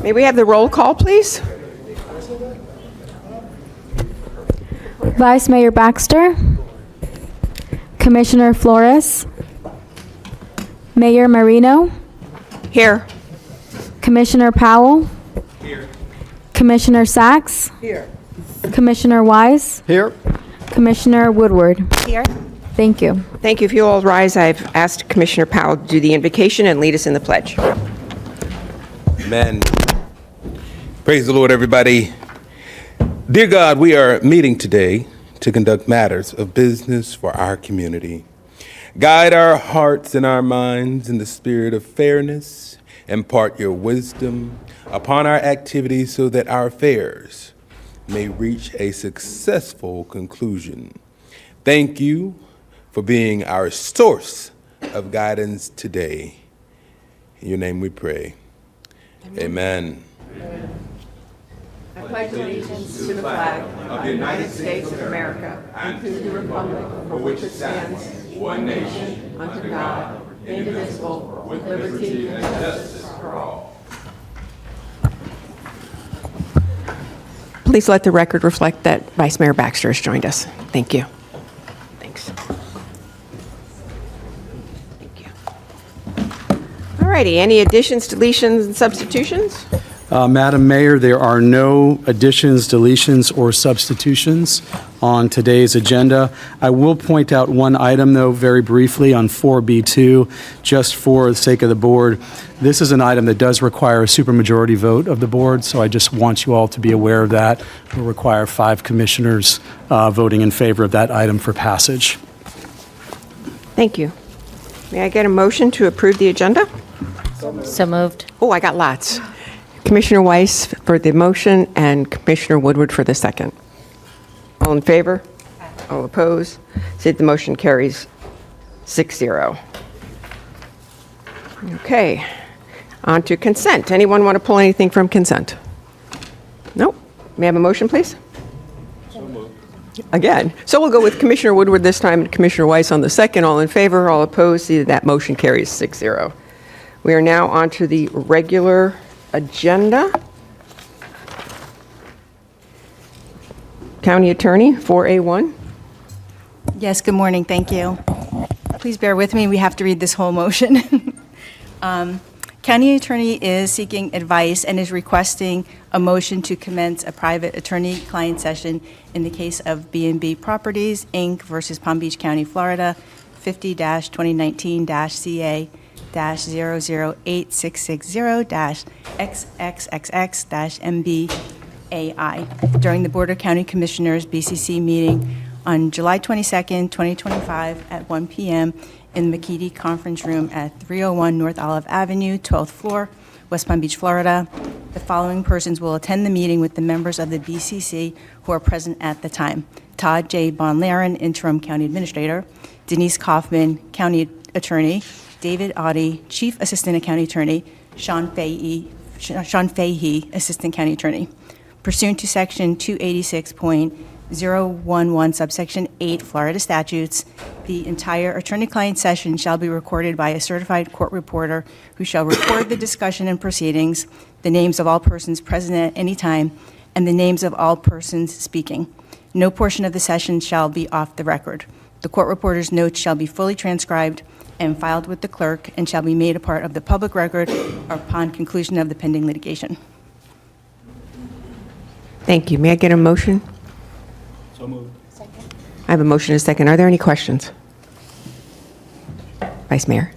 May we have the roll call, please? Vice Mayor Baxter, Commissioner Flores, Mayor Marino, Here. Commissioner Powell, here. Commissioner Sachs, Here. Commissioner Wise, Here. Commissioner Woodward. Here. Thank you. Thank you. If you all rise, I've asked Commissioner Powell to do the invocation and lead us in the pledge. Amen. Praise the Lord, everybody. Dear God, we are meeting today to conduct matters of business for our community. Guide our hearts and our minds in the spirit of fairness. Impart your wisdom upon our activities so that our affairs may reach a successful conclusion. Thank you for being our source of guidance today. In your name we pray. Amen. I pledge allegiance to the flag of the United States of America and to the republic for which it stands, one nation, under God, indivisible, with liberty and justice for all. Please let the record reflect that Vice Mayor Baxter has joined us. Thank you. Thanks. Thank you. All righty. Any additions, deletions, and substitutions? Madam Mayor, there are no additions, deletions, or substitutions on today's agenda. I will point out one item, though, very briefly on 4B2, just for the sake of the board. This is an item that does require a supermajority vote of the board, so I just want you all to be aware of that. It will require 5 commissioners voting in favor of that item for passage. Thank you. May I get a motion to approve the agenda? So moved. Oh, I got lots. Commissioner Weiss for the motion and Commissioner Woodward for the second. All in favor? All opposed? See, the motion carries 6-0. Okay, on to consent. Anyone want to pull anything from consent? No? May I have a motion, please? So moved. Again. So we'll go with Commissioner Woodward this time and Commissioner Weiss on the second. All in favor? All opposed? See, that motion carries 6-0. We are now on to the regular agenda. County Attorney, 4A1. Yes, good morning, thank you. Please bear with me, we have to read this whole motion. County Attorney is seeking advice and is requesting a motion to commence a private attorney-client session in the case of B&B Properties, Inc. versus Palm Beach County, Florida, 50-2019-CA-00860-XXXX-MBAI during the Board of County Commissioners BCC meeting on July 22nd, 2025 at 1 p.m. in the McKeedy Conference Room at 301 North Olive Avenue, 12th floor, West Palm Beach, Florida. The following persons will attend the meeting with the members of the BCC who are present at the time: Todd J. Bonlaren, Interim County Administrator; Denise Kaufman, County Attorney; David Audie, Chief Assistant County Attorney; Sean Fahey, Assistant County Attorney. Pursuant to Section 286.011, subsection 8, Florida statutes, the entire attorney-client session shall be recorded by a certified court reporter who shall record the discussion and proceedings, the names of all persons present at any time, and the names of all persons speaking. No portion of the session shall be off the record. The court reporter's notes shall be fully transcribed and filed with the clerk and shall be made a part of the public record upon conclusion of the pending litigation. Thank you. May I get a motion? So moved. I have a motion and a second. Are there any questions? Vice Mayor.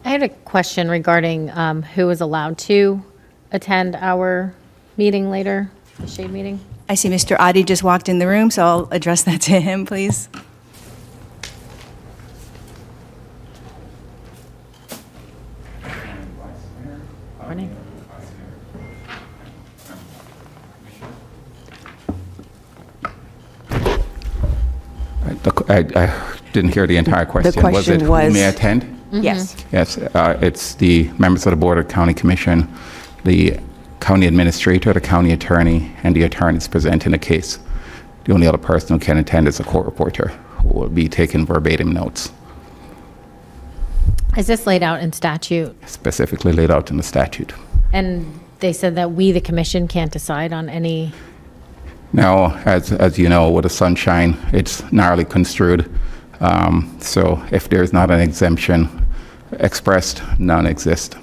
I had a question regarding who is allowed to attend our meeting later, the shade meeting. I see Mr. Audie just walked in the room, so I'll address that to him, please. Morning. I didn't hear the entire question. question Who was- may attend? Yes. Yes, it's the members of the Board of County Commission, the county administrator, the county attorney, and the attorneys presenting the case. The only other person who can attend is a court reporter who will be taking verbatim notes, Is this laid out in statute? specifically laid out in the statute. And they said that we, the commission, can't decide on any, Now, as you know, with the sunshine, it's narrowly construed. So if there's not an exemption expressed, none exist.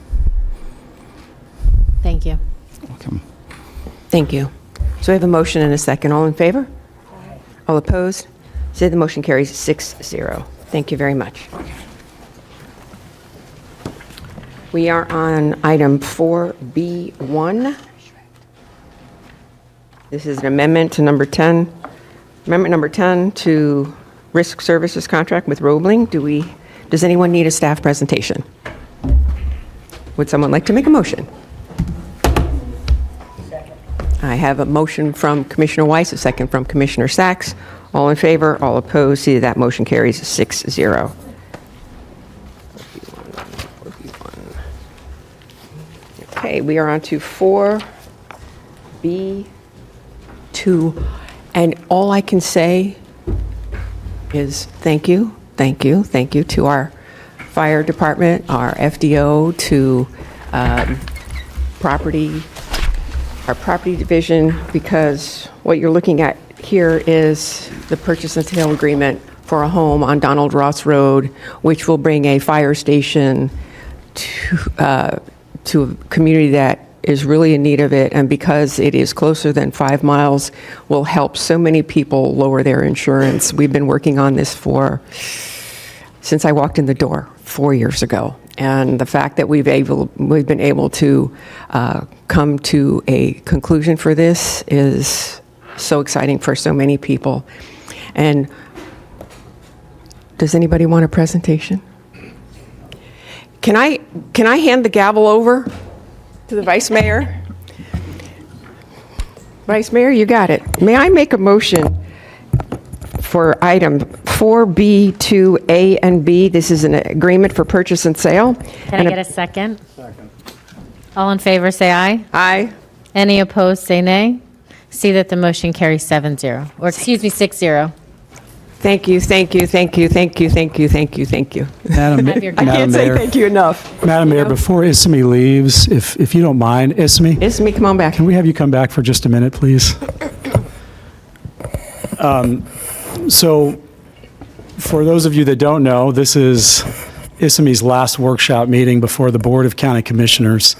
thank you. Welcome. Thank you. So we have a motion and a second. All in favor? All opposed? Say the motion carries 6-0. Thank you very much. We are on item 4B1. This is an amendment to number 10. Amendment number 10 to risk services contract with Roebling. Does anyone need a staff presentation? Would someone like to make a motion? I have a motion from Commissioner Weiss, a second from Commissioner Sacks. All in favor, all opposed, see that motion carries 6-0. Okay, we are on to 4B2. And all I can say is thank you to our fire department, our FDO, to our property division, because what you're looking at here is the purchase and sale agreement for a home on Donald Ross Road, which will bring a fire station to a community that is really in need of it, and because it is closer than 5 miles, will help so many people lower their insurance. We've been working on this since I walked in the door 4 years ago, and the fact that we've been able to come to a conclusion for this is so exciting for so many people. And does anybody want a presentation? Can I hand the gavel over to the Vice Mayor? Vice Mayor, you got it. May I make a motion for item 4B2A and B? This is an agreement for purchase and sale. Can I get a second? Second. All in favor, say aye. Aye. Any opposed, say nay. See that the motion carries 7-0, or excuse me, 6-0. Thank you. Madam Have your- I can't say Mayor, thank you enough. Madam Mayor, before Ismi leaves, if you don't mind, Ismi, Ismi, come on back. can we have you come back for just a minute, please? So, for those of you that don't know, this is Ismi's last workshop meeting before the Board of County Commissioners.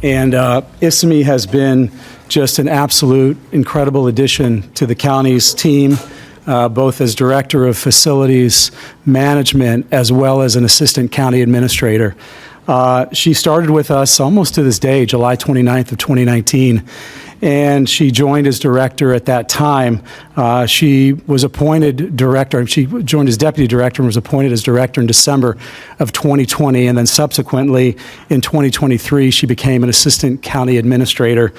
And Ismi has been just an absolute incredible addition to the county's team, both as Director of Facilities Management as well as an Assistant County Administrator. She started with us almost to this day, July 29th of 2019, and she joined as director at that time. She was appointed director, she joined as deputy director and was appointed as director in December of 2020, and then subsequently in 2023, she became an assistant county administrator.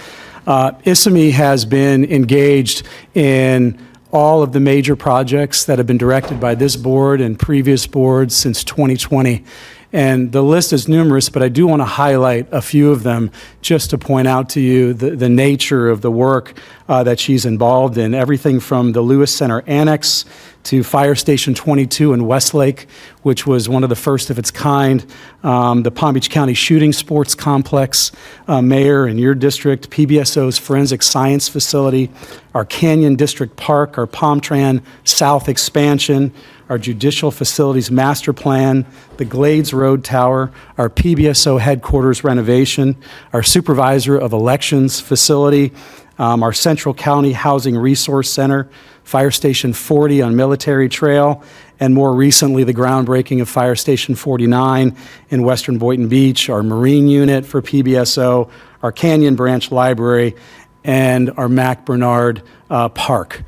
Ismi has been engaged in all of the major projects that have been directed by this board and previous boards since 2020. And the list is numerous, but I do want to highlight a few of them just to point out to you the nature of the work that she's involved in. Everything from the Lewis Center Annex to Fire Station 22 in Westlake, which was one of the first of its kind, the Palm Beach County Shooting Sports Complex, Mayor, in your district, PBSO's Forensic Science Facility, our Canyon District Park, our Palmtran South expansion, our Judicial Facilities Master Plan, the Glades Road Tower, our PBSO headquarters renovation, our Supervisor of Elections facility, our Central County Housing Resource Center, Fire Station 40 on Military Trail, and more recently, the groundbreaking of Fire Station 49 in Western Boynton Beach, our Marine Unit for PBSO, our Canyon Branch Library, and our Mac Bernard Park.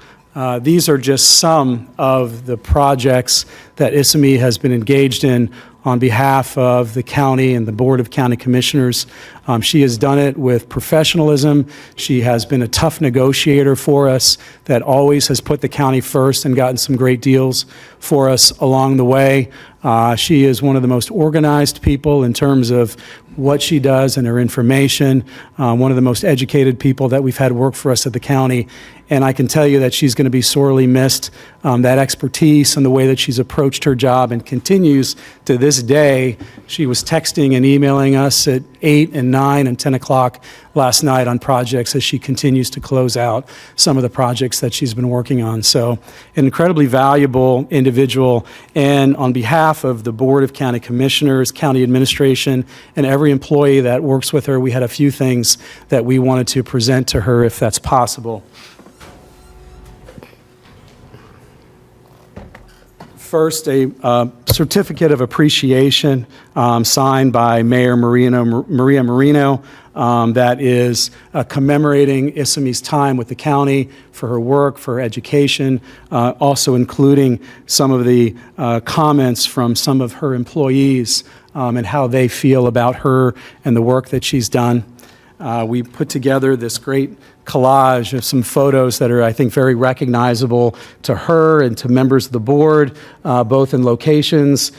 These are just some of the projects that Ismi has been engaged in on behalf of the county and the Board of County Commissioners. She has done it with professionalism. She has been a tough negotiator for us that always has put the county first and gotten some great deals for us along the way. She is one of the most organized people in terms of what she does and her information, one of the most educated people that we've had work for us at the county. And I can tell you that she's going to be sorely missed. That expertise and the way that she's approached her job and continues to this this day, she was texting and emailing us at 8 and 9 and 10 o'clock last night on projects as she continues to close out some of the projects that she's been working on. So an incredibly valuable individual. And on behalf of the Board of County Commissioners, County Administration, and every employee that works with her, we had a few things that we wanted to present to her if that's possible. First, a certificate of appreciation signed by Mayor Maria Marino that is commemorating Issamee's time with the county for her work, for her education, also including some of the comments from some of her employees and how they feel about her and the work that she's done. We put together this great collage of some photos that are, I think, very recognizable to her and to members of the board, both in locations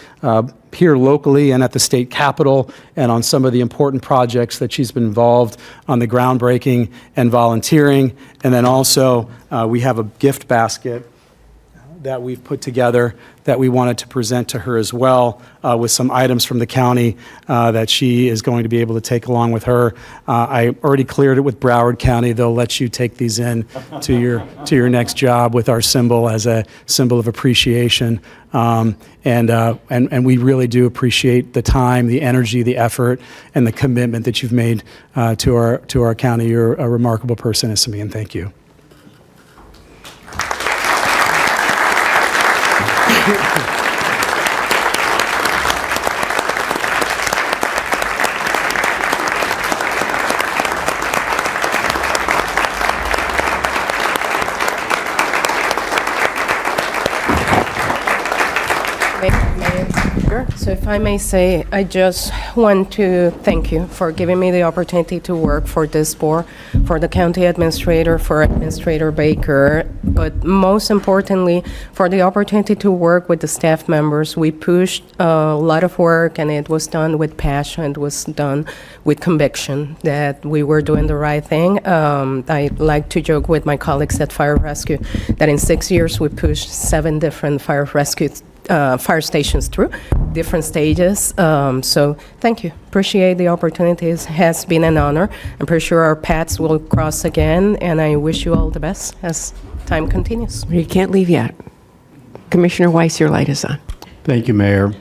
here locally and at the state capitol, and on some of the important projects that she's been involved on the groundbreaking and volunteering. And then also, we have a gift basket that we've put together that we wanted to present to her as well, with some items from the county that she is going to be able to take along with her. I already cleared it with Broward County. They'll let you take these in to your next job with our symbol as a symbol of appreciation. And we really do appreciate the time, the energy, the effort, and the commitment that you've made to our county. You're a remarkable person, Issamee, and thank you. So if I may say, I just want to thank you for giving me the opportunity to work for this board, for the county administrator, for Administrator Baker, but most importantly, for the opportunity to work with the staff members. We pushed a lot of work, and it was done with passion. It was done with conviction that we were doing the right thing. I like to joke with my colleagues at Fire Rescue that in 6 years we pushed 7 different fire stations through different stages. So thank you. Appreciate the opportunities. Has been an honor. I'm pretty sure our paths will cross again, and I wish you all the best as time continues. You can't leave yet. Commissioner Weiss, your light is on. Thank you, Mayor.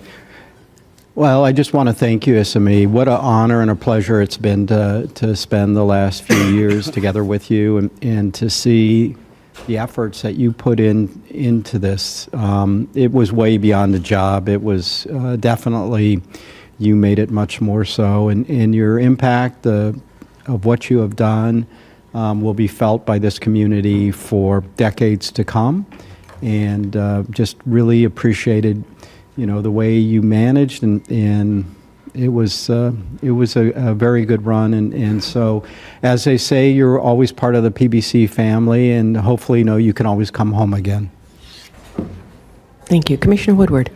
Well, I just want to thank you, Issamee. What an honor and a pleasure it's been to spend the last few years together with you and to see the efforts that you put into this. It was way beyond the job. It was definitely, you made it much more so. And your impact of what you have done will be felt by this community for decades to come. And just really appreciated, the way you managed, and it was a very good run. And so, as they say, you're always part of the PBC family, and hopefully, you can always come home again. Thank you. Commissioner Woodward.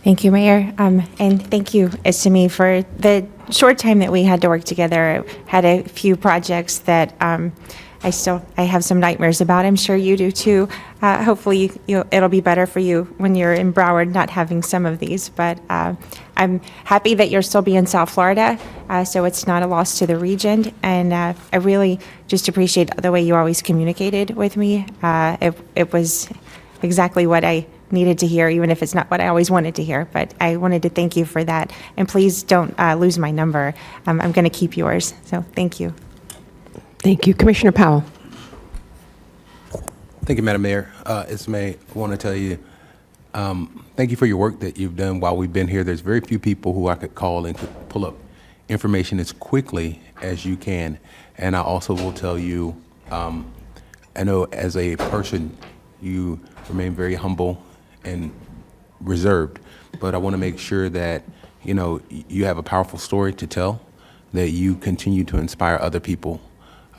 Thank you, Mayor. And thank you, Issamee, for the short time that we had to work together. I had a few projects that I have some nightmares about. I'm sure you do too. Hopefully it'll be better for you when you're in Broward not having some of these. But I'm happy that you'll still be in South Florida, so it's not a loss to the region. And I really just appreciate the way you always communicated with me. It was exactly what I needed to hear, even if it's not what I always wanted to hear. But I wanted to thank you for that. And please don't lose my number. I'm going to keep yours. So thank you. Thank you. Commissioner Powell. Thank you, Madam Mayor. Issamee, I want to tell you, thank you for your work that you've done while we've been here. There's very few people who I could call and could pull up information as quickly as you can. And I also will tell you, I know as a person, you remain very humble and reserved, but I want to make sure that, you have a powerful story to tell, that you continue to inspire other people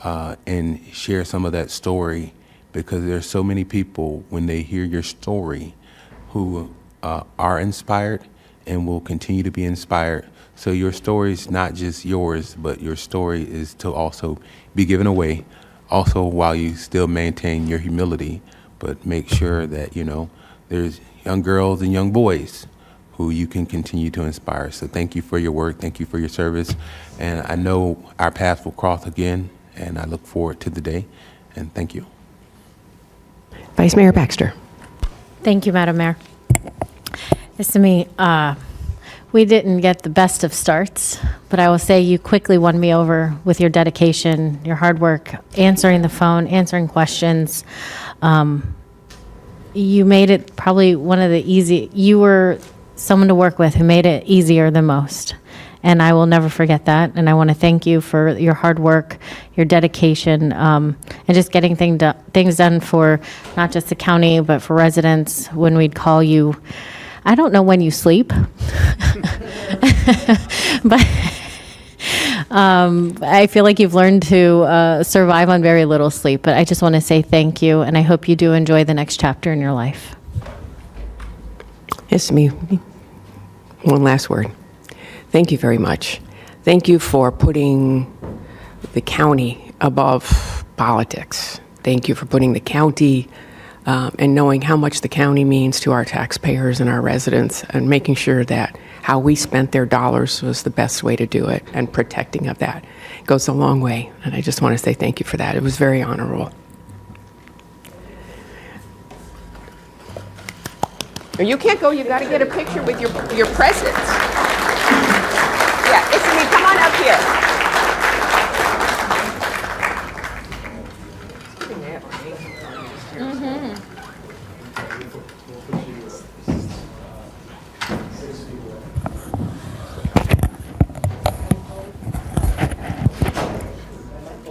and share some of that story, because there's so many people when they hear your story who are inspired and will continue to be inspired. So your story is not just yours, but your story is to also be given away, also while you still maintain your humility, but make sure that, there's young girls and young boys who you can continue to inspire. So thank you for your work. Thank you for your service. And I know our paths will cross again, and I look forward to the day. And thank you. Vice Mayor Baxter. Thank you, Madam Mayor. Listen to me. We didn't get the best of starts, but I will say you quickly won me over with your dedication, your hard work, answering the phone, answering questions. You made it probably one of the you were someone to work with who made it easier than most. And I will never forget that. And I want to thank you for your hard work, your dedication, and just getting things done for not just the county, but for residents when we'd call you. I don't know when you sleep, but I feel like you've learned to survive on very little sleep. But I just want to say thank you, and I hope you do enjoy the next chapter in your life. Yes, me. One last word. Thank you very much. Thank you for putting the county above politics. Thank you for putting the county and knowing how much the county means to our taxpayers and our residents, and making sure that how we spent their dollars was the best way to do it, and protecting of that goes a long way. And I just want to say thank you for that. It was very honorable. You can't go. You got to get a picture with your presence. Yeah, it's me. Come on up here.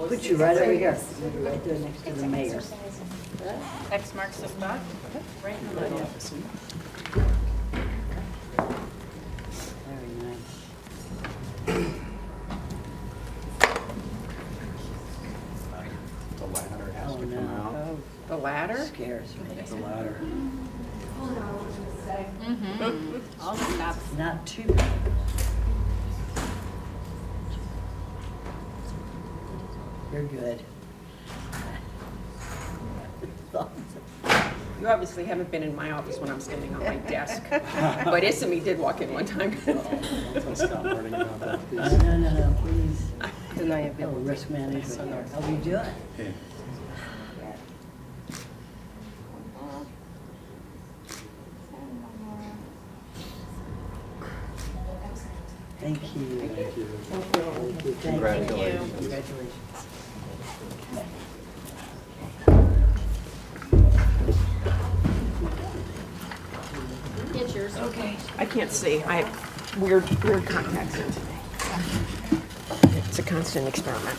Put you right over here. Right there next to the mayor. X marks the spot. Right in the middle. Very nice. The ladder has Oh, to come no. out. The ladder? Scares me. The ladder. Not too bad. You're good. You obviously haven't been in my office when I'm standing on my desk. But Isami did walk in one time. Stop worrying about that, please. No, please. Oh, risk management here. How are you doing? Hey. Thank you. Thank you. Thank you. Congratulations. Congratulations. Okay. I can't see. I have weird contacts in today. It's a constant experiment.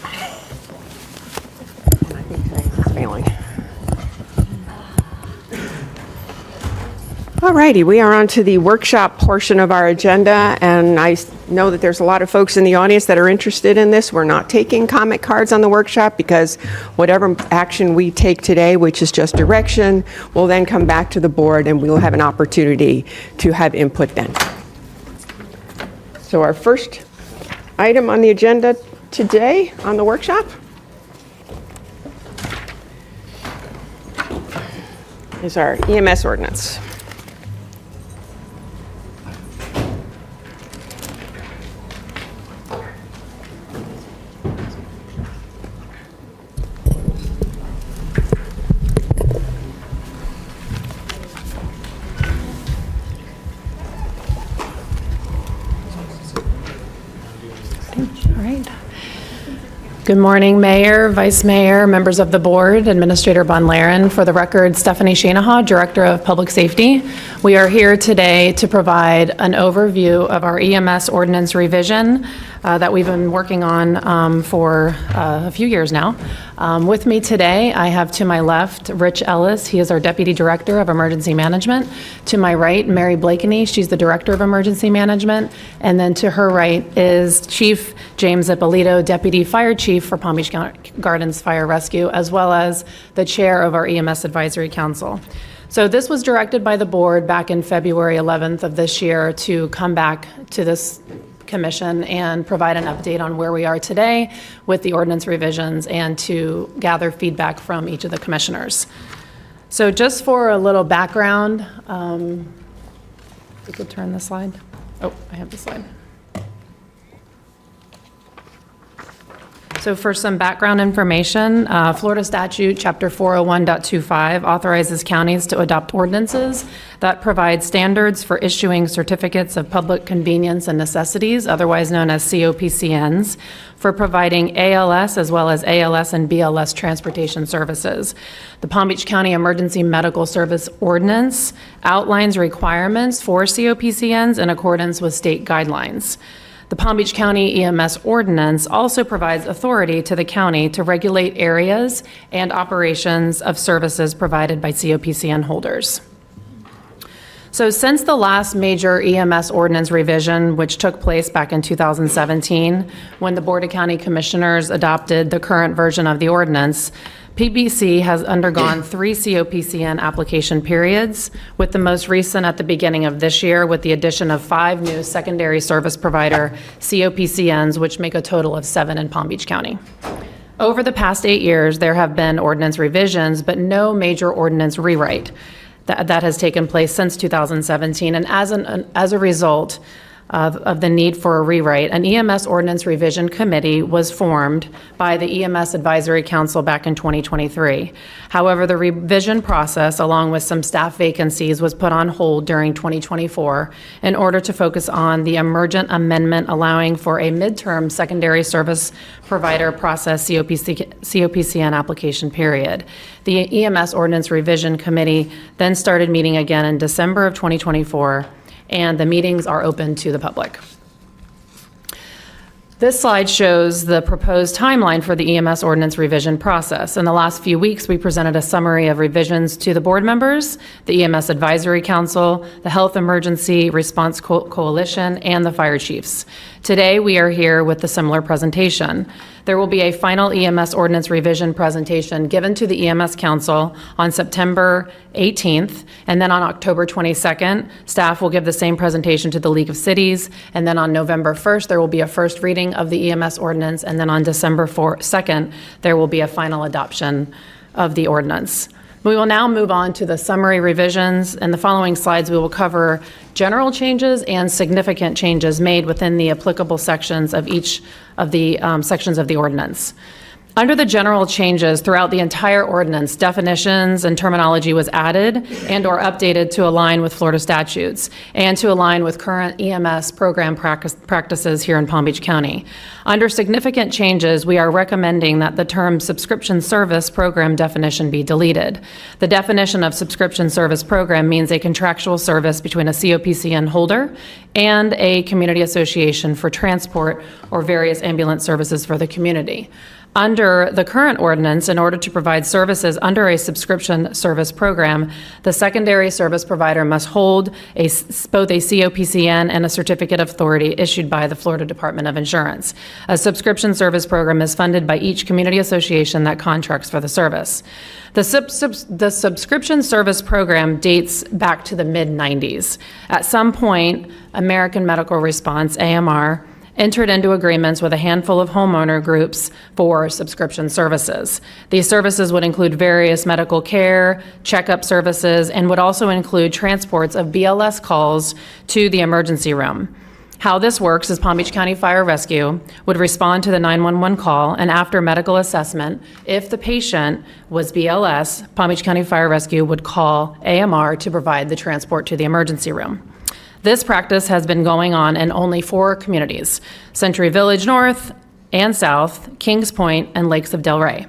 And I think today it's failing. All righty, we are on to the workshop portion of our agenda, and I know that there's a lot of folks in the audience that are interested in this. We're not taking comment cards on the workshop because whatever action we take today, which is just direction, will then come back to the board and we will have an opportunity to have input then. So our first item on the agenda today on the workshop is our EMS ordinance. Good morning, Mayor, Vice Mayor, members of the board, Administrator Von Laren. For the record, Stephanie Shanaha, Director of Public Safety. We are here today to provide an overview of our EMS ordinance revision that we've been working on for a few years now. With me today, I have to my left, Rich Ellis. He is our Deputy Director of Emergency Management. To my right, Mary Blakeney. She's the Director of Emergency Management. And then to her right is Chief James Ippolito, Deputy Fire Chief for Palm Beach Gardens Fire Rescue, as well as the Chair of our EMS Advisory Council. So this was directed by the board back in February 11th of this year to come back to this commission and provide an update on where we are today with the ordinance revisions and to gather feedback from each of the commissioners. So just for a little background, You could turn the slide. Oh, I have the slide. So for some background information, Florida Statute Chapter 401.25 authorizes counties to adopt ordinances that provide standards for issuing certificates of public convenience and necessities, otherwise known as COPCNs, for providing ALS as well as ALS and BLS transportation services. The Palm Beach County Emergency Medical Service Ordinance outlines requirements for COPCNs in accordance with state guidelines. The Palm Beach County EMS Ordinance also provides authority to the county to regulate areas and operations of services provided by COPCN holders. So since the last major EMS ordinance revision, which took place back in 2017, when the Board of County Commissioners adopted the current version of the ordinance, PBC has undergone 3 COPCN application periods, with the most recent at the beginning of this year with the addition of 5 new secondary service provider COPCNs, which make a total of 7 in Palm Beach County. Over the past 8 years, there have been ordinance revisions, but no major ordinance rewrite that has taken place since 2017. And as a result of the need for a rewrite, an EMS Ordinance Revision Committee was formed by the EMS Advisory Council back in 2023. However, the revision process, along with some staff vacancies, was put on hold during 2024 in order to focus on the emergent amendment allowing for a midterm secondary service provider process COPCN application period. The EMS Ordinance Revision Committee then started meeting again in December of 2024, and the meetings are open to the public. This slide shows the proposed timeline for the EMS ordinance revision process. In the last few weeks, we presented a summary of revisions to the board members, the EMS Advisory Council, the Health Emergency Response Coalition, and the fire chiefs. Today, we are here with a similar presentation. There will be a final EMS ordinance revision presentation given to the EMS Council on September 18th, and then on October 22nd, staff will give the same presentation to the League of Cities, and then on November 1st, there will be a first reading of the EMS ordinance, and then on December 2nd, there will be a final adoption of the ordinance. We will now move on to the summary revisions. In the following slides, we will cover general changes and significant changes made within the applicable sections of each of the sections of the ordinance. Under the general changes throughout the entire ordinance, definitions and terminology was added and/or updated to align with Florida statutes and to align with current EMS program practices here in Palm Beach County. Under significant changes, we are recommending that the term subscription service program definition be deleted. The definition of subscription service program means a contractual service between a COPCN holder and a community association for transport or various ambulance services for the community. Under the current ordinance, in order to provide services under a subscription service program, the secondary service provider must hold both a COPCN and a certificate of authority issued by the Florida Department of Insurance. A subscription service program is funded by each community association that contracts for the service. The subscription service program dates back to the mid-90s. At some point, American Medical Response, AMR, entered into agreements with a handful of homeowner groups for subscription services. These services would include various medical care, checkup services, and would also include transports of BLS calls to the emergency room. How this works is Palm Beach County Fire Rescue would respond to the 911 call, and after medical assessment, if the patient was BLS, Palm Beach County Fire Rescue would call AMR to provide the transport to the emergency room. This practice has been going on in only 4 communities: Century Village North and South, Kings Point, and Lakes of Delray.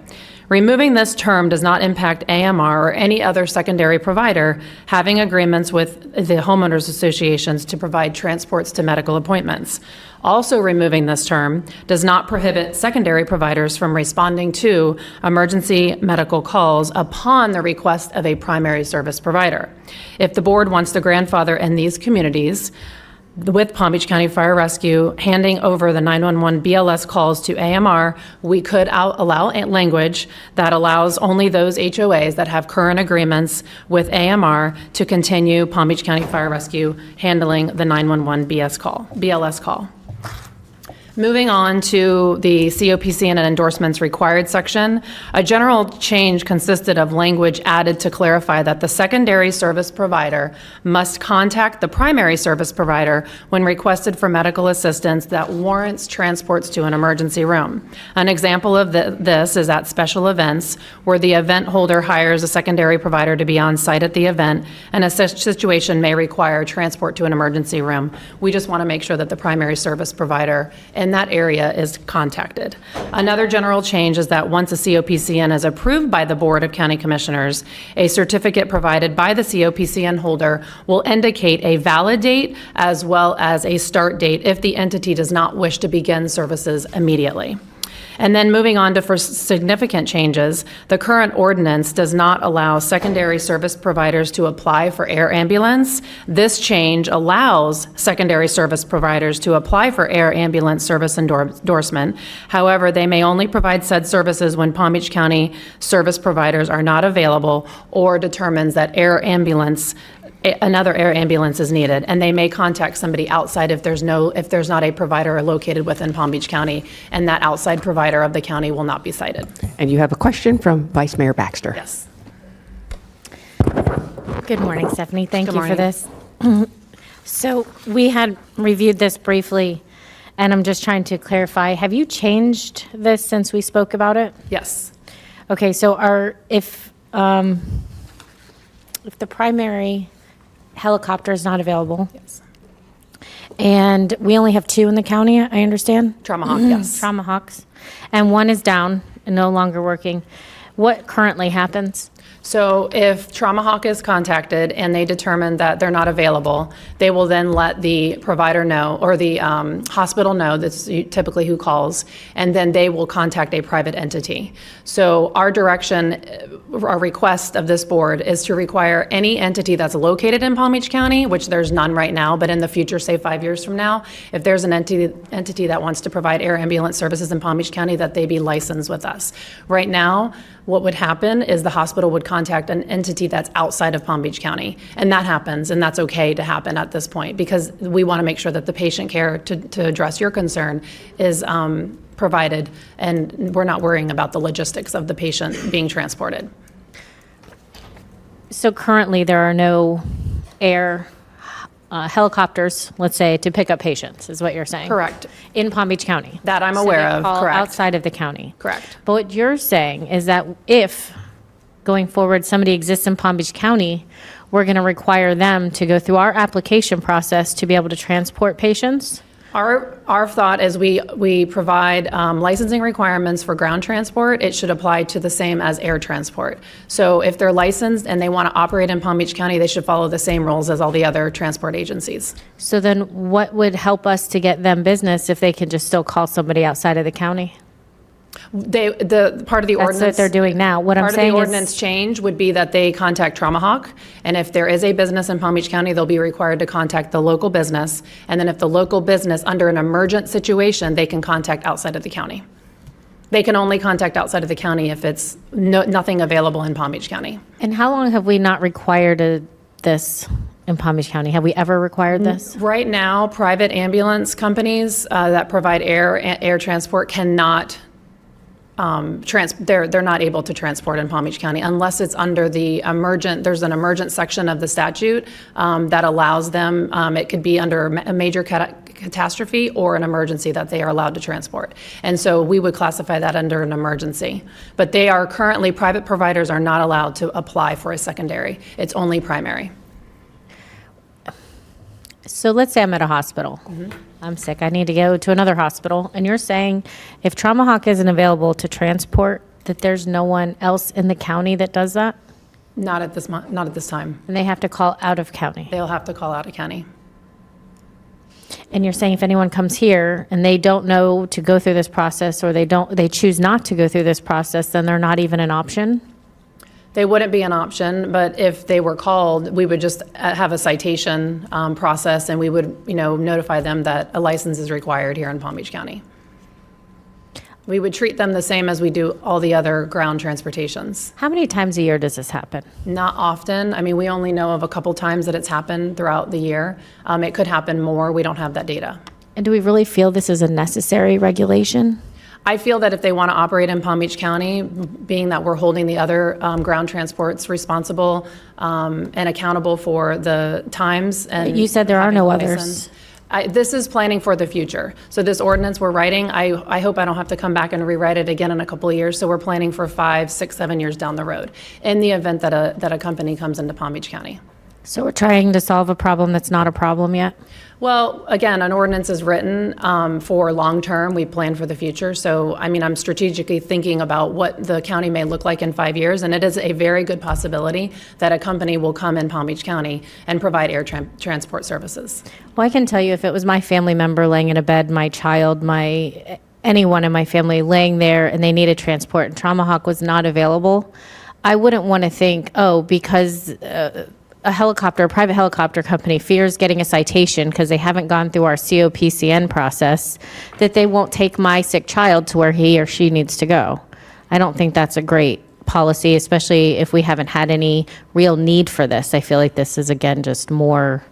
Removing this term does not impact AMR or any other secondary provider having agreements with the homeowners associations to provide transports to medical appointments. Also removing this term does not prohibit secondary providers from responding to emergency medical calls upon the request of a primary service provider. If the board wants to grandfather in these communities, with Palm Beach County Fire Rescue handing over the 911 BLS calls to AMR, we could allow language that allows only those HOAs that have current agreements with AMR to continue Palm Beach County Fire Rescue handling the 911 BLS call. Moving on to the COPC and endorsements required section, a general change consisted of language added to clarify that the secondary service provider must contact the primary service provider when requested for medical assistance that warrants transports to an emergency room. An example of this is at special events where the event holder hires a secondary provider to be on site at the event, and a situation may require transport to an emergency room. We just want to make sure that the primary service provider in that area is contacted. Another general change is that once a COPCN is approved by the Board of County Commissioners, a certificate provided by the COPCN holder will indicate a valid date as well as a start date if the entity does not wish to begin services immediately. And then moving on to for significant changes, the current ordinance does not allow secondary service providers to apply for air ambulance. This change allows secondary service providers to apply for air ambulance service endorsement. However, they may only provide said services when Palm Beach County service providers are not available or determines that another air ambulance is needed, and they may contact somebody outside if there's not a provider located within Palm Beach County, and that outside provider of the county will not be cited. And you have a question from Vice Mayor Baxter. Yes. Good morning, Stephanie. Thank Good you for morning. this. So we had reviewed this briefly, and I'm just trying to clarify. Have you changed this since we spoke about it? Yes. Okay, so if the primary helicopter is not available, Yes. and we only have 2 in the county, I understand? Traumahawk, yes. Traumahawks, and 1 is down and no longer working, what currently happens? So if Traumahawk is contacted and they determine that they're not available, they will then let the provider know, or the hospital know, that's typically who calls, and then they will contact a private entity. So our direction, our request of this board is to require any entity that's located in Palm Beach County, which there's none right now, but in the future, say 5 years from now, if there's an entity that wants to provide air ambulance services in Palm Beach County, that they be licensed with us. Right now, what would happen is the hospital would contact an entity that's outside of Palm Beach County. And that happens, and that's okay to happen at this point, because we want to make sure that the patient care, to address your concern, is provided, and we're not worrying about the logistics of the patient being transported. So currently, there are no air helicopters, let's say, to pick up patients, is what you're saying? Correct. In Palm Beach County? That I'm So aware they of, call correct. outside of the county? Correct. But what you're saying is that if, going forward, somebody exists in Palm Beach County, we're going to require them to go through our application process to be able to transport patients? Our thought is we provide licensing requirements for ground transport. It should apply to the same as air transport. So if they're licensed and they want to operate in Palm Beach County, they should follow the same rules as all the other transport agencies. So then what would help us to get them business if they can just still call somebody outside of the county? The part of the That's ordinance. what they're doing now. What I'm Part of saying the is- ordinance change would be that they contact Traumahawk, and if there is a business in Palm Beach County, they'll be required to contact the local business. And then if the local business, under an emergent situation, they can contact outside of the county. They can only contact outside of the county if it's nothing available in Palm Beach County. And how long have we not required this in Palm Beach County? Have we ever required this? Right now, private ambulance companies that provide air transport cannot they're not able to transport in Palm Beach County unless it's under the there's an emergent section of the statute that allows them, it could be under a major catastrophe or an emergency that they are allowed to transport. And so we would classify that under an emergency. But they are currently, private providers are not allowed to apply for a secondary. It's only primary. So let's say I'm at a hospital. I'm sick. I need to go to another hospital. And you're saying if Traumahawk isn't available to transport, that there's no one else in the county that does that? Not at this time. And they have to call out of county? They'll have to call out of county. And you're saying if anyone comes here and they don't know to go through this process, or they choose not to go through this process, then they're not even an option? They wouldn't be an option, but if they were called, we would just have a citation process, and we would, notify them that a license is required here in Palm Beach County. We would treat them the same as we do all the other ground transportations. How many times a year does this happen? Not often. I mean, we only know of a couple times that it's happened throughout the year. It could happen more. We don't have that data. And do we really feel this is a necessary regulation? I feel that if they want to operate in Palm Beach County, being that we're holding the other ground transports responsible and accountable for the times and You said there are no having a others. license, this is planning for the future. So this ordinance we're writing, I hope I don't have to come back and rewrite it again in a couple of years. So we're planning for 5, 6, 7 years down the road in the event that a company comes into Palm Beach County. So we're trying to solve a problem that's not a problem yet? Well, again, an ordinance is written for long-term. We plan for the future. So, I mean, I'm strategically thinking about what the county may look like in 5 years, and it is a very good possibility that a company will come in Palm Beach County and provide air transport services. Well, I can tell you if it was my family member laying in a bed, my child, anyone in my family laying there and they needed transport and Trauma Hawk was not available, I wouldn't want to think, because a private helicopter company fears getting a citation because they haven't gone through our COPCN process, that they won't take my sick child to where he or she needs to go. I don't think that's a great policy, especially if we haven't had any real need for this. I feel like this is, again, just more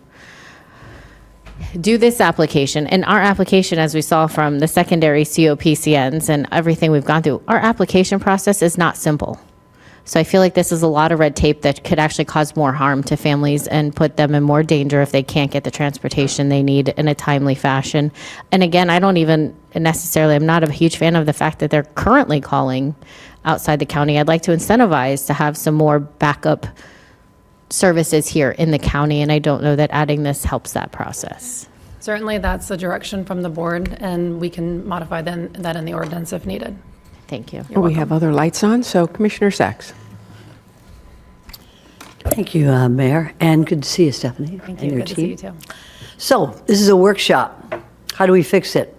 do this application. And our application, as we saw from the secondary COPCNs and everything we've gone through, our application process is not simple. So I feel like this is a lot of red tape that could actually cause more harm to families and put them in more danger if they can't get the transportation they need in a timely fashion. And again, I'm not a huge fan of the fact that they're currently calling outside the county. I'd like to incentivize to have some more backup services here in the county, and I don't know that adding this helps that process. Certainly, that's the direction from the board, and we can modify that in the ordinance if needed. Thank you. We have other lights on, so Commissioner Sachs. Thank you, Mayor, and good to see you, Stephanie. Thank and you. your Good to team. see you too. So, this is a workshop. How do we fix it?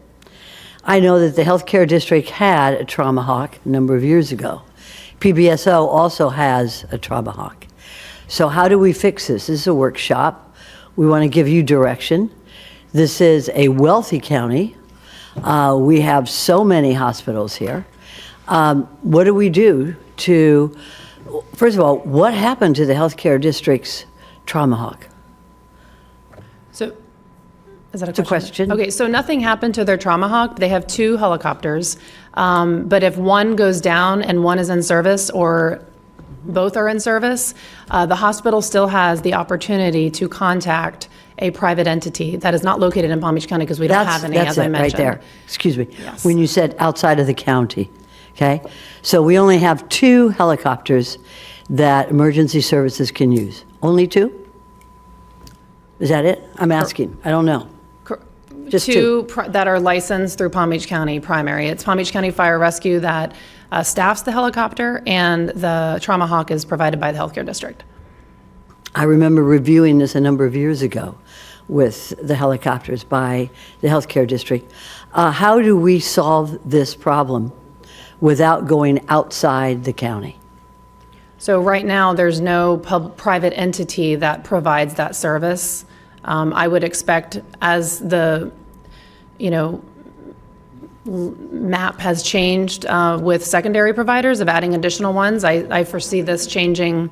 I know that the healthcare district had a Trauma Hawk a number of years ago. PBSO also has a Trauma Hawk. So how do we fix this? This is a workshop. We want to give you direction. This is a wealthy county. We have so many hospitals here. What do we do to, first of all, what happened to the healthcare district's Trauma Hawk? So, is that It's a question. Okay, so nothing happened to their Trauma Hawk. They have 2 helicopters. But if one goes down and one is in service or both are in service, the hospital still has the opportunity to contact a private entity that is not located in Palm Beach County because we don't have any, as I mentioned. That's it, right there. Excuse me. Yes. When you said outside of the county, okay? So we only have 2 helicopters that emergency services can use. Only 2? Is that it? I'm asking. I don't know. Just 2 that are licensed through Palm Beach County primary. It's Palm Beach County Fire Rescue that staffs the helicopter, and the Trauma Hawk is provided by the healthcare district. I remember reviewing this a number of years ago with the helicopters by the healthcare district. How do we solve this problem without going outside the county? So right now, there's no private entity that provides that service. I would expect as the, map has changed with secondary providers of adding additional ones, I foresee this changing,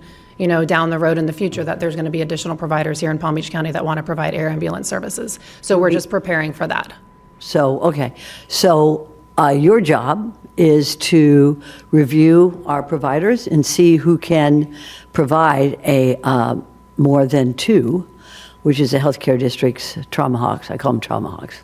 down the road in the future, that there's going to be additional providers here in Palm Beach County that want to provide air ambulance services. So we're just preparing for that. So, okay. So your job is to review our providers and see who can provide a more than 2, which is the healthcare district's Trauma Hawks. I call them Trauma Hawks.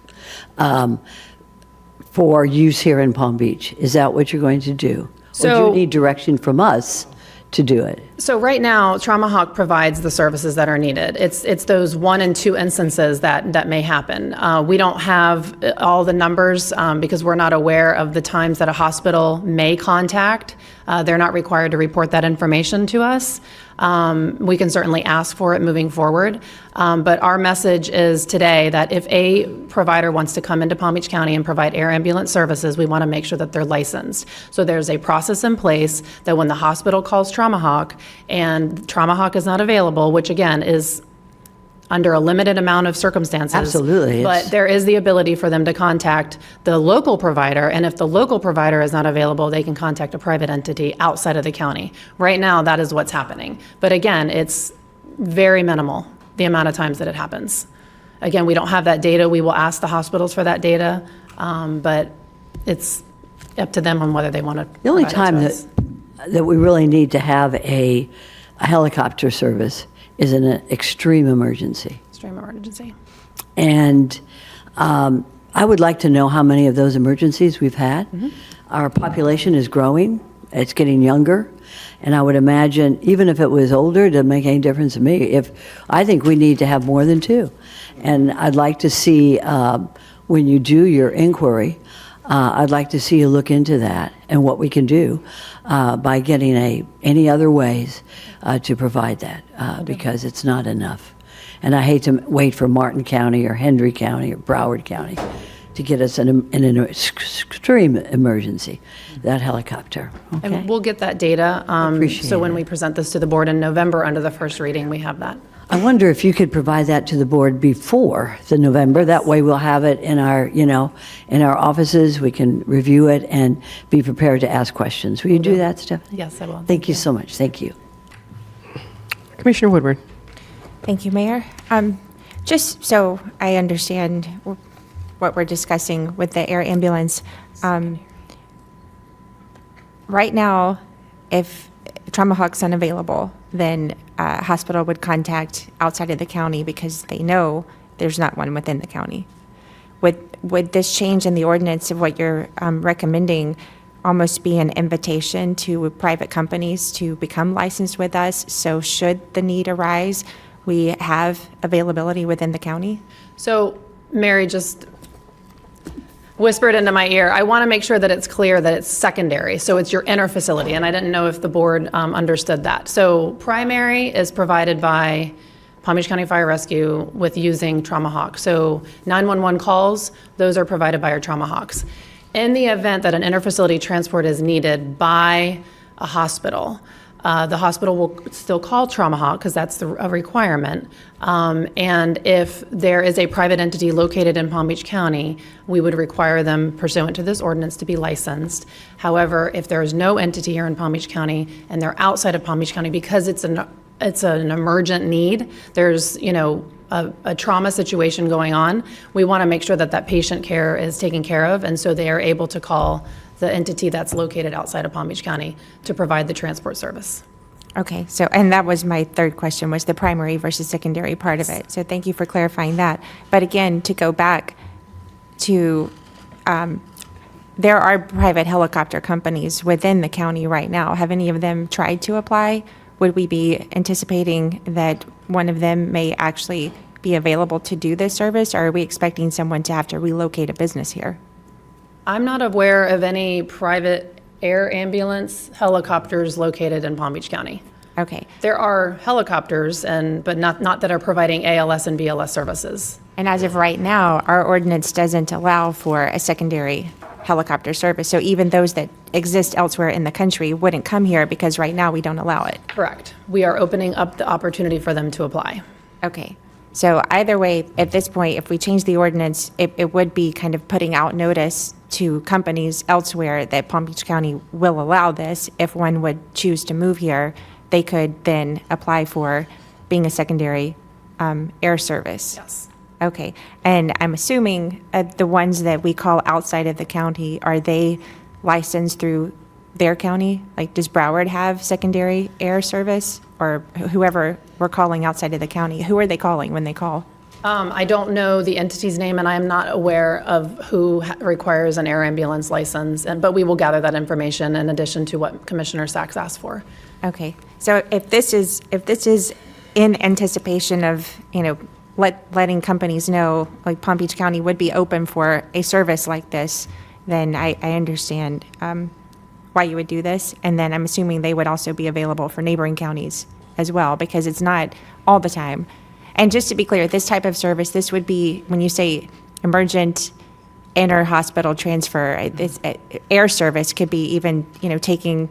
For use here in Palm Beach. Is that what you're going to do? Or do you need direction from us to do it? So right now, Trauma Hawk provides the services that are needed. It's those 1 and 2 instances that may happen. We don't have all the numbers because we're not aware of the times that a hospital may contact. They're not required to report that information to us. We can certainly ask for it moving forward. But our message is today that if a provider wants to come into Palm Beach County and provide air ambulance services, we want to make sure that they're licensed. So there's a process in place that when the hospital calls Trauma Hawk and Trauma Hawk is not available, which again is under a limited amount of circumstances. Absolutely. But there is the ability for them to contact the local provider, and if the local provider is not available, they can contact a private entity outside of the county. Right now, that is what's happening. But again, it's very minimal, the amount of times that it happens. Again, we don't have that data. We will ask the hospitals for that data, but it's up to them on whether they want to. The only time that we really need to have a helicopter service is in an extreme emergency. Extreme emergency. And I would like to know how many of those emergencies we've had. Our population is growing. It's getting younger. And I would imagine, even if it was older, it doesn't make any difference to me. I think we need to have more than two. And I'd like to see, when you do your inquiry, I'd like to see you look into that and what we can do by getting any other ways to provide that, because it's not enough. And I hate to wait for Martin County or Hendry County or Broward County to get us in an extreme emergency, that helicopter. Okay? And we'll get that data. So when we present this to the board in November under the first reading, we have that. I wonder if you could provide that to the board before the November. That way we'll have it in our, in our offices. We can review it and be prepared to ask questions. Will you do that, Stephanie? Yes, I will. Thank you so much. Thank you. Commissioner Woodward. Thank you, Mayor. Just so I understand what we're discussing with the air ambulance, right now, if Trauma Hawk's unavailable, then a hospital would contact outside of the county because they know there's not one within the county. Would this change in the ordinance of what you're recommending almost be an invitation to private companies to become licensed with us? So should the need arise, we have availability within the county? So Mary just whispered into my ear, I want to make sure that it's clear that it's secondary. So it's your inner facility. And I didn't know if the board understood that. So primary is provided by Palm Beach County Fire Rescue with using Trauma Hawk. So 911 calls, those are provided by our Trauma Hawks. In the event that an inter-facility transport is needed by a hospital, the hospital will still call Trauma Hawk because that's a requirement. And if there is a private entity located in Palm Beach County, we would require them pursuant to this ordinance to be licensed. However, if there is no entity here in Palm Beach County and they're outside of Palm Beach County because it's an emergent need, there's, a trauma situation going on, we want to make sure that that patient care is taken care of, and so they are able to call the entity that's located outside of Palm Beach County to provide the transport service. Okay, so, and that was my third question, was the primary versus secondary part of it. So thank you for clarifying that. But again, to go back to, there are private helicopter companies within the county right now. Have any of them tried to apply? Would we be anticipating that one of them may actually be available to do this service, or are we expecting someone to have to relocate a business here? I'm not aware of any private air ambulance helicopters located in Palm Beach County. Okay. There are helicopters, but not that are providing ALS and BLS services. And as of right now, our ordinance doesn't allow for a secondary helicopter service. So even those that exist elsewhere in the country wouldn't come here because right now we don't allow it. Correct. We are opening up the opportunity for them to apply. Okay. So either way, at this point, if we change the ordinance, it would be kind of putting out notice to companies elsewhere that Palm Beach County will allow this. If one would choose to move here, they could then apply for being a secondary air service. Yes. Okay. And I'm assuming the ones that we call outside of the county, are they licensed through their county? Like, does Broward have secondary air service? Or whoever we're calling outside of the county, who are they calling when they call? I don't know the entity's name, and I am not aware of who requires an air ambulance license, but we will gather that information in addition to what Commissioner Sachs asked for. Okay. So if this is in anticipation of, letting companies know, like Palm Beach County would be open for a service like this, then I understand why you would do this. And then I'm assuming they would also be available for neighboring counties as well, because it's not all the time. And just to be clear, this type of service, this would be, when you say emergent inter-hospital transfer, this air service could be even, taking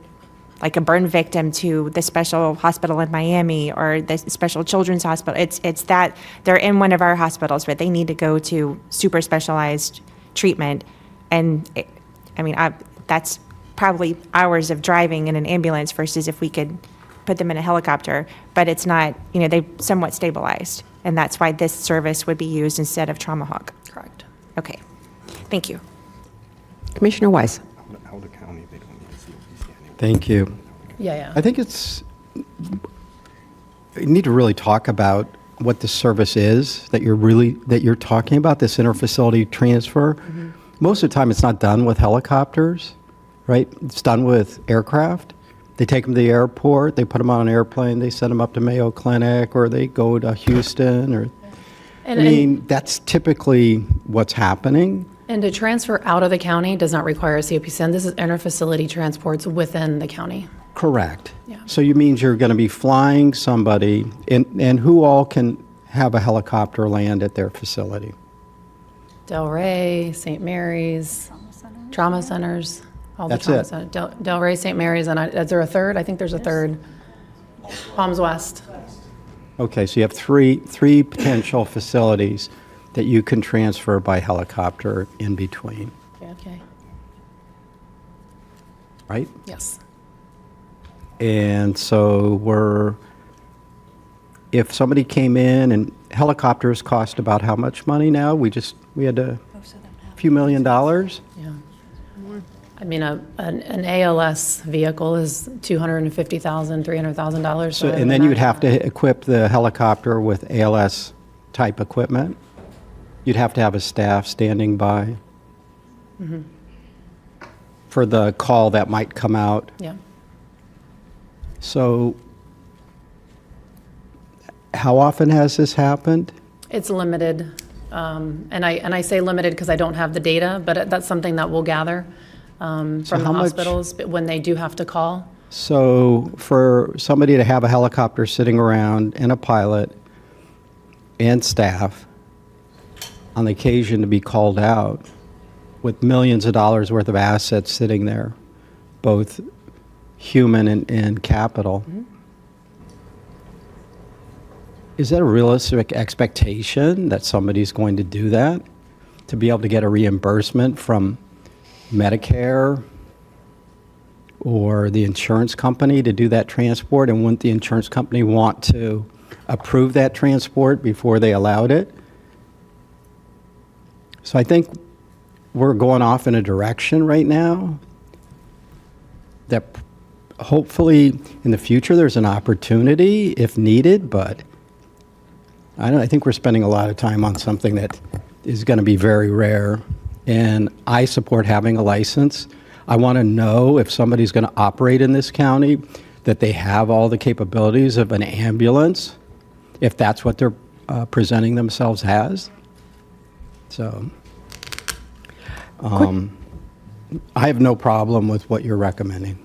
like a burn victim to the special hospital in Miami or the special children's hospital. It's that they're in one of our hospitals, but they need to go to super specialized treatment. And that's probably hours of driving in an ambulance versus if we could put them in a helicopter, but it's not, they're somewhat stabilized. And that's why this service would be used instead of Traumahawk. Correct. Okay. Thank you. Commissioner Wise. Thank you. Yeah. I think you need to really talk about what the service is that you're talking about, this interfacility transfer. Most of the time, it's not done with helicopters, right? It's done with aircraft. They take them to the airport, they put them on an airplane, they send them up to Mayo Clinic, or they go to Houston, or, that's typically what's happening. And to transfer out of the county does not require a COPCN. This is interfacility transports within the county. Correct. Yeah. So you means you're going to be flying somebody, and who all can have a helicopter land at their facility? Delray, St. Mary's, trauma centers, all the That's trauma it. centers. Delray, St. Mary's, and is there a third? I think there's a third. Palms West. Okay, so you have three potential facilities that you can transfer by helicopter in between, Okay. right? Yes. And so if somebody came in, and helicopters cost about how much money now? We had a few $1 million. Yeah. I mean, an ALS vehicle is $250,000, $300,000. So, and then you would have to equip the helicopter with ALS type equipment. You'd have to have a staff standing by for the call that might come out. Yeah. So how often has this happened? It's limited, and I say limited because I don't have the data, but that's something that we'll gather from the how much- hospitals when they do have to call. So for somebody to have a helicopter sitting around and a pilot and staff on the occasion to be called out with millions of dollars worth of assets sitting there, both human and capital, is that a realistic expectation that somebody's going to do that? To be able to get a reimbursement from Medicare or the insurance company to do that transport? And wouldn't the insurance company want to approve that transport before they allowed it? So I think we're going off in a direction right now that hopefully in the future there's an opportunity if needed, but I think we're spending a lot of time on something that is going to be very rare. And I support having a license. I want to know if somebody's going to operate in this county that they have all the capabilities of an ambulance, if that's what they're presenting themselves as. So I have no problem with what you're recommending.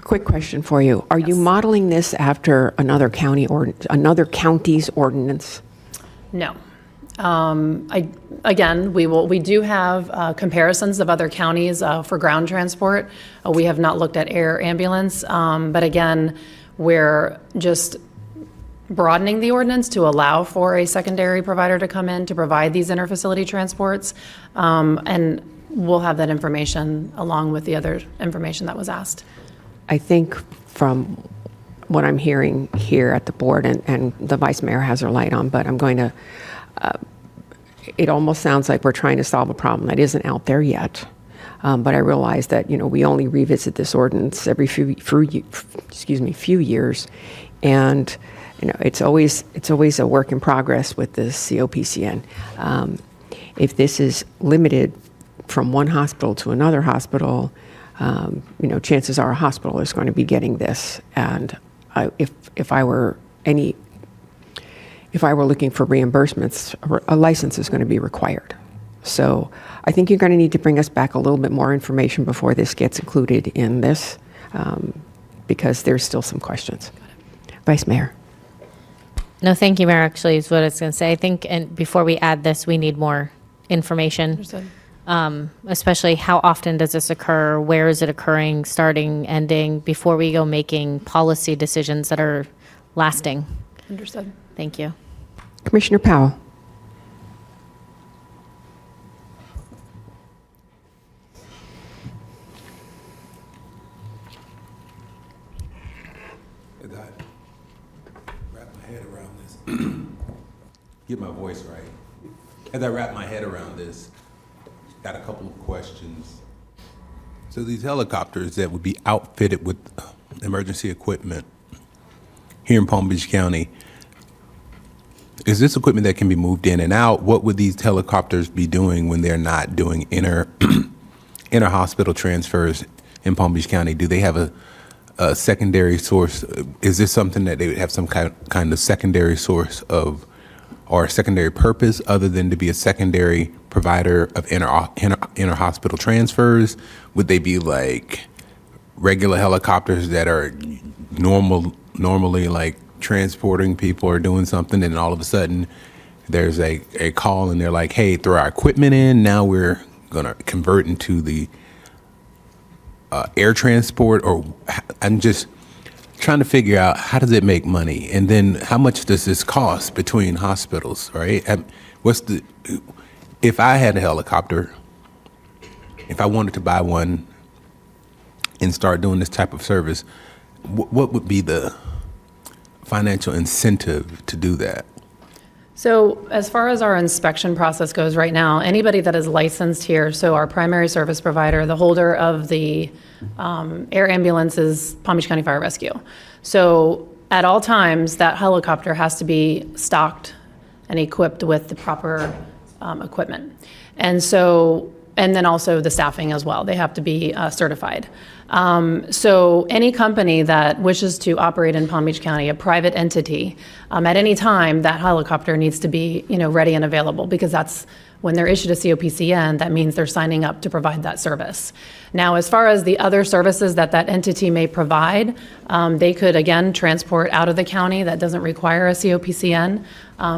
Quick question for you. Are you modeling this after another county's ordinance? No. We do have comparisons of other counties for ground transport. We have not looked at air ambulance, but again, we're just broadening the ordinance to allow for a secondary provider to come in to provide these interfacility transports, and we'll have that information along with the other information that was asked. I think from what I'm hearing here at the board, and the vice mayor has her light on, but I'm going to, it almost sounds like we're trying to solve a problem that isn't out there yet. But I realize that, we only revisit this ordinance every few years. And, it's always a work in progress with the COPCN. If this is limited from one hospital to another hospital, chances are a hospital is going to be getting this. And if I were looking for reimbursements, a license is going to be required. So I think you're going to need to bring us back a little bit more information before this gets included in this, because there's still some questions. Vice Mayor. No, thank you, Mayor, actually, is what I was going to say. I think, and before we add this, we need more information. Understood. Especially how often does this occur? Where is it occurring, starting, ending, before we go making policy decisions that are lasting? Understood. Thank you. Commissioner Powell. As I wrap my head around this, get my voice right. As I wrap my head around this, got a couple of questions. So these helicopters that would be outfitted with emergency equipment here in Palm Beach County, is this equipment that can be moved in and out? What would these helicopters be doing when they're not doing inter-hospital transfers in Palm Beach County? Do they have a secondary source? Is this something that they would have some kind of secondary source of, or a secondary purpose other than to be a secondary provider of inter-hospital transfers? Would they be like regular helicopters that are normally like transporting people or doing something, and all of a sudden there's a call and they're like, hey, throw our equipment in, now we're gonna convert into the air transport? Or I'm just trying to figure out, how does it make money, and then how much does this cost between hospitals, right? If I had a helicopter, if I wanted to buy one and start doing this type of service, what would be the financial incentive to do that? So as far as our inspection process goes right now, anybody that is licensed here, so our primary service provider, the holder of the air ambulance is Palm Beach County Fire Rescue. So at all times, that helicopter has to be stocked and equipped with the proper equipment. And then also the staffing as well. They have to be certified. So any company that wishes to operate in Palm Beach County, a private entity, at any time, that helicopter needs to be, ready and available, because that's when they're issued a COPCN, that means they're signing up to provide that service. Now, as far as the other services that entity may provide, they could, again, transport out of the county. That doesn't require a COPCN.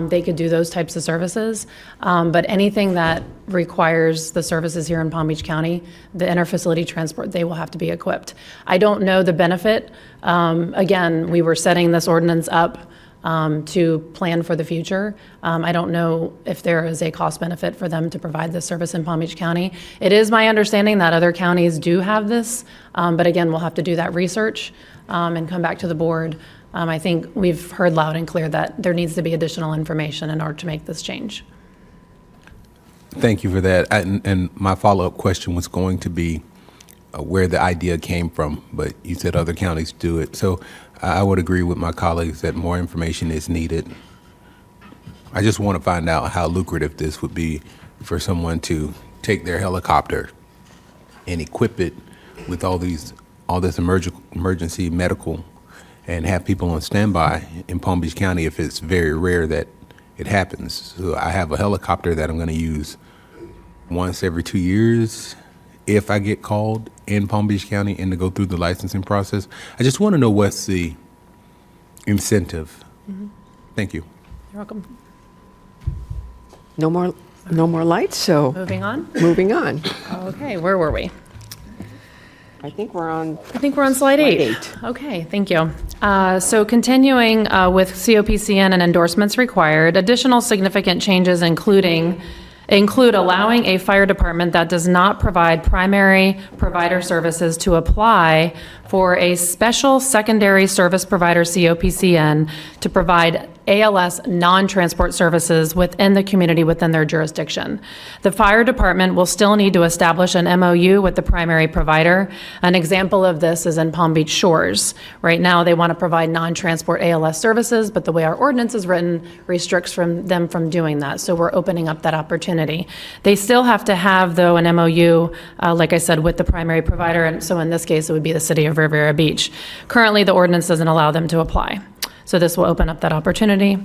They could do those types of services. But anything that requires the services here in Palm Beach County, the interfacility transport, they will have to be equipped. I don't know the benefit. Again, we were setting this ordinance up to plan for the future. I don't know if there is a cost benefit for them to provide this service in Palm Beach County. It is my understanding that other counties do have this, but again, we'll have to do that research and come back to the board. I think we've heard loud and clear that there needs to be additional information in order to make this change. Thank you for that. And my follow-up question was going to be where the idea came from, but you said other counties do it. So I would agree with my colleagues that more information is needed. I just want to find out how lucrative this would be for someone to take their helicopter and equip it with all this emergency medical and have people on standby in Palm Beach County if it's very rare that it happens. So I have a helicopter that I'm going to use once every 2 years if I get called in Palm Beach County and to go through the licensing process. I just want to know what's the incentive. Mm-hmm. Thank you. You're welcome. No more lights, so. Moving on? Moving on. Okay, where were we? I think we're on slide 8. Okay, thank you. So continuing with COPCN and endorsements required, additional significant changes include allowing a fire department that does not provide primary provider services to apply for a special secondary service provider COPCN to provide ALS non-transport services within the community within their jurisdiction. The fire department will still need to establish an MOU with the primary provider. An example of this is in Palm Beach Shores. Right now, they want to provide non-transport ALS services, but the way our ordinance is written restricts them from doing that. So we're opening up that opportunity. They still have to have, though, an MOU, like I said, with the primary provider. And so in this case, it would be the city of Riviera Beach. Currently, the ordinance doesn't allow them to apply. So this will open up that opportunity.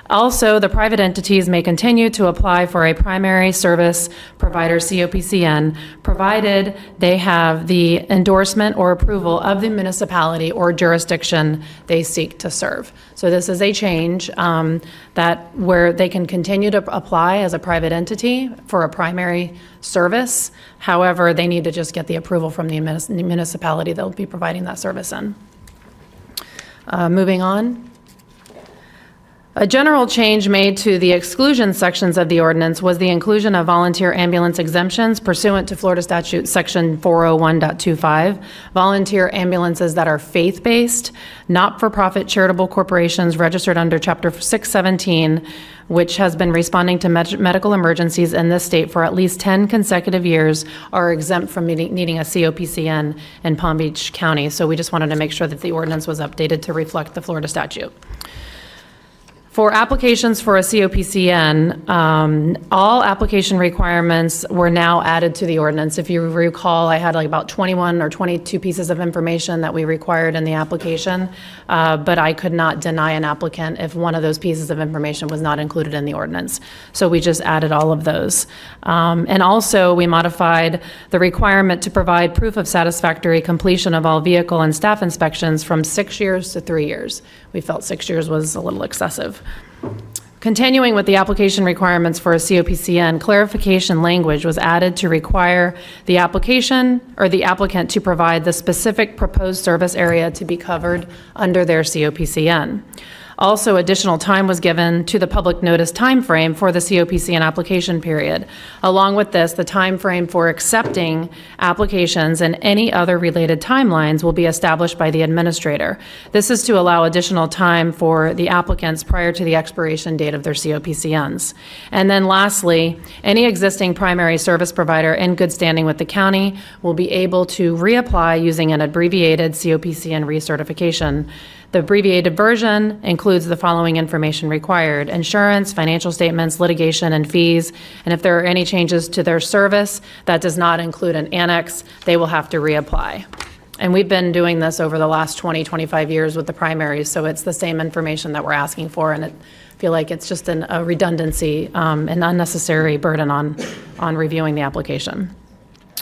Also, the private entities may continue to apply for a primary service provider COPCN, provided they have the endorsement or approval of the municipality or jurisdiction they seek to serve. So this is a change where they can continue to apply as a private entity for a primary service. However, they need to just get the approval from the municipality that will be providing that service in. Moving on. A general change made to the exclusion sections of the ordinance was the inclusion of volunteer ambulance exemptions pursuant to Florida Statute Section 401.25. Volunteer ambulances that are faith-based, not-for-profit charitable corporations registered under Chapter 617, which has been responding to medical emergencies in this state for at least 10 consecutive years, are exempt from needing a COPCN in Palm Beach County. So we just wanted to make sure that the ordinance was updated to reflect the Florida statute. For applications for a COPCN, all application requirements were now added to the ordinance. If you recall, I had like about 21 or 22 pieces of information that we required in the application, but I could not deny an applicant if one of those pieces of information was not included in the ordinance. So we just added all of those. And also, we modified the requirement to provide proof of satisfactory completion of all vehicle and staff inspections from 6 years to 3 years. We felt 6 years was a little excessive. Continuing with the application requirements for a COPCN, clarification language was added to require the application or the applicant to provide the specific proposed service area to be covered under their COPCN. Also, additional time was given to the public notice timeframe for the COPCN application period. Along with this, the timeframe for accepting applications and any other related timelines will be established by the administrator. This is to allow additional time for the applicants prior to the expiration date of their COPCNs. And then lastly, any existing primary service provider in good standing with the county will be able to reapply using an abbreviated COPCN recertification. The abbreviated version includes the following information required: insurance, financial statements, litigation, and fees. And if there are any changes to their service that does not include an annex, they will have to reapply. And we've been doing this over the last 20, 25 years with the primaries, so it's the same information that we're asking for, and I feel like it's just a redundancy, an unnecessary burden on reviewing the application.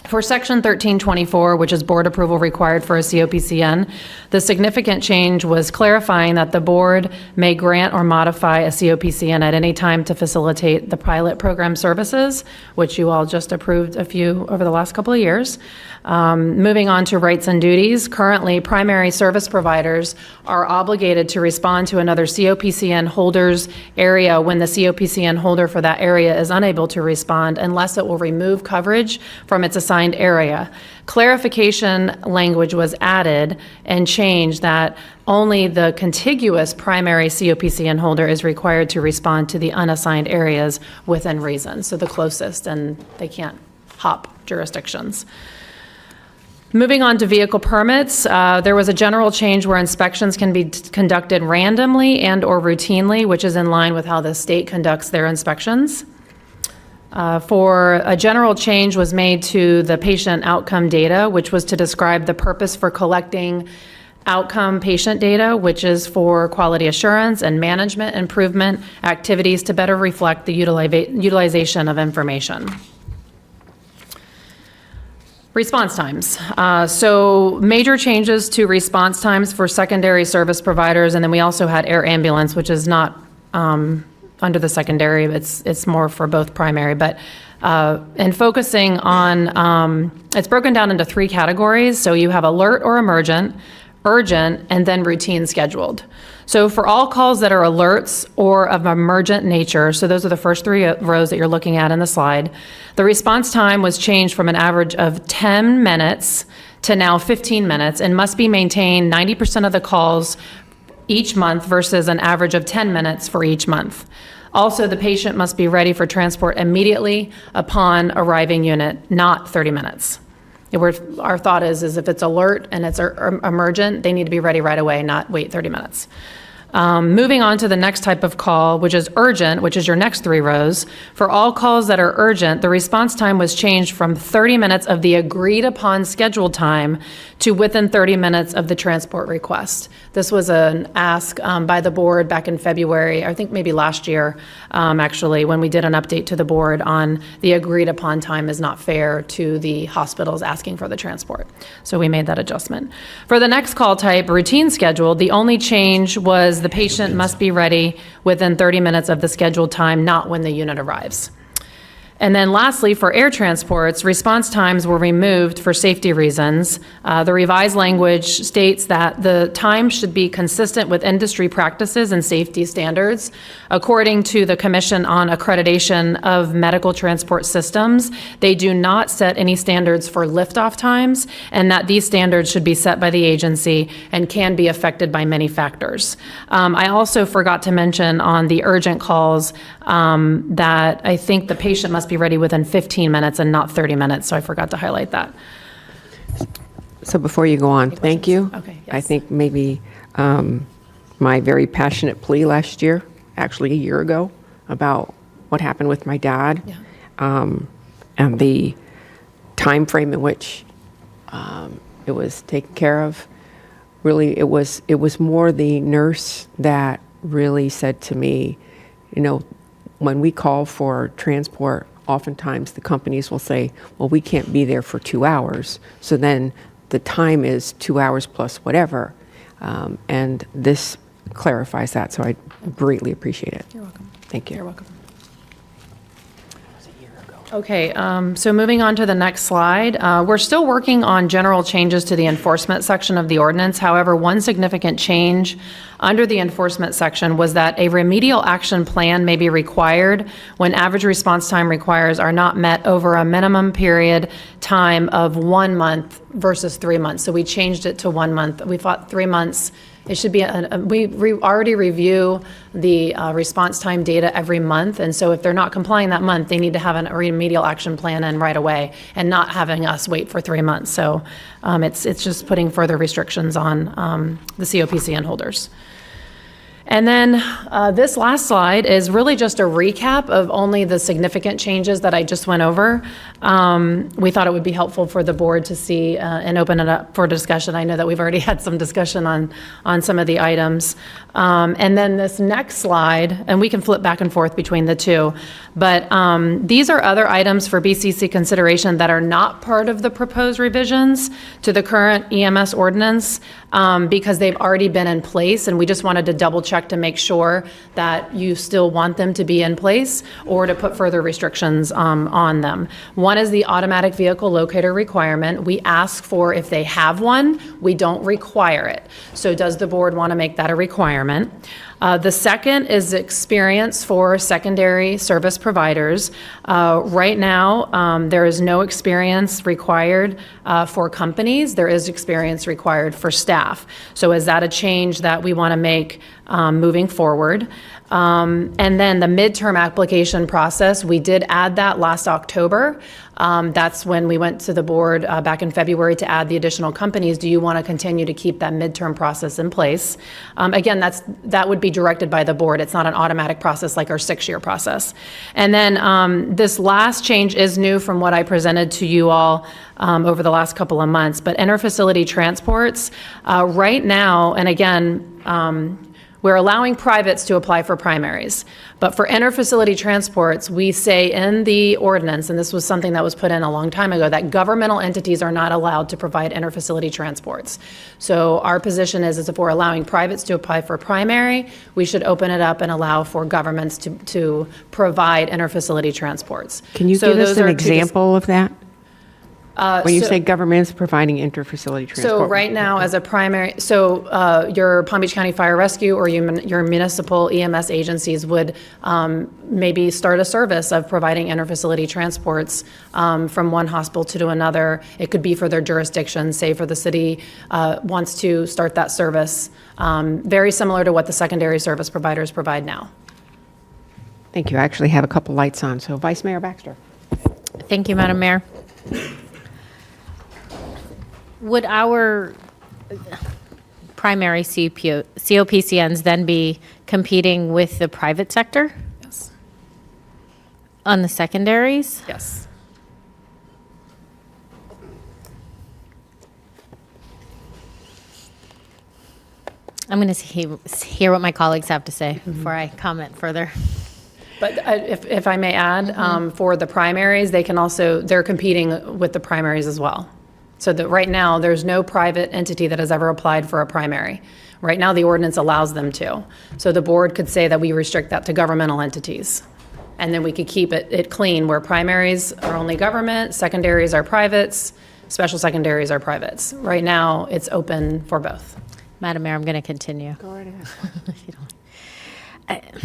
For Section 1324, which is board approval required for a COPCN, the significant change was clarifying that the board may grant or modify a COPCN at any time to facilitate the pilot program services, which you all just approved a few over the last couple of years. Moving on to rights and duties, currently primary service providers are obligated to respond to another COPCN holder's area when the COPCN holder for that area is unable to respond unless it will remove coverage from its assigned area. Clarification language was added and changed that only the contiguous primary COPCN holder is required to respond to the unassigned areas within reason, so the closest, and they can't hop jurisdictions. Moving on to vehicle permits, there was a general change where inspections can be conducted randomly and or routinely, which is in line with how the state conducts their inspections. For a general change was made to the patient outcome data, which was to describe the purpose for collecting outcome patient data, which is for quality assurance and management improvement activities to better reflect the utilization of information. Response times. So major changes to response times for secondary service providers, and then we also had air ambulance, which is not under the secondary, it's more for both primary, but and focusing on, it's broken down into 3 categories. So you have alert or emergent, urgent, and then routine scheduled. So for all calls that are alerts or of emergent nature, so those are the first 3 rows that you're looking at in the slide, the response time was changed from an average of 10 minutes to now 15 minutes and must be maintained 90% of the calls each month versus an average of 10 minutes for each month. Also, the patient must be ready for transport immediately upon arriving unit, not 30 minutes. Our thought is if it's alert and it's emergent, they need to be ready right away, not wait 30 minutes. Moving on to the next type of call, which is urgent, which is your next 3 rows. For all calls that are urgent, the response time was changed from 30 minutes of the agreed upon scheduled time to within 30 minutes of the transport request. This was an ask by the board back in February, I think maybe last year, actually, when we did an update to the board on the agreed upon time is not fair to the hospitals asking for the transport. So we made that adjustment. For the next call type, routine scheduled, the only change was the patient must be ready within 30 minutes of the scheduled time, not when the unit arrives. And then lastly, for air transports, response times were removed for safety reasons. The revised language states that the time should be consistent with industry practices and safety standards. According to the Commission on Accreditation of Medical Transport Systems, they do not set any standards for liftoff times, and that these standards should be set by the agency and can be affected by many factors. I also forgot to mention on the urgent calls that I think the patient must be ready within 15 minutes and not 30 minutes, so I forgot to highlight that. So before you go on, thank you. Okay, I yes. think maybe my very passionate plea last year, actually a year ago, about what happened with my dad, and the time frame in which it was taken care of. Really, it was more the nurse that really said to me, you know, when we call for transport, oftentimes the companies will say, well, we can't be there for 2 hours. So then the time is 2 hours plus whatever. And this clarifies that, so I greatly appreciate it. You're welcome. Thank you. You're welcome. Okay, so moving on to the next slide. We're still working on general changes to the enforcement section of the ordinance. However, one significant change under the enforcement section was that a remedial action plan may be required when average response time requires are not met over a minimum period time of 1 month versus 3 months. So we changed it to 1 month. We thought 3 months. It should be, we already review the response time data every month, and so if they're not complying that month, they need to have a remedial action plan in right away and not having us wait for 3 months. So it's just putting further restrictions on the COPCN holders. And then this last slide is really just a recap of only the significant changes that I just went over. We thought it would be helpful for the board to see and open it up for discussion. I know that we've already had some discussion on some of the items. And then this next slide, and we can flip back and forth between the two, but these are other items for BCC consideration that are not part of the proposed revisions to the current EMS ordinance because they've already been in place, and we just wanted to double check to make sure that you still want them to be in place or to put further restrictions on them. One is the automatic vehicle locator requirement. We ask for if they have one, we don't require it. So does the board want to make that a requirement? The second is experience for secondary service providers. Right now, there is no experience required for companies. There is experience required for staff. So is that a change that we want to make moving forward? And then the midterm application process, we did add that last October. That's when we went to the board back in February to add the additional companies. Do you want to continue to keep that midterm process in place? Again, that would be directed by the board. It's not an automatic process like our 6-year process. And then this last change is new from what I presented to you all over the last couple of months, but interfacility transports, right now, and again, we're allowing privates to apply for primaries. But for interfacility transports, we say in the ordinance, and this was something that was put in a long time ago, that governmental entities are not allowed to provide interfacility transports. So our position is if we're allowing privates to apply for primary, we should open it up and allow for governments to provide interfacility transports. Can you So give us those an are two example of that? When you so- say government is providing interfacility transport. So right now, as a primary, your Palm Beach County Fire Rescue or your municipal EMS agencies would maybe start a service of providing interfacility transports from one hospital to another. It could be for their jurisdiction, say for the city wants to start that service, very similar to what the secondary service providers provide now. Thank you. I actually have a couple lights on. So Vice Mayor Baxter. Thank you, Madam Mayor. Would our primary COPCNs then be competing with the private sector Yes. on the secondaries? Yes. I'm going to hear what my colleagues have to say before I comment further. But if I may add, for the primaries, they're competing with the primaries as well. So that right now, there's no private entity that has ever applied for a primary. Right now, the ordinance allows them to. So the board could say that we restrict that to governmental entities. and then we could keep it clean, where primaries are only government, secondaries are privates, special secondaries are privates. Right now, it's open for both. Madam Mayor, I'm going to continue. Go right ahead.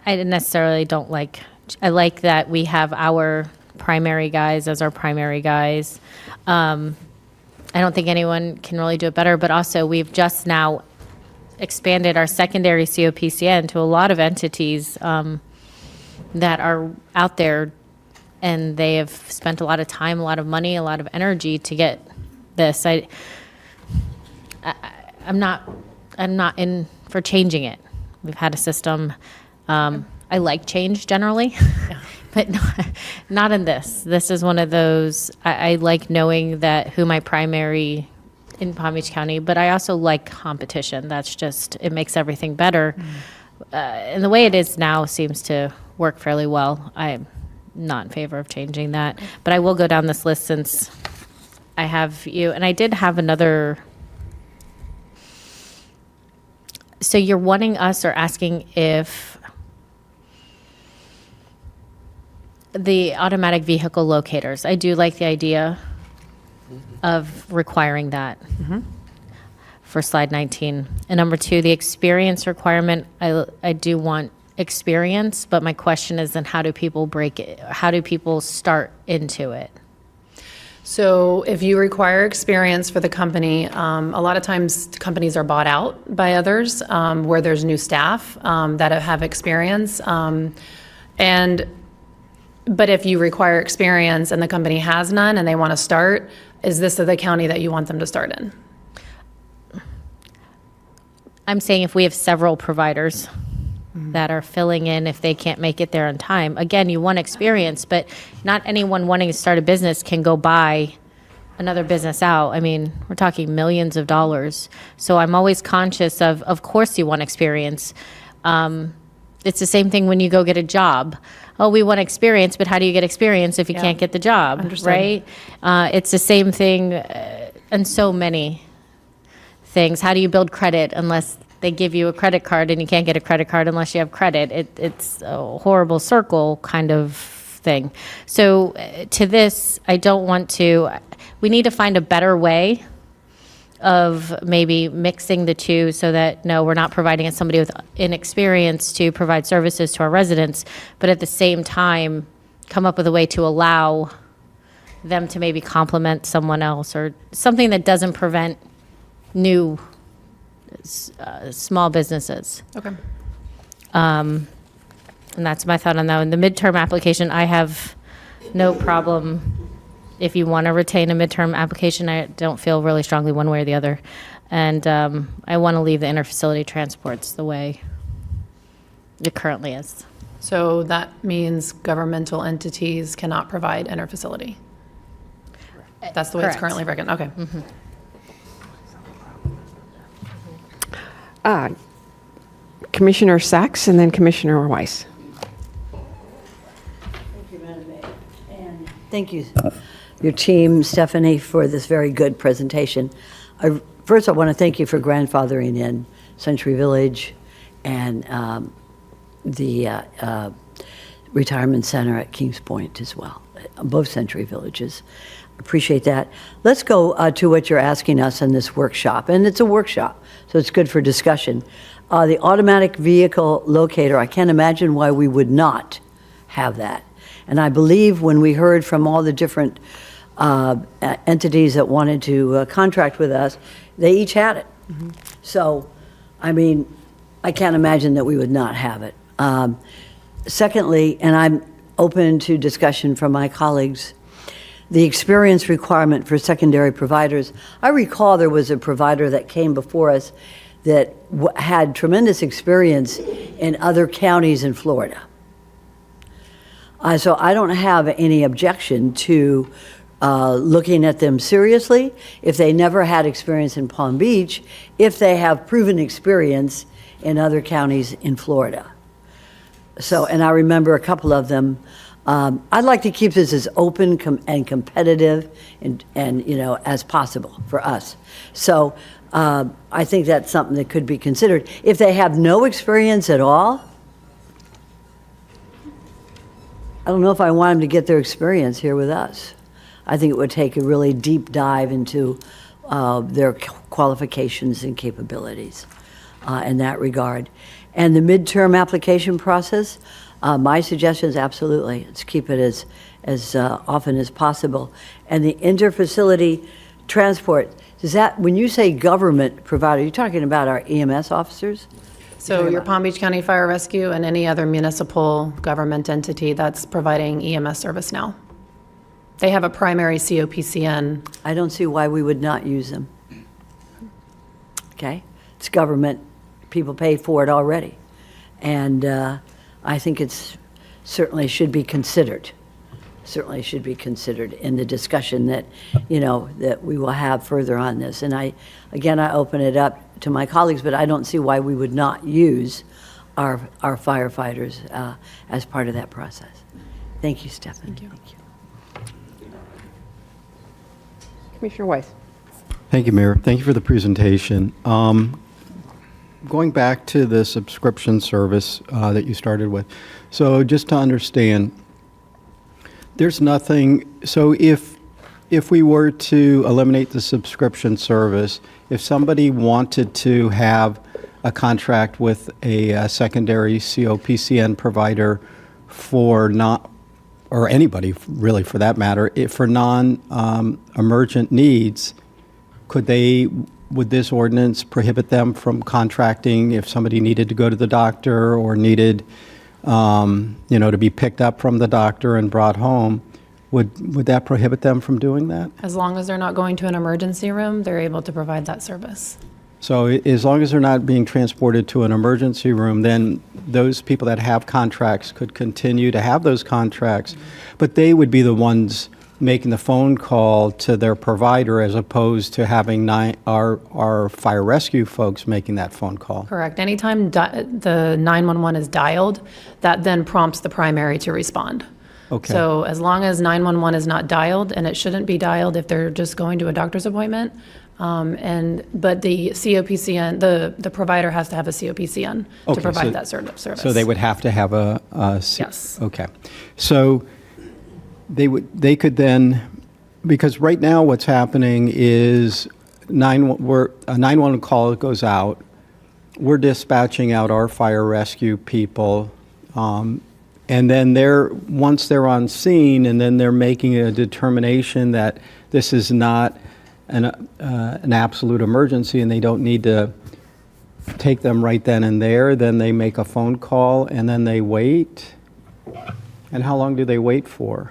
I necessarily don't like, I like that we have our primary guys as our primary guys. I don't think anyone can really do it better, but also we've just now expanded our secondary COPCN to a lot of entities that are out there, and they have spent a lot of time, a lot of money, a lot of energy to get this. I'm not in for changing it. We've had a system. I like change generally, but not in this. This is one of those, I like knowing that who my primary in Palm Beach County, but I also like competition. That's just, it makes everything better. And the way it is now seems to work fairly well. I'm not in favor of changing that, but I will go down this list since I have you. And I did have another. So you're wanting us or asking if the automatic vehicle locators, I do like the idea of requiring that for slide 19. And number 2, the experience requirement, I do want experience, but my question is then how do people break it? How do people start into it? So if you require experience for the company, a lot of times companies are bought out by others where there's new staff that have experience. But if you require experience and the company has none and they want to start, is this the county that you want them to start in? I'm saying if we have several providers that are filling in if they can't make it there on time. Again, you want experience, but not anyone wanting to start a business can go buy another business out. I mean, we're talking millions of dollars. So I'm always conscious of course you want experience. It's the same thing when you go get a job. Oh, we want experience, but how do you get experience if you can't get the job, right? It's the same thing in so many things. How do you build credit unless they give you a credit card, and you can't get a credit card unless you have credit? It's a horrible circle kind of thing. So to this, I don't want to, we need to find a better way of maybe mixing the two so that, no, we're not providing somebody with inexperience to provide services to our residents, but at the same time, come up with a way to allow them to maybe complement someone else or something that doesn't prevent new small businesses. Okay. And that's my thought on that. In the midterm application, I have no problem. If you want to retain a midterm application, I don't feel really strongly one way or the other. And I want to leave the interfacility transports the way it currently is. So that means governmental entities cannot provide interfacility? That's the way it's Correct. currently written, okay. Commissioner Sachs and then Commissioner Weiss. Thank you, Madam Mayor. And thank you, your team, Stephanie, for this very good presentation. First, I want to thank you for grandfathering in Century Village and the retirement center at Kings Point as well, both Century Villages. Appreciate that. Let's go to what you're asking us in this workshop, and it's a workshop, so it's good for discussion. The automatic vehicle locator, I can't imagine why we would not have that. And I believe when we heard from all the different entities that wanted to contract with us, they each had it. So, I mean, I can't imagine that we would not have it. Secondly, and I'm open to discussion from my colleagues, the experience requirement for secondary providers. I recall there was a provider that came before us that had tremendous experience in other counties in Florida. So I don't have any objection to looking at them seriously if they never had experience in Palm Beach, if they have proven experience in other counties in Florida. So, and I remember a couple of them. I'd like to keep this as open and competitive and you know, as possible for us. So I think that's something that could be considered. If they have no experience at all, don't know if I want them to get their experience here with us. I think it would take a really deep dive into their qualifications and capabilities in that regard. And the midterm application process, my suggestion is absolutely, let's keep it as often as possible. And the interfacility transport, does that, when you say government provider, you're talking about our EMS officers? So your Palm Beach County Fire Rescue and any other municipal government entity that's providing EMS service now. They have a primary COPCN. I don't see why we would not use them. Okay? It's government. People pay for it already. And I think it's certainly should be considered. Certainly should be considered in the discussion that, that we will have further on this. And I open it up to my colleagues, but I don't see why we would not use our firefighters as part of that process. Thank you, Stephanie. Thank you. Commissioner Weiss. Thank you, Mayor. Thank you for the presentation. Going back to the subscription service that you started with, so just to understand, there's nothing, so if we were to eliminate the subscription service, if somebody wanted to have a contract with a secondary COPCN provider for not, or anybody really for that matter, for non-emergent needs, would this ordinance prohibit them from contracting if somebody needed to go to the doctor or needed, to be picked up from the doctor and brought home? Would that prohibit them from doing that? As long as they're not going to an emergency room, they're able to provide that service. So as long as they're not being transported to an emergency room, then those people that have contracts could continue to have those contracts, but they would be the ones making the phone call to their provider as opposed to having our fire rescue folks making that phone call. Correct. Anytime the 911 is dialed, that then prompts the primary to respond. Okay. So as long as 911 is not dialed, and it shouldn't be dialed if they're just going to a doctor's appointment, but the COPCN, the provider has to have a COPCN to Okay, provide so- that service. So they would have to have Yes. Okay. So they could then, because right now what's happening is a 911 call goes out, we're dispatching out our fire rescue people, and then once they're on scene, and then they're making a determination that this is not an absolute emergency and they don't need to take them right then and there, then they make a phone call and then they wait. And how long do they wait for?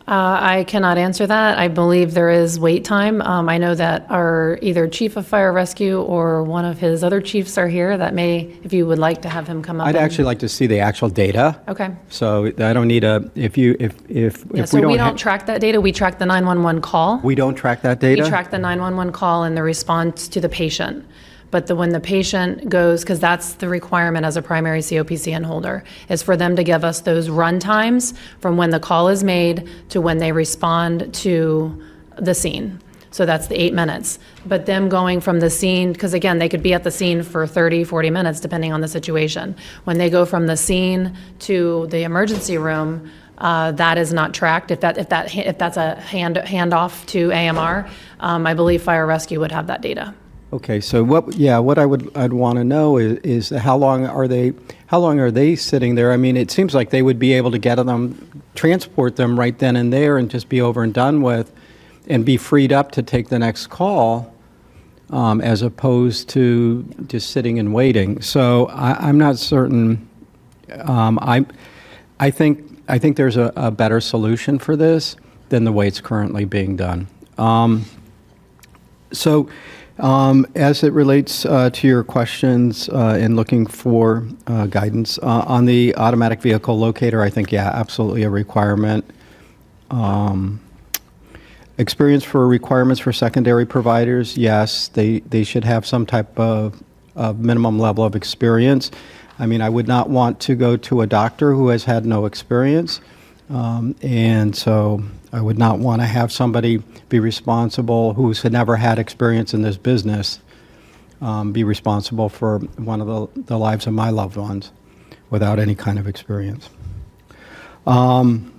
I cannot answer that. I believe there is wait time. I know that our either chief of fire rescue or one of his other chiefs are here that may, if you would like to have him come up. I'd actually like to see the actual data. Okay. So I don't need if So we don't track that data. We track the 911 call. We don't track that data? We track the 911 call and the response to the patient. But when the patient goes, because that's the requirement as a primary COPCN holder, is for them to give us those run times from when the call is made to when they respond to the scene. So that's the 8 minutes. But them going from the scene, because again, they could be at the scene for 30, 40 minutes, depending on the situation. When they go from the scene to the emergency room, that is not tracked. If that's a handoff to AMR, I believe fire rescue would have that data. Okay, so what I'd want to know is how long are they sitting there? I mean, it seems like they would be able to transport them right then and there and just be over and done with and be freed up to take the next call, as opposed to just sitting and waiting. So I'm not certain. I think there's a better solution for this than the way it's currently being done. As it relates to your questions in looking for guidance on the automatic vehicle locator, I think, yeah, absolutely a requirement. Experience for requirements for secondary providers, yes, they should have some type of minimum level of experience. I mean, I would not want to go to a doctor who has had no experience, and so I would not want to have somebody be responsible who's never had experience in this business, be responsible for one of the lives of my loved ones without any kind of experience. Midterm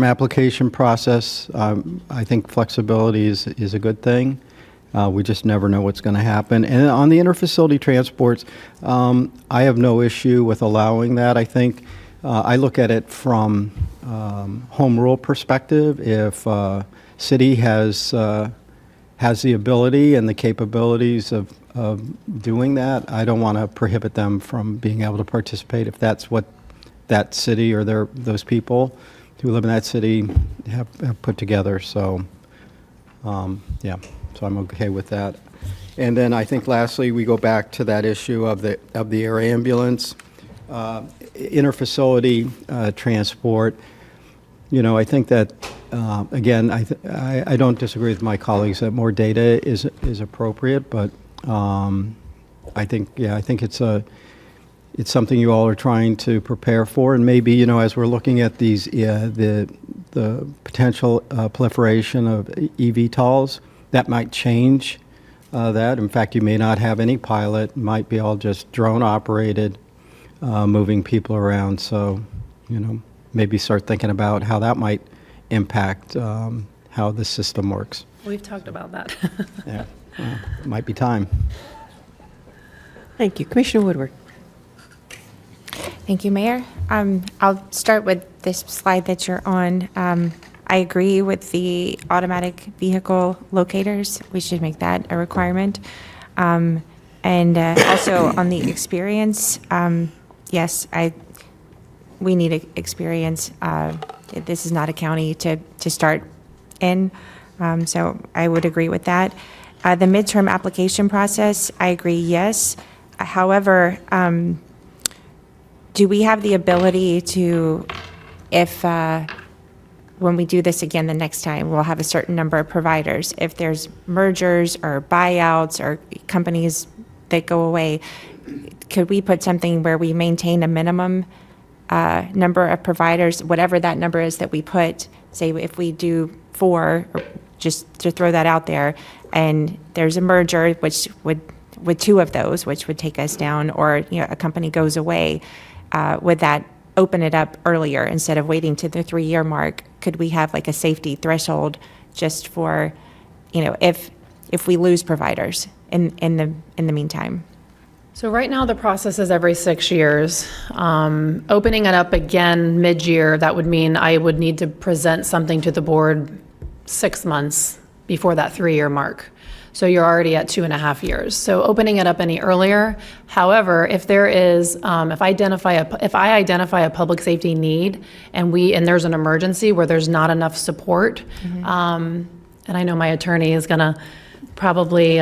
application process, I think flexibility is a good thing. We just never know what's going to happen. And on the interfacility transports, I have no issue with allowing that. I think I look at it from home rule perspective. If city has the ability and the capabilities of doing that, I don't want to prohibit them from being able to participate if that's what that city or those people who live in that city have put together. So, yeah, so I'm okay with that. And then I think lastly, we go back to that issue of the air ambulance, interfacility transport. You know, I think that, again, I don't disagree with my colleagues that more data is appropriate, but I think it's something you all are trying to prepare for, and maybe, you know, as we're looking at these, the potential proliferation of eVTOLs, that might change that. In fact, you may not have any pilot, might be all just drone operated, moving people around. So, you know, maybe start thinking about how that might impact how the system works. We've talked about that. Yeah, well, it might be time. Thank you. Commissioner Woodward. Thank you, Mayor. I'll start with this slide that you're on. I agree with the automatic vehicle locators. We should make that a requirement. And also on the experience, yes, we need experience. This is not a county to start in, so I would agree with that. The midterm application process, I agree, yes. However, do we have the ability to, if when we do this again the next time, we'll have a certain number of providers. If there's mergers or buyouts or companies that go away, could we put something where we maintain a minimum number of providers, whatever that number is that we put, say if we do 4, or just to throw that out there, and there's a merger, which would, with 2 of those, which would take us down, or, you know, a company goes away, would that open it up earlier instead of waiting to the 3-year mark? Could we have like a safety threshold just for, you know, if we lose providers in the meantime? So right now, the process is every 6 years. Opening it up again mid-year, that would mean I would need to present something to the board 6 months before that 3-year mark. So you're already at 2.5 years. So opening it up any earlier. However, if there is, if I identify a public safety need and there's an emergency where there's not enough support, and I know my attorney is going to probably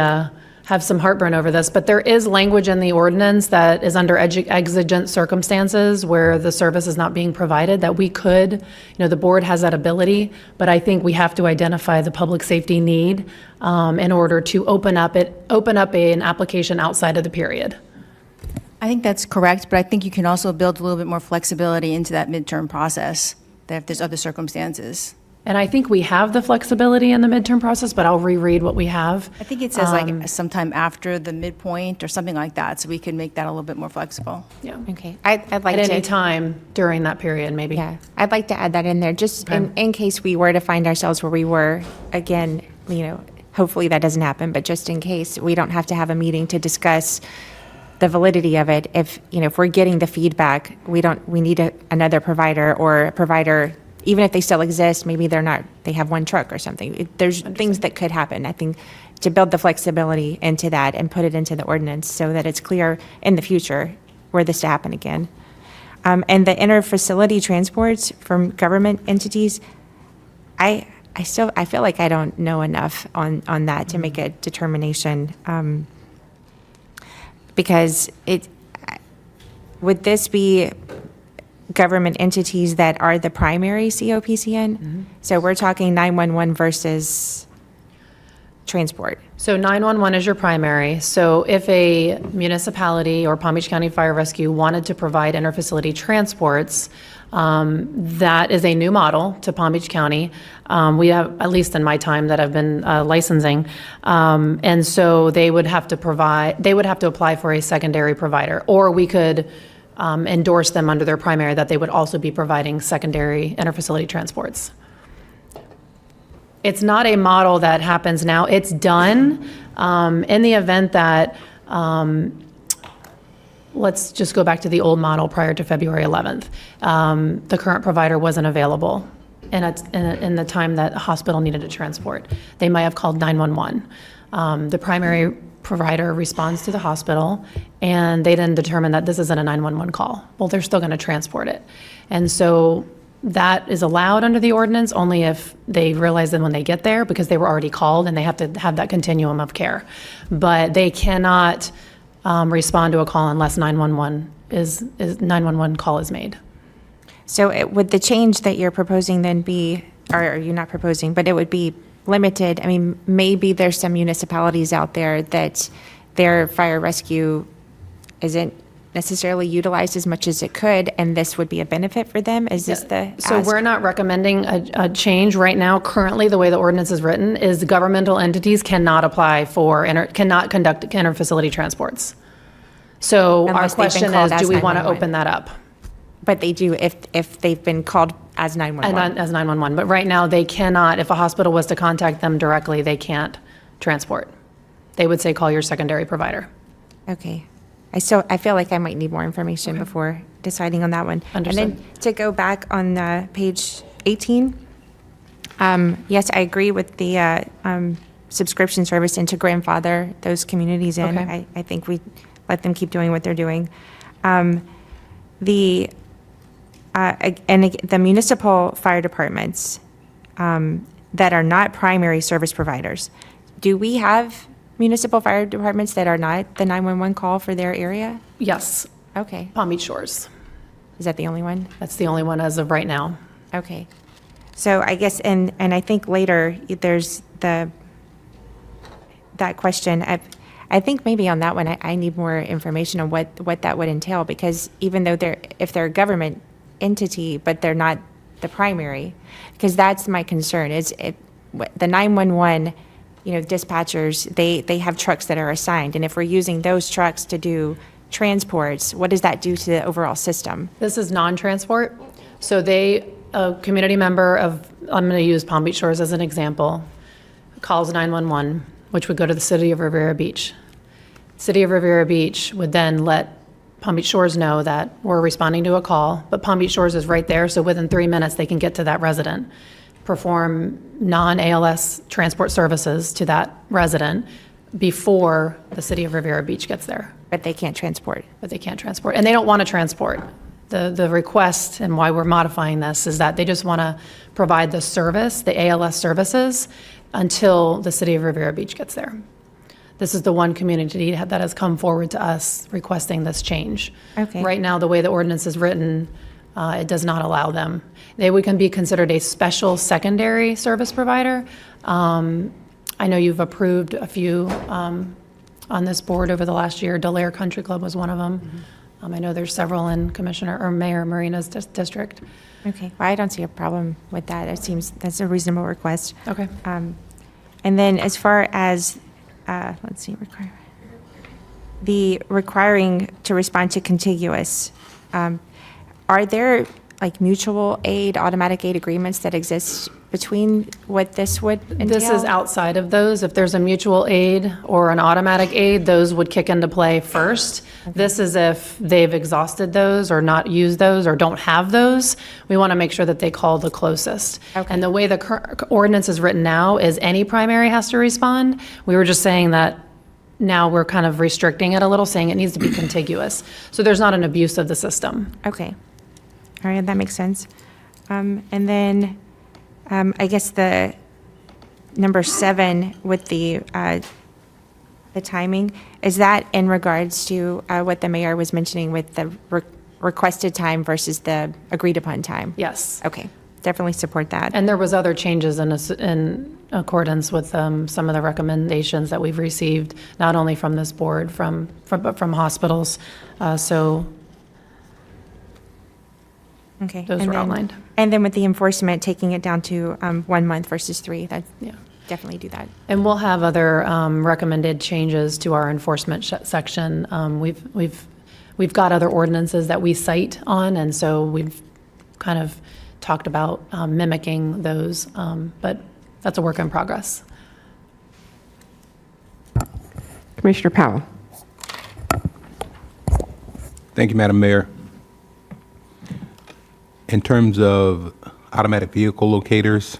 have some heartburn over this, but there is language in the ordinance that is under exigent circumstances where the service is not being provided, that we could, you know, the board has that ability, but I think we have to identify the public safety need in order to open up an application outside of the period. I think that's correct, but I think you can also build a little bit more flexibility into that midterm process, that if there's other circumstances. And I think we have the flexibility in the midterm process, but I'll reread what we have. I think it says like sometime after the midpoint or something like that, so we can make that a little bit more flexible. Yeah. Okay, I'd like At to. any time during that period, maybe. Yeah, I'd like to add that in there, just in case we were to find ourselves where we were, again, you know, hopefully that doesn't happen, but just in case, we don't have to have a meeting to discuss the validity of it. If, you know, if we're getting the feedback, we need another provider, or a provider, even if they still exist, maybe they have 1 truck or something. There's things that could happen. I think to build the flexibility into that and put it into the ordinance so that it's clear in the future were this to happen again. And the inter-facility transports from government entities, I feel like I don't know enough on that to make a determination. Because would this be government entities that are the primary COPCN? So we're talking 911 versus transport. So 911 is your primary. So if a municipality or Palm Beach County Fire Rescue wanted to provide interfacility transports, that is a new model to Palm Beach County. We have, at least in my time that I've been licensing, and so they would have to apply for a secondary provider, or we could endorse them under their primary, that they would also be providing secondary interfacility transports. It's not a model that happens now. It's done in the event that, let's just go back to the old model prior to February 11th. The current provider wasn't available in the time that the hospital needed a transport. They might have called 911. The primary provider responds to the hospital, and they then determine that this isn't a 911 call. Well, they're still going to transport it. And so that is allowed under the ordinance only if they realize them when they get there, because they were already called and they have to have that continuum of care. But they cannot respond to a call unless 911 call is made. So would the change that you're proposing then be, or are you not proposing, but it would be limited? I mean, maybe there's some municipalities out there that their fire rescue isn't necessarily utilized as much as it could, and this would be a benefit for them? Is this the So ask? we're not recommending a change right now. Currently, the way the ordinance is written is governmental entities cannot apply for, cannot conduct interfacility transports. So our Unless they've been question called is, as do we want to 911? open that up? But they do if they've been called as 911. And not as 911, but right now they cannot, if a hospital was to contact them directly, they can't transport. They would say, call your secondary provider. Okay. I feel like I might need more information before deciding on that one. Understood. And then to go back on page 18, yes, I agree with the subscription service and to grandfather those communities in. Okay. I think we let them keep doing what they're doing. The municipal fire departments that are not primary service providers, do we have municipal fire departments that are not the 911 call for their area? Yes, Okay. Palm Beach Shores. Is that the only one? That's the only one as of right now. Okay. So I guess, and I think later, there's that question. I think maybe on that one, I need more information on what that would entail, because even though if they're a government entity, but they're not the primary, because that's my concern, is the 911, dispatchers, they have trucks that are assigned, and if we're using those trucks to do transports, what does that do to the overall system? This is non-transport. So a community member of, I'm going to use Palm Beach Shores as an example, calls 911, which would go to the city of Riviera Beach. City of Riviera Beach would then let Palm Beach Shores know that we're responding to a call, but Palm Beach Shores is right there, so within 3 minutes, they can get to that resident, perform non-ALS transport services to that resident before the city of Riviera Beach gets there. But they can't transport. But they can't transport, and they don't want to transport. The request and why we're modifying this is that they just want to provide the service, the ALS services, until the city of Riviera Beach gets there. This is the one community that has come forward to us requesting this change. Okay. Right now, the way the ordinance is written, it does not allow them. They can be considered a special secondary service provider. I know you've approved a few on this board over the last year. Delaire Country Club was one of them. Mm-hmm. I know there's several in Mayor Marina's district. Okay, well, I don't see a problem with that. That's a reasonable request. Okay. And then as far as, let's see, the requiring to respond to contiguous, are there like mutual aid, automatic aid agreements that exist between what this would entail? This is outside of those. If there's a mutual aid or an automatic aid, those would kick into play first. Okay. This is if they've exhausted those or not used those or don't have those. We want to make sure that they call the closest. Okay. And the way the ordinance is written now is any primary has to respond. We were just saying that now we're kind of restricting it a little, saying it needs to be contiguous. So there's not an abuse of the system. Okay. All right, that makes sense. And then I guess the number 7 with the timing, is that in regards to what the mayor was mentioning with the requested time versus the agreed upon time? Yes. Okay, definitely support that. And there was other changes in accordance with some of the recommendations that we've received, not only from this board, but from hospitals. Okay. Those were outlined. And then with the enforcement, taking it down to 1 month versus 3, that definitely do that. And we'll have other recommended changes to our enforcement section. we've got other ordinances that we cite on, and so we've kind of talked about mimicking those, but that's a work in progress. Commissioner Powell. Thank you, Madam Mayor. In terms of automatic vehicle locators,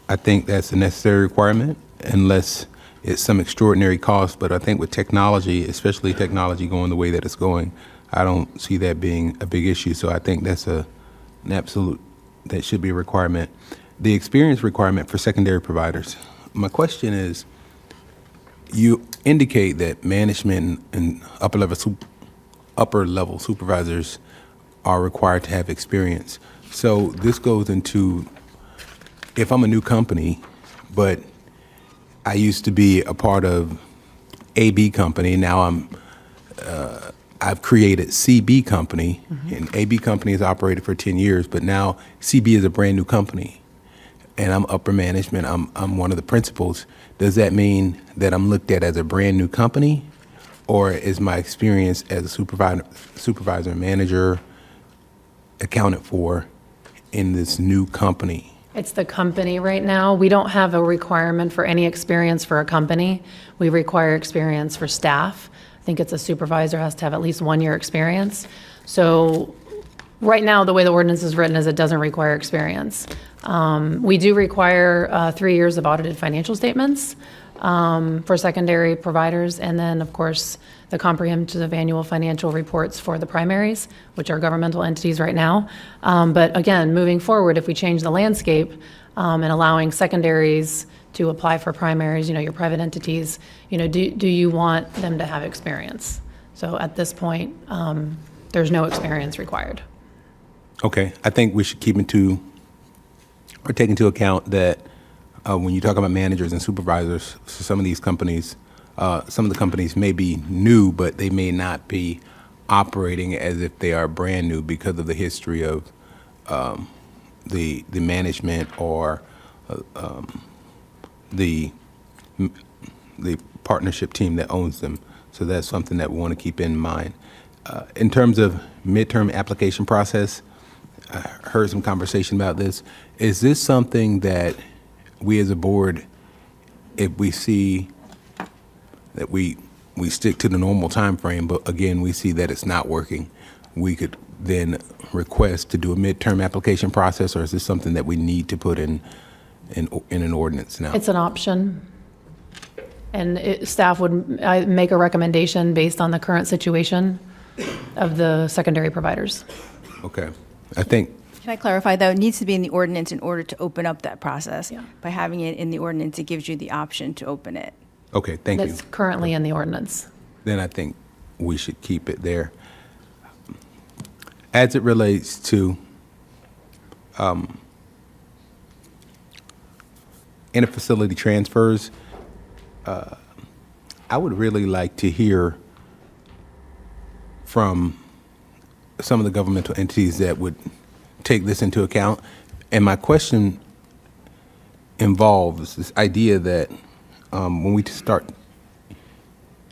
I think that's a necessary requirement unless it's some extraordinary cost. But I think with technology, especially technology going the way that it's going, I don't see that being a big issue. So I think that's an absolute, that should be a requirement. The experience requirement for secondary providers. My question is, you indicate that management and upper level supervisors are required to have experience. So this goes into, if I'm a new company, but I used to be a part of AB company, now I've created CB company, and AB company has operated for 10 years, but now CB is a brand new company, and I'm upper management, I'm one of the principals. Does that mean that I'm looked at as a brand new company, or is my experience as a supervisor and manager accounted for in this new company? It's the company right now. We don't have a requirement for any experience for a company. We require experience for staff. I think it's a supervisor has to have at least 1 year experience. So right now, the way the ordinance is written is it doesn't require experience. We do require 3 years of audited financial statements for secondary providers, and then, of course, the comprehensive annual financial reports for the primaries, which are governmental entities right now. But again, moving forward, if we change the landscape and allowing secondaries to apply for primaries, your private entities, do you want them to have experience? So at this point, there's no experience required. Okay, I think we should take into account that when you talk about managers and supervisors, some of these companies, some of the companies may be new, but they may not be operating as if they are brand new because of the history of the management or the partnership team that owns them. So that's something that we want to keep in mind. In terms of midterm application process, I heard some conversation about this. Is this something that we as a board, if we see that we stick to the normal time frame, but again, we see that it's not working, we could then request to do a midterm application process, or is this something that we need to put in an ordinance now? It's an option. And staff would make a recommendation based on the current situation of the secondary providers. Okay. I think. Can I clarify, though? It needs to be in the ordinance in order to open up that process. Yeah. By having it in the ordinance, it gives you the option to open it. Okay, thank you. That's currently in the ordinance. Then I think we should keep it there. As it relates to interfacility transfers, I would really like to hear from some of the governmental entities that would take this into account. And my question involves this idea that when we start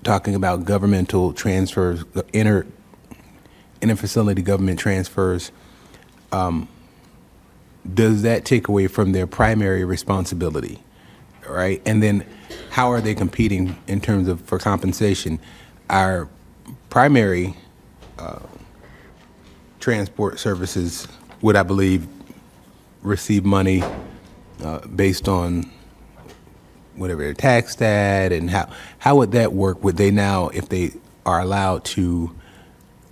talking about governmental transfers, interfacility government transfers, does that take away from their primary responsibility, right? And then how are they competing in terms of for compensation? Our primary transport services would, I believe, receive money based on whatever they're taxed at, and how would that work? Would they now, if they are allowed to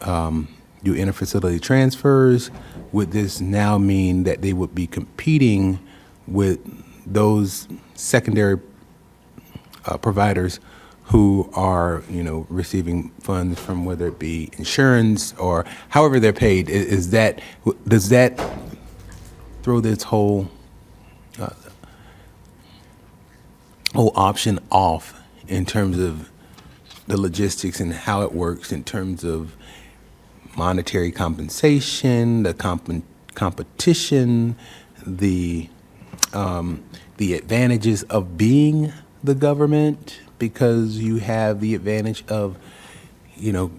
do interfacility transfers, would this now mean that they would be competing with those secondary providers who are, receiving funds from whether it be insurance or however they're paid? Does that throw this whole option off in terms of the logistics and how it works in terms of monetary compensation, the competition, the advantages of being the government, because you have the advantage of,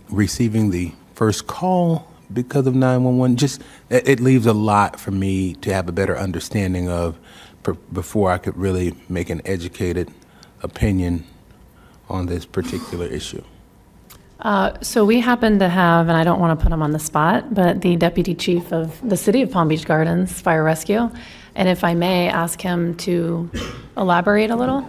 receiving the first call because of 911, just it leaves a lot for me to have a better understanding of before I could really make an educated opinion on this particular issue. So we happen to have, and I don't want to put him on the spot, but the deputy chief of the City of Palm Beach Gardens Fire Rescue. And if I may ask him to elaborate a little.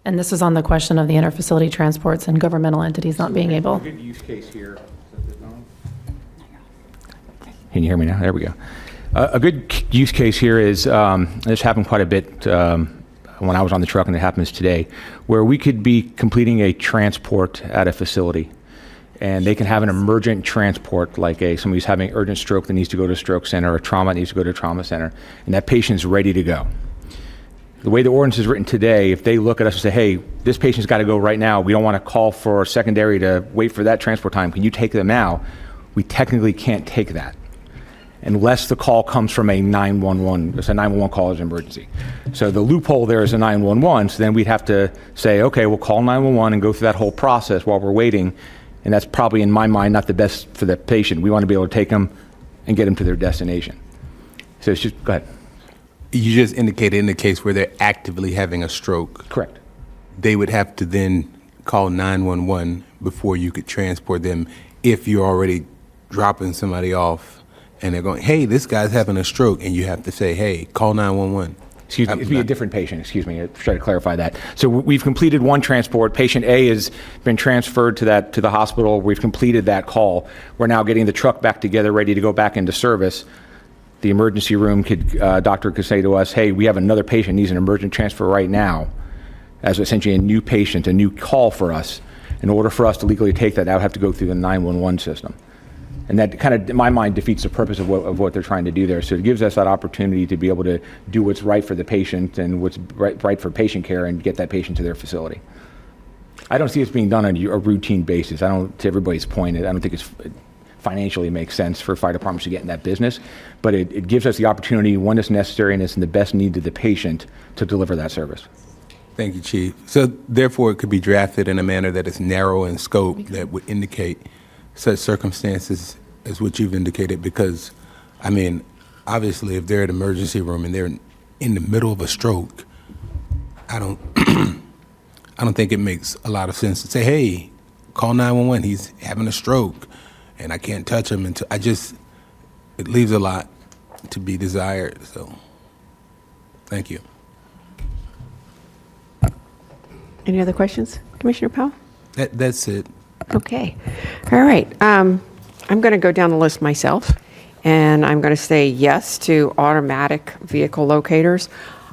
And this is on the question of the interfacility transports and governmental entities not being able. Good use case here. Can you hear me now? There we go. A good use case here is, this happened quite a bit when I was on the truck, and it happens today, where we could be completing a transport at a facility, and they can have an emergent transport, like somebody's having urgent stroke that needs to go to a stroke center, or trauma that needs to go to a trauma center, and that patient's ready to go. The way the ordinance is written today, if they look at us and say, hey, this patient's got to go right now, we don't want to call for secondary to wait for that transport time, can you take them now? We technically can't take that unless the call comes from a 911. It's a 911 call as an emergency. So the loophole there is a 911, so then we'd have to say, okay, we'll call 911 and go through that whole process while we're waiting, and that's probably, in my mind, not the best for the patient. We want to be able to take them and get them to their destination. So it's just, go ahead. You just indicated in the case where they're actively having a stroke. Correct. They would have to then call 911 before you could transport them if you're already dropping somebody off and they're going, hey, this guy's having a stroke, and you have to say, hey, call 911. Excuse me, it'd be a different patient, excuse me, I try to clarify that. So we've completed one transport. Patient A has been transferred to the hospital. We've completed that call. We're now getting the truck back together, ready to go back into service. The emergency room doctor could say to us, hey, we have another patient, needs an emergent transfer right now, as essentially a new patient, a new call for us. In order for us to legally take that, I would have to go through the 911 system. And that kind of, in my mind, defeats the purpose of what they're trying to do there. So it gives us that opportunity to be able to do what's right for the patient and what's right for patient care and get that patient to their facility. I don't see this being done on a routine basis. To everybody's point, I don't think it financially makes sense for fire departments to get in that business, but it gives us the opportunity, when it's necessary and it's in the best need of the patient, to deliver that service. Thank you, Chief. So therefore, it could be drafted in a manner that is narrow in scope that would indicate such circumstances as what you've indicated, because, I mean, obviously, if they're at an emergency room and they're in the middle of a stroke, I don't think it makes a lot of sense to say, hey, call 911, he's having a stroke, and I can't touch him until it leaves a lot to be desired, so thank you. Any other questions, Commissioner Powell? That's it. Okay. All right. I'm going to go down the list myself, and I'm going to say yes to automatic vehicle locators.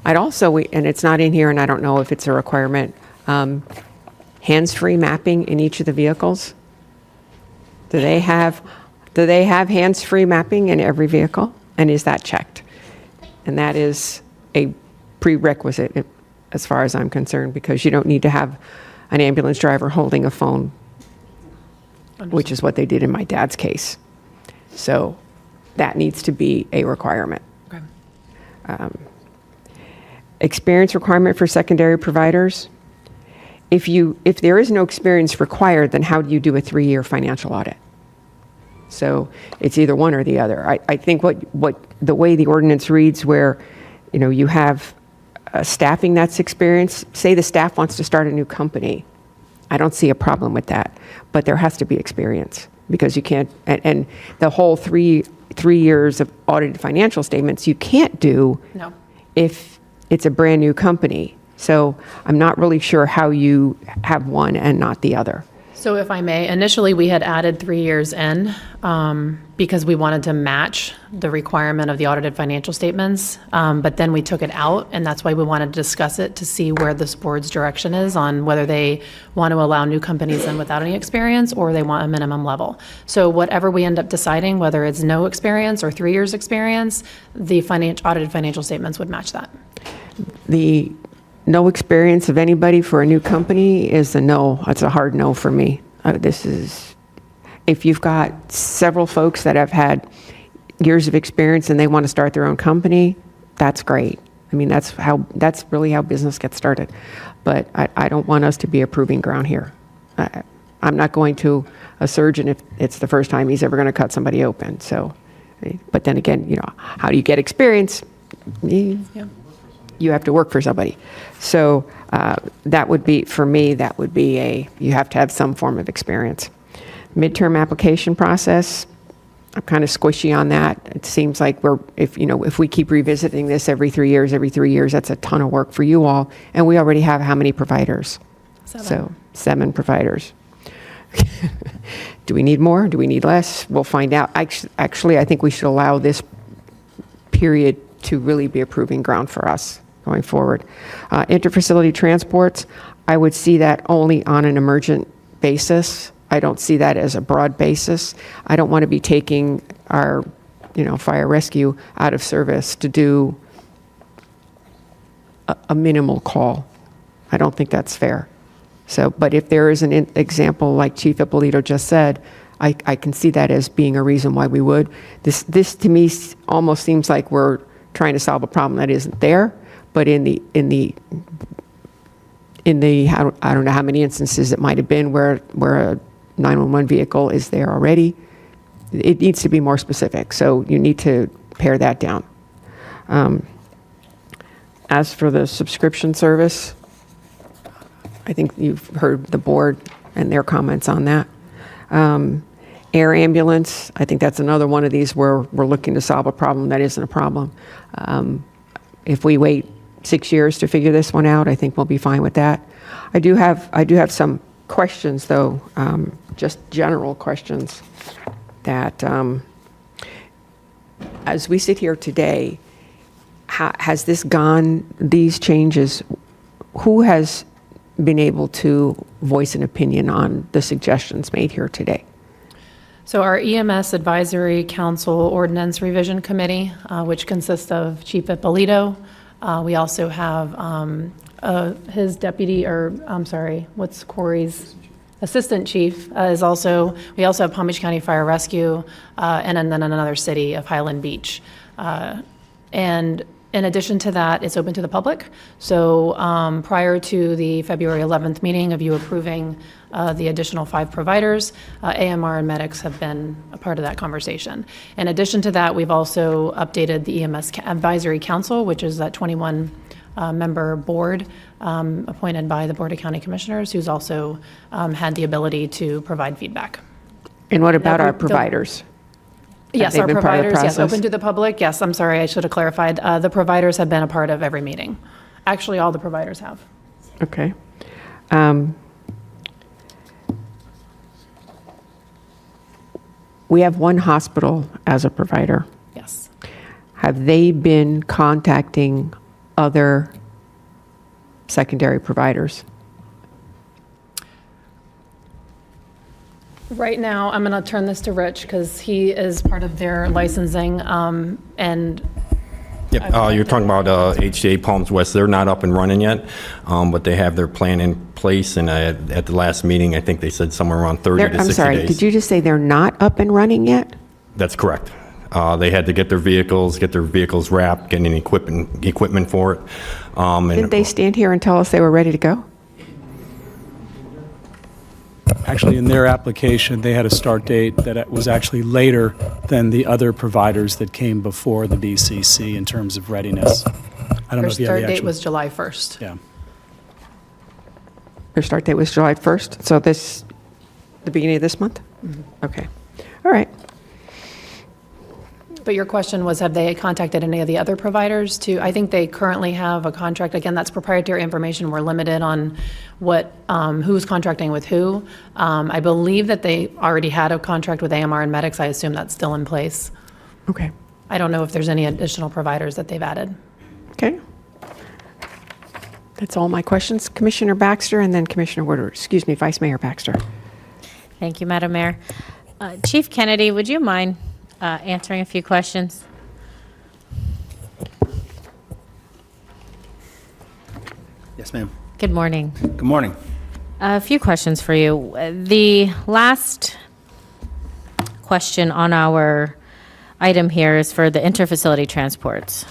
I'd also, and it's not in here, and I don't know if it's a requirement, hands-free mapping in each of the vehicles. Do they have hands-free mapping in every vehicle? And is that checked? And that is a prerequisite as far as I'm concerned, because you don't need to have an ambulance driver holding a phone, which is what they did in my dad's case. So that needs to be a requirement. Okay. Experience requirement for secondary providers. If there is no experience required, then how do you do a 3-year financial audit? So it's either one or the other. I think what the way the ordinance reads, where you have staffing that's experienced, say the staff wants to start a new company, I don't see a problem with that, but there has to be experience, because you can't, and the whole three years of audited financial statements you can't do if it's a brand new company. So I'm not really sure how you have one and not the other. So if I may, initially we had added 3 years in because we wanted to match the requirement of the audited financial statements, but then we took it out, and that's why we wanted to discuss it to see where this board's direction is on whether they want to allow new companies in without any experience or they want a minimum level. So whatever we end up deciding, whether it's no experience or 3 years experience, the audited financial statements would match that. The no experience of anybody for a new company is a no. It's a hard no for me. If you've got several folks that have had years of experience and they want to start their own company, that's great. I mean, that's really how business gets started. But I don't want us to be a proving ground here. I'm not going to a surgeon if it's the first time he's ever going to cut somebody open. So, but then again, how do you get experience? You have to work for somebody. So that would be, for me, that would be you have to have some form of experience. Midterm application process, I'm kind of squishy on that. It seems like if we keep revisiting this every 3 years, that's a ton of work for you all. And we already have how many providers? 7. So 7 providers. Do we need more? Do we need less? We'll find out. Actually, I think we should allow this period to really be a proving ground for us going forward. Interfacility transports, I would see that only on an emergent basis. I don't see that as a broad basis. I don't want to be taking our, fire rescue out of service to do a minimal call. I don't think that's fair. So, but if there is an example like Chief Ippolito just said, I can see that as being a reason why we would. This to me almost seems like we're trying to solve a problem that isn't there, but in the I don't know how many instances it might have been where a 911 vehicle is there already. It needs to be more specific, so you need to pare that down. As for the subscription service, I think you've heard the board and their comments on that. Air ambulance, I think that's another one of these where we're looking to solve a problem that isn't a problem. If we wait 6 years to figure this one out, I think we'll be fine with that. I do have some questions, though, just general questions that, as we sit here today, has this gone, these changes, who has been able to voice an opinion on the suggestions made here today? So our EMS Advisory Council Ordinance Revision Committee, which consists of Chief Ippolito. We also have his deputy, what's Corey's assistant chief is also, we also have Palm Beach County Fire Rescue, and then another city of Highland Beach. And in addition to that, it's open to the public. So prior to the February 11th meeting of you approving the additional 5 providers, AMR and medics have been a part of that conversation. In addition to that, we've also updated the EMS Advisory Council, which is that 21-member board appointed by the Board of County Commissioners, who's also had the ability to provide feedback. And what about our providers? Yes, our providers, yes, open to the public. Yes, I'm sorry, I should have clarified. The providers have been a part of every meeting. Actually, all the providers have. Okay. We have one hospital as a provider. Yes. Have they been contacting other secondary providers? Right now, I'm going to turn this to Rich because he is part of their licensing and. Yep, you're talking about HCA Palms West. They're not up and running yet, but they have their plan in place. And at the last meeting, I think they said somewhere around 30 to 60 days. I'm sorry, did you just say they're not up and running yet? That's correct. They had to get their vehicles wrapped, getting equipment for it. Didn't they stand here and tell us they were ready to go? Actually, in their application, they had a start date that was actually later than the other providers that came before the BCC in terms of readiness. I don't know Their if you have the start date actual. was July 1st. Yeah. Their start date was July 1st, so the beginning of this month? Mm-hmm. Okay, all right. But your question was, have they contacted any of the other providers to, I think they currently have a contract. Again, that's proprietary information. We're limited on what, who's contracting with who. I believe that they already had a contract with AMR and medics. I assume that's still in place. Okay. I don't know if there's any additional providers that they've added. Okay. That's all my questions. Commissioner Baxter and then Commissioner Woodward. Excuse me, Vice Mayor Baxter. Thank you, Madam Mayor. Chief Kennedy, would you mind answering a few questions? Yes, ma'am. Good morning. Good morning. A few questions for you. The last question on our item here is for the interfacility transports.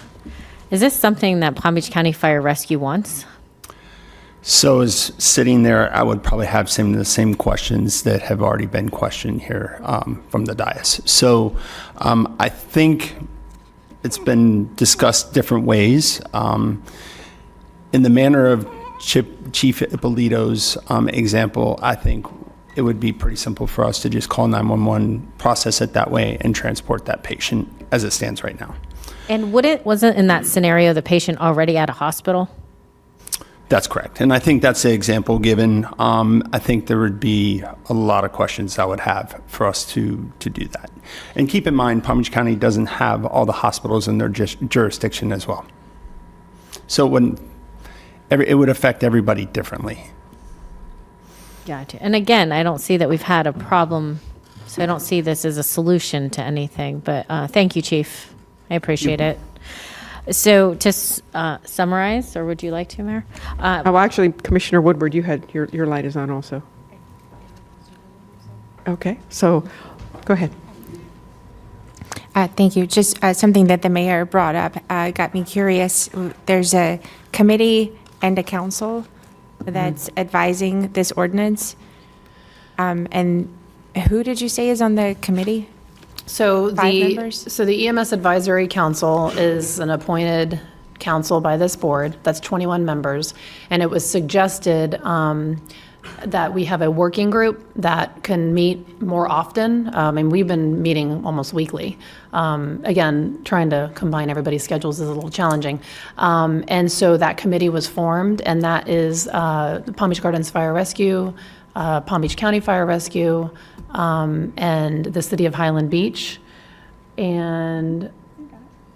Is this something that Palm Beach County Fire Rescue wants? So as sitting there, I would probably have some of the same questions that have already been questioned here from the dais. So I think it's been discussed different ways. In the manner of Chief Ippolito's example, I think it would be pretty simple for us to just call 911, process it that way, and transport that patient as it stands right now. And wasn't in that scenario the patient already at a hospital? That's correct. And I think that's the example given. I think there would be a lot of questions I would have for us to do that. And keep in mind, Palm Beach County doesn't have all the hospitals in their jurisdiction as well. So it would affect everybody differently. Gotcha. And again, I don't see that we've had a problem, so I don't see this as a solution to anything. But thank you, Chief. I appreciate it. So to summarize, or would you like to, Mayor? Actually, Commissioner Woodward, you had your light is on also. Okay, so go ahead. Thank you. Just something that the mayor brought up got me curious. There's a committee and a council that's advising this ordinance. And who did you say is on the committee? So 5 members? So the EMS Advisory Council is an appointed council by this board. That's 21 members. And it was suggested that we have a working group that can meet more often. And we've been meeting almost weekly. Again, trying to combine everybody's schedules is a little challenging. And so that committee was formed, and that is the Palm Beach Gardens Fire Rescue, Palm Beach County Fire Rescue, and the City of Highland Beach. And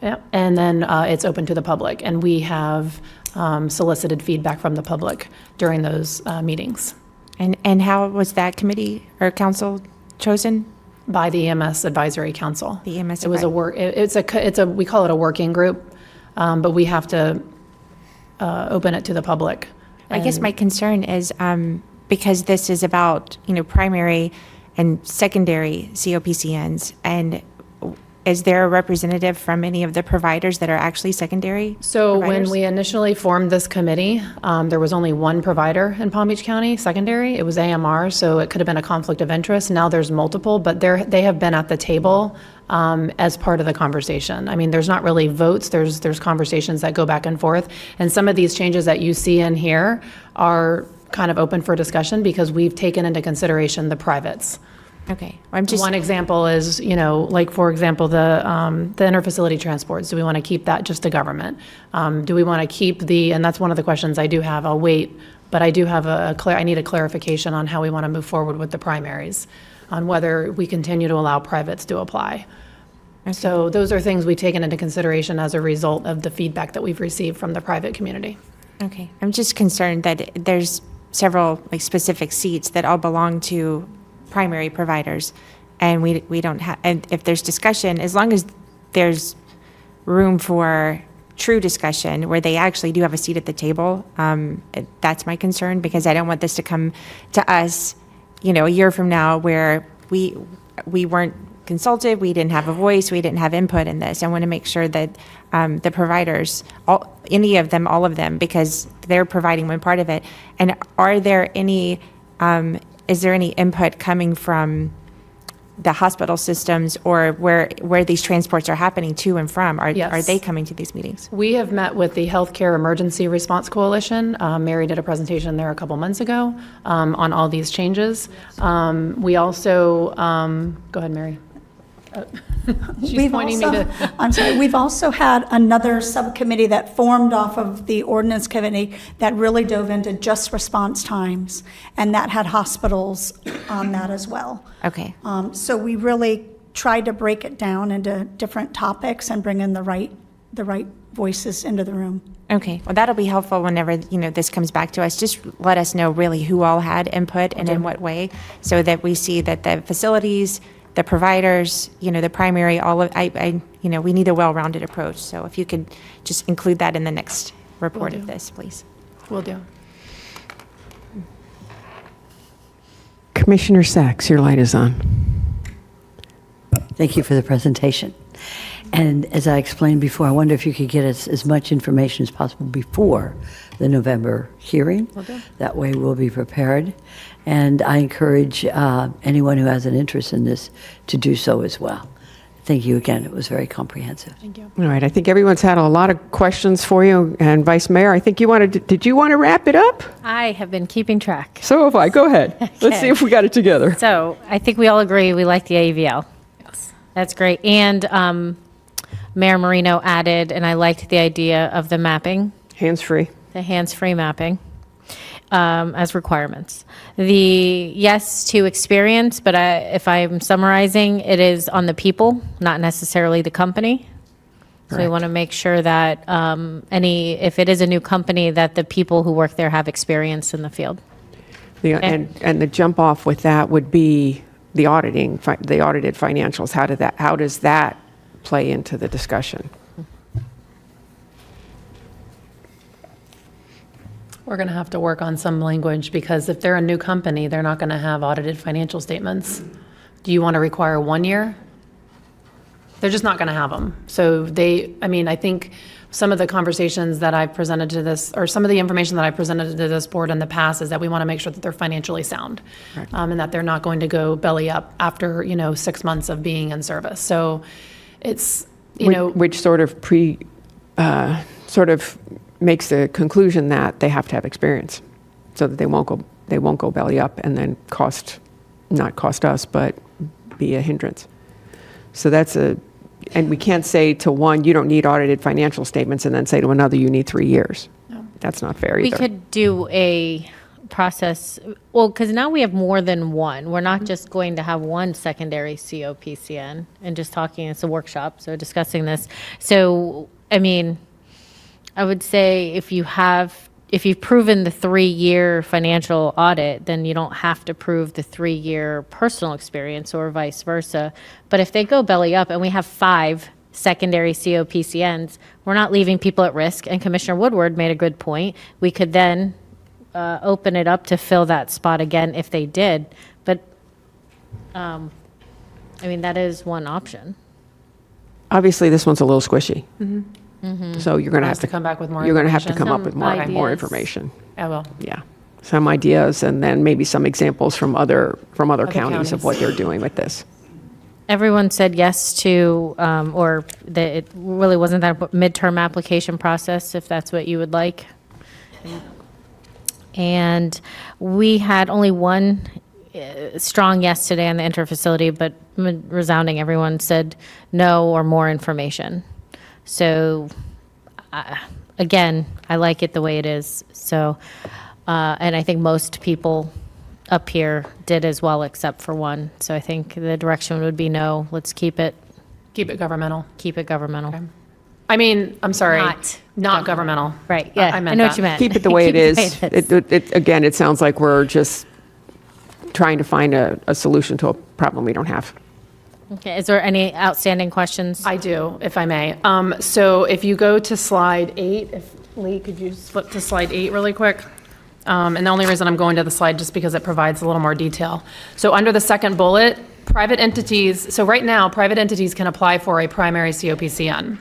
then it's open to the public. And we have solicited feedback from the public during those meetings. And how was that committee or council chosen? By the EMS Advisory Council. The EMS It was we call it a working group, but we have to open it to the public. I guess my concern is because this is about, primary and secondary COPCNs, and is there a representative from any of the providers that are actually secondary So providers? when we initially formed this committee, there was only one provider in Palm Beach County, secondary. It was AMR, so it could have been a conflict of interest. Now there's multiple, but they have been at the table as part of the conversation. I mean, there's not really votes. There's conversations that go back and forth. And some of these changes that you see in here are kind of open for discussion because we've taken into consideration the privates. Okay. I'm just One example is, like, for example, the interfacility transports. Do we want to keep that just to government? Do we want to keep and that's one of the questions I do have. I'll wait, but I do have I need a clarification on how we want to move forward with the primaries, on whether we continue to allow privates to apply. Okay. So those are things we've taken into consideration as a result of the feedback that we've received from the private community. Okay. I'm just concerned that there's several specific seats that all belong to primary providers, and we don't have, and if there's discussion, as long as there's room for true discussion where they actually do have a seat at the table, that's my concern, because I don't want this to come to us, a year from now where we weren't consulted, we didn't have a voice, we didn't have input in this. I want to make sure that the providers, any of them, all of them, because they're providing one part of it. And are there any is there any input coming from the hospital systems or where these transports are happening to and from? Are they coming to these meetings? We have met with the Healthcare Emergency Response Coalition. Mary did a presentation there a couple months ago on all these changes. We also, go ahead, Mary. She's pointing me to. I'm sorry. We've also had another subcommittee that formed off of the ordinance committee that really dove into just response times, and that had hospitals on that as well. Okay. So we really tried to break it down into different topics and bring in the right voices into the room. Okay. Well, that'll be helpful whenever this comes back to us. Just let us know really who all had input and in what way, so that we see that the facilities, the providers, the primary, all of, we need a well-rounded approach. So if you could just include that in the next report of this, please. Will do. Commissioner Sachs, your light is on. Thank you for the presentation. And as I explained before, I wonder if you could get us as much information as possible before the November hearing. That way we'll be prepared. And I encourage anyone who has an interest in this to do so as well. Thank you again. It was very comprehensive. Thank you. All right, I think everyone's had a lot of questions for you. And Vice Mayor, I think did you want to wrap it up? I have been keeping track. So have I. Go ahead. Let's see if we got it together. So I think we all agree we like the AVL. Yes. That's great. And Mayor Marino added, and I liked the idea of the mapping. Hands-free. The hands-free mapping as requirements. The yes to experience, but if I'm summarizing, it is on the people, not necessarily the company. So we want to make sure that if it is a new company, that the people who work there have experience in the field. And the jump off with that would be the auditing, the audited financials. How does that play into the discussion? We're going to have to work on some language because if they're a new company, they're not going to have audited financial statements. Do you want to require 1 year? They're just not going to have them. So I think some of the conversations that I've presented to this, or some of the information that I presented to this board in the past is that we want to make sure that they're financially sound, and that they're not going to go belly up after, 6 months of being in service. So it's, which sort of makes the conclusion that they have to have experience so that they won't go belly up and then not cost us, but be a hindrance. So and we can't say to one, you don't need audited financial statements, and then say to another, you need 3 years. No. That's not fair either. We could do a process, because now we have more than one. We're not just going to have one secondary COPCN and just talking, it's a workshop, so discussing this. So, I would say if you've proven the 3-year financial audit, then you don't have to prove the 3-year personal experience or vice versa. But if they go belly up and we have 5 secondary COPCNs, we're not leaving people at risk. And Commissioner Woodward made a good point. We could then open it up to fill that spot again if they did. But, that is one option. Obviously, this one's a little squishy. So you're going to have to come back with more. You're going to have to come up Some with more ideas. information. I will. Yeah, some ideas, and then maybe some examples from other counties of what they're doing with this. Everyone said yes to, or that it really wasn't that midterm application process, if that's what you would like. And we had only one strong yes today on the interfacility, but resounding, everyone said no or more information. So, again, I like it the way it is. So, and I think most people up here did as well, except for one. So I think the direction would be no, let's keep it governmental. Keep it governmental. Okay. I'm sorry. Not governmental. Right, yeah, I meant know that. what you meant. Keep it the way it is. Keep it Again, it sounds like we're just trying to find a solution to a problem we don't have. Okay, is there any outstanding questions? I do, if I may. So if you go to slide 8, Lee, could you flip to slide 8 really quick? And the only reason I'm going to the slide just because it provides a little more detail. So under the second bullet, private entities, so right now, private entities can apply for a primary COPCN.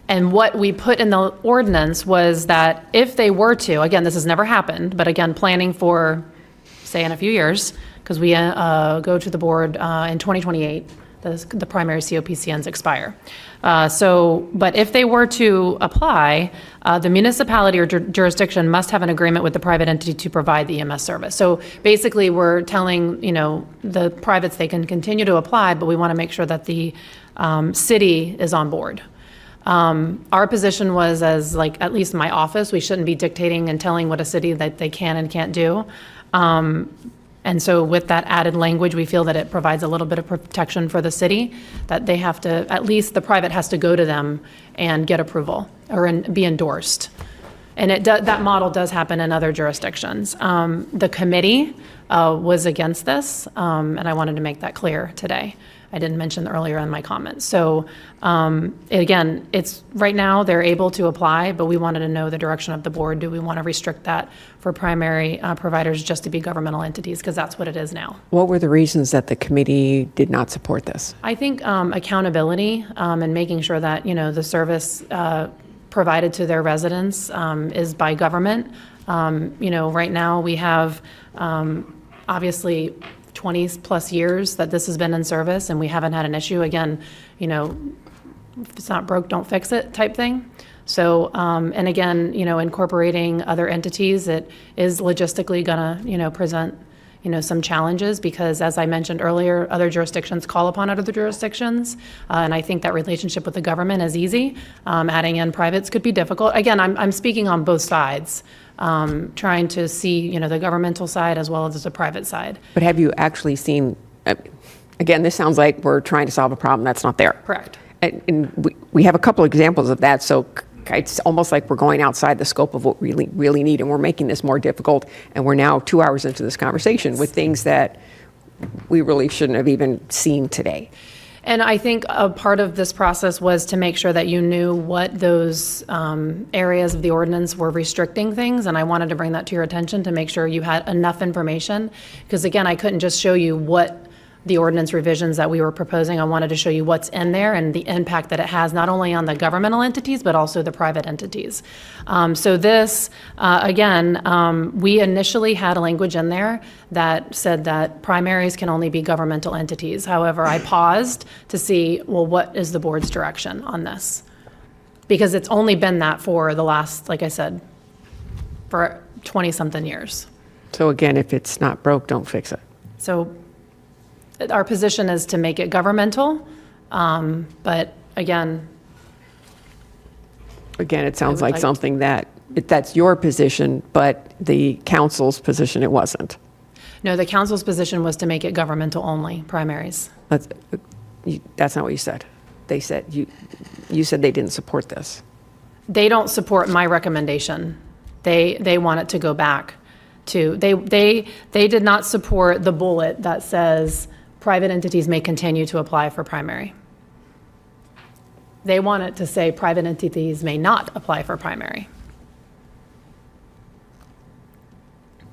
And what we put in the ordinance was that if they were to, again, this has never happened, but again, planning for, say, in a few years, because we go to the board in 2028, the primary COPCNs expire. But if they were to apply, the municipality or jurisdiction must have an agreement with the private entity to provide the EMS service. So basically, we're telling, the privates they can continue to apply, but we want to make sure that the city is on board. Our position was at least my office, we shouldn't be dictating and telling what a city that they can and can't do. And so with that added language, we feel that it provides a little bit of protection for the city, that they have to, at least the private has to go to them and get approval or be endorsed. And that model does happen in other jurisdictions. The committee was against this, and I wanted to make that clear today. I didn't mention earlier in my comments. So again, it's right now they're able to apply, but we wanted to know the direction of the board. Do we want to restrict that for primary providers just to be governmental entities? Because that's what it is now. What were the reasons that the committee did not support this? I think accountability and making sure that, the service provided to their residents is by government. Right now we have obviously 20 plus years that this has been in service and we haven't had an issue. Again, if it's not broke, don't fix it type thing. So, and again, incorporating other entities, it is logistically gonna, present, some challenges because as I mentioned earlier, other jurisdictions call upon other jurisdictions. And I think that relationship with the government is easy. Adding in privates could be difficult. Again, I'm speaking on both sides, trying to see, the governmental side as well as the private side. But have you actually seen, again, this sounds like we're trying to solve a problem that's not there. Correct. And we have a couple examples of that, so it's almost like we're going outside the scope of what we really need, and we're making this more difficult, and we're now 2 hours into this conversation with things that we really shouldn't have even seen today. And I think a part of this process was to make sure that you knew what those areas of the ordinance were restricting things, and I wanted to bring that to your attention to make sure you had enough information, because again, I couldn't just show you what the ordinance revisions that we were proposing. I wanted to show you what's in there and the impact that it has not only on the governmental entities, but also the private entities. So this, again, we initially had a language in there that said that primaries can only be governmental entities. However, I paused to see, well, what is the board's direction on this? Because it's only been that for the last, like I said, for 20-something years. So again, if it's not broke, don't fix it. So our position is to make it governmental, but again. Again, it sounds like something that's your position, but the council's position, it wasn't. No, the council's position was to make it governmental only, primaries. That's not what you said. They said, you said they didn't support this. They don't support my recommendation. They want it to go back to, they did not support the bullet that says private entities may continue to apply for primary. They want it to say private entities may not apply for primary.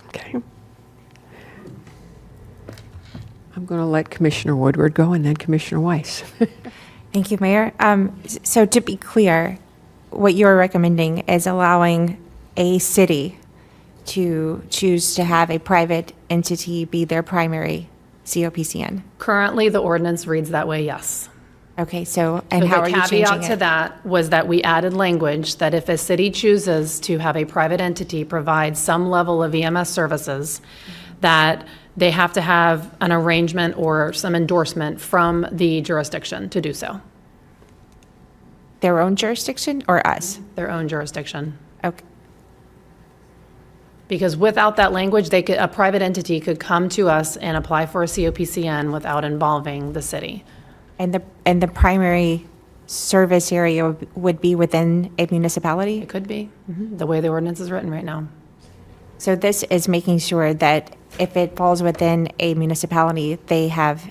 Okay. I'm going to let Commissioner Woodward go and then Commissioner Weiss. Thank you, Mayor. So to be clear, what you're recommending is allowing a city to choose to have a private entity be their primary COPCN. Currently, the ordinance reads that way, yes. Okay, so, and how are you changing it? The caveat to that was that we added language that if a city chooses to have a private entity provide some level of EMS services, that they have to have an arrangement or some endorsement from the jurisdiction to do so. Their own jurisdiction or us? Their own jurisdiction. Okay. Because without that language, a private entity could come to us and apply for a COPCN without involving the city. And the primary service area would be within a municipality? It could be, the way the ordinance is written right now. So this is making sure that if it falls within a municipality, they have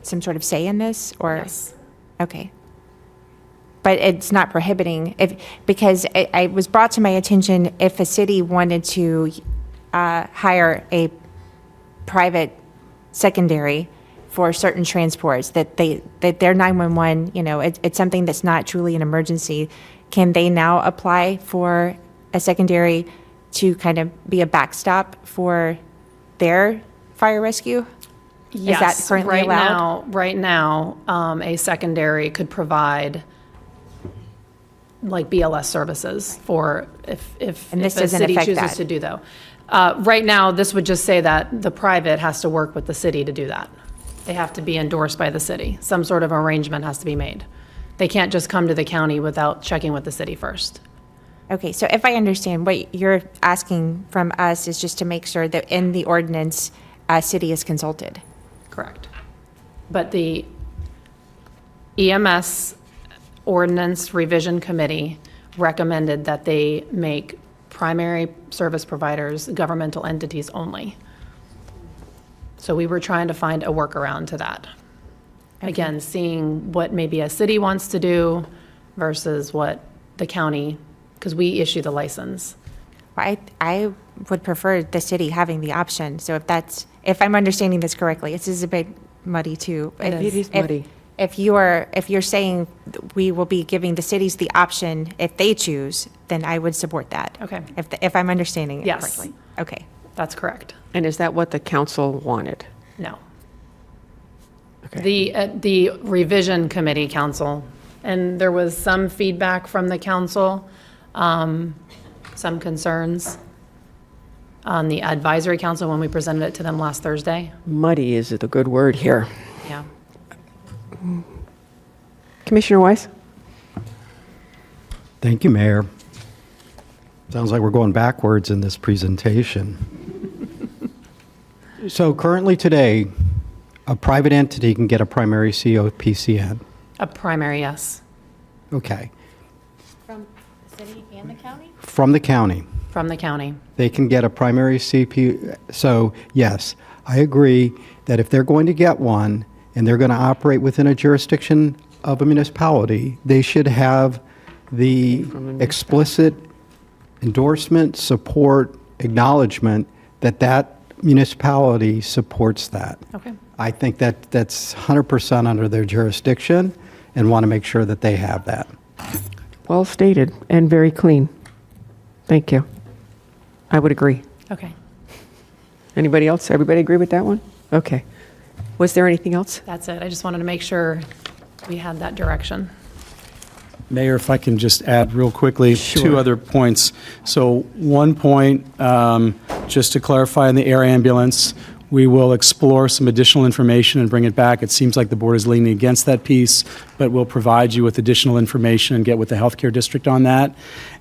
some sort of say in this, or? Yes. Okay. But it's not prohibiting, because it was brought to my attention, if a city wanted to hire a private secondary for certain transports, that their 911, it's something that's not truly an emergency, can they now apply for a secondary to kind of be a backstop for their fire rescue? Yes. Is that currently allowed? Right now, a secondary could provide like BLS services for if a city chooses to do though. Right now, this would just say that the private has to work with the city to do that. They have to be endorsed by the city. Some sort of arrangement has to be made. They can't just come to the county without checking with the city first. Okay, so if I understand, what you're asking from us is just to make sure that in the ordinance, city is consulted. Correct. But the EMS Ordinance Revision Committee recommended that they make primary service providers governmental entities only. So we were trying to find a workaround to that. Again, seeing what maybe a city wants to do versus what the county, because we issue the license. I would prefer the city having the option. So if I'm understanding this correctly, this is a bit muddy too. It is muddy. If you're saying we will be giving the cities the option if they choose, then I would support that. Okay. If I'm understanding it Yes. correctly. Okay. That's correct. And is that what the council wanted? No. Okay. The revision committee council, and there was some feedback from the council, some concerns on the advisory council when we presented it to them last Thursday. Muddy is the good word here. Yeah. Commissioner Weiss? Thank you, Mayor. Sounds like we're going backwards in this presentation. So currently today, a private entity can get a primary COPCN. A primary, yes. Okay. From the city and the county? From the county, From the county. they can get a primary CP. So yes, I agree that if they're going to get one and they're going to operate within a jurisdiction of a municipality, they should have the explicit endorsement, support, acknowledgement that that municipality supports that. Okay. I think that that's 100% under their jurisdiction and want to make sure that they have that. Well stated and very clean. Thank you. I would agree. Okay. Anybody else? Everybody agree with that one? Okay. Was there anything else? That's it. I just wanted to make sure we had that direction. Mayor, if I can just add real quickly, Sure. two other points. So one point, just to clarify on the air ambulance, we will explore some additional information and bring it back. It seems like the board is leaning against that piece, but we'll provide you with additional information and get with the healthcare district on that.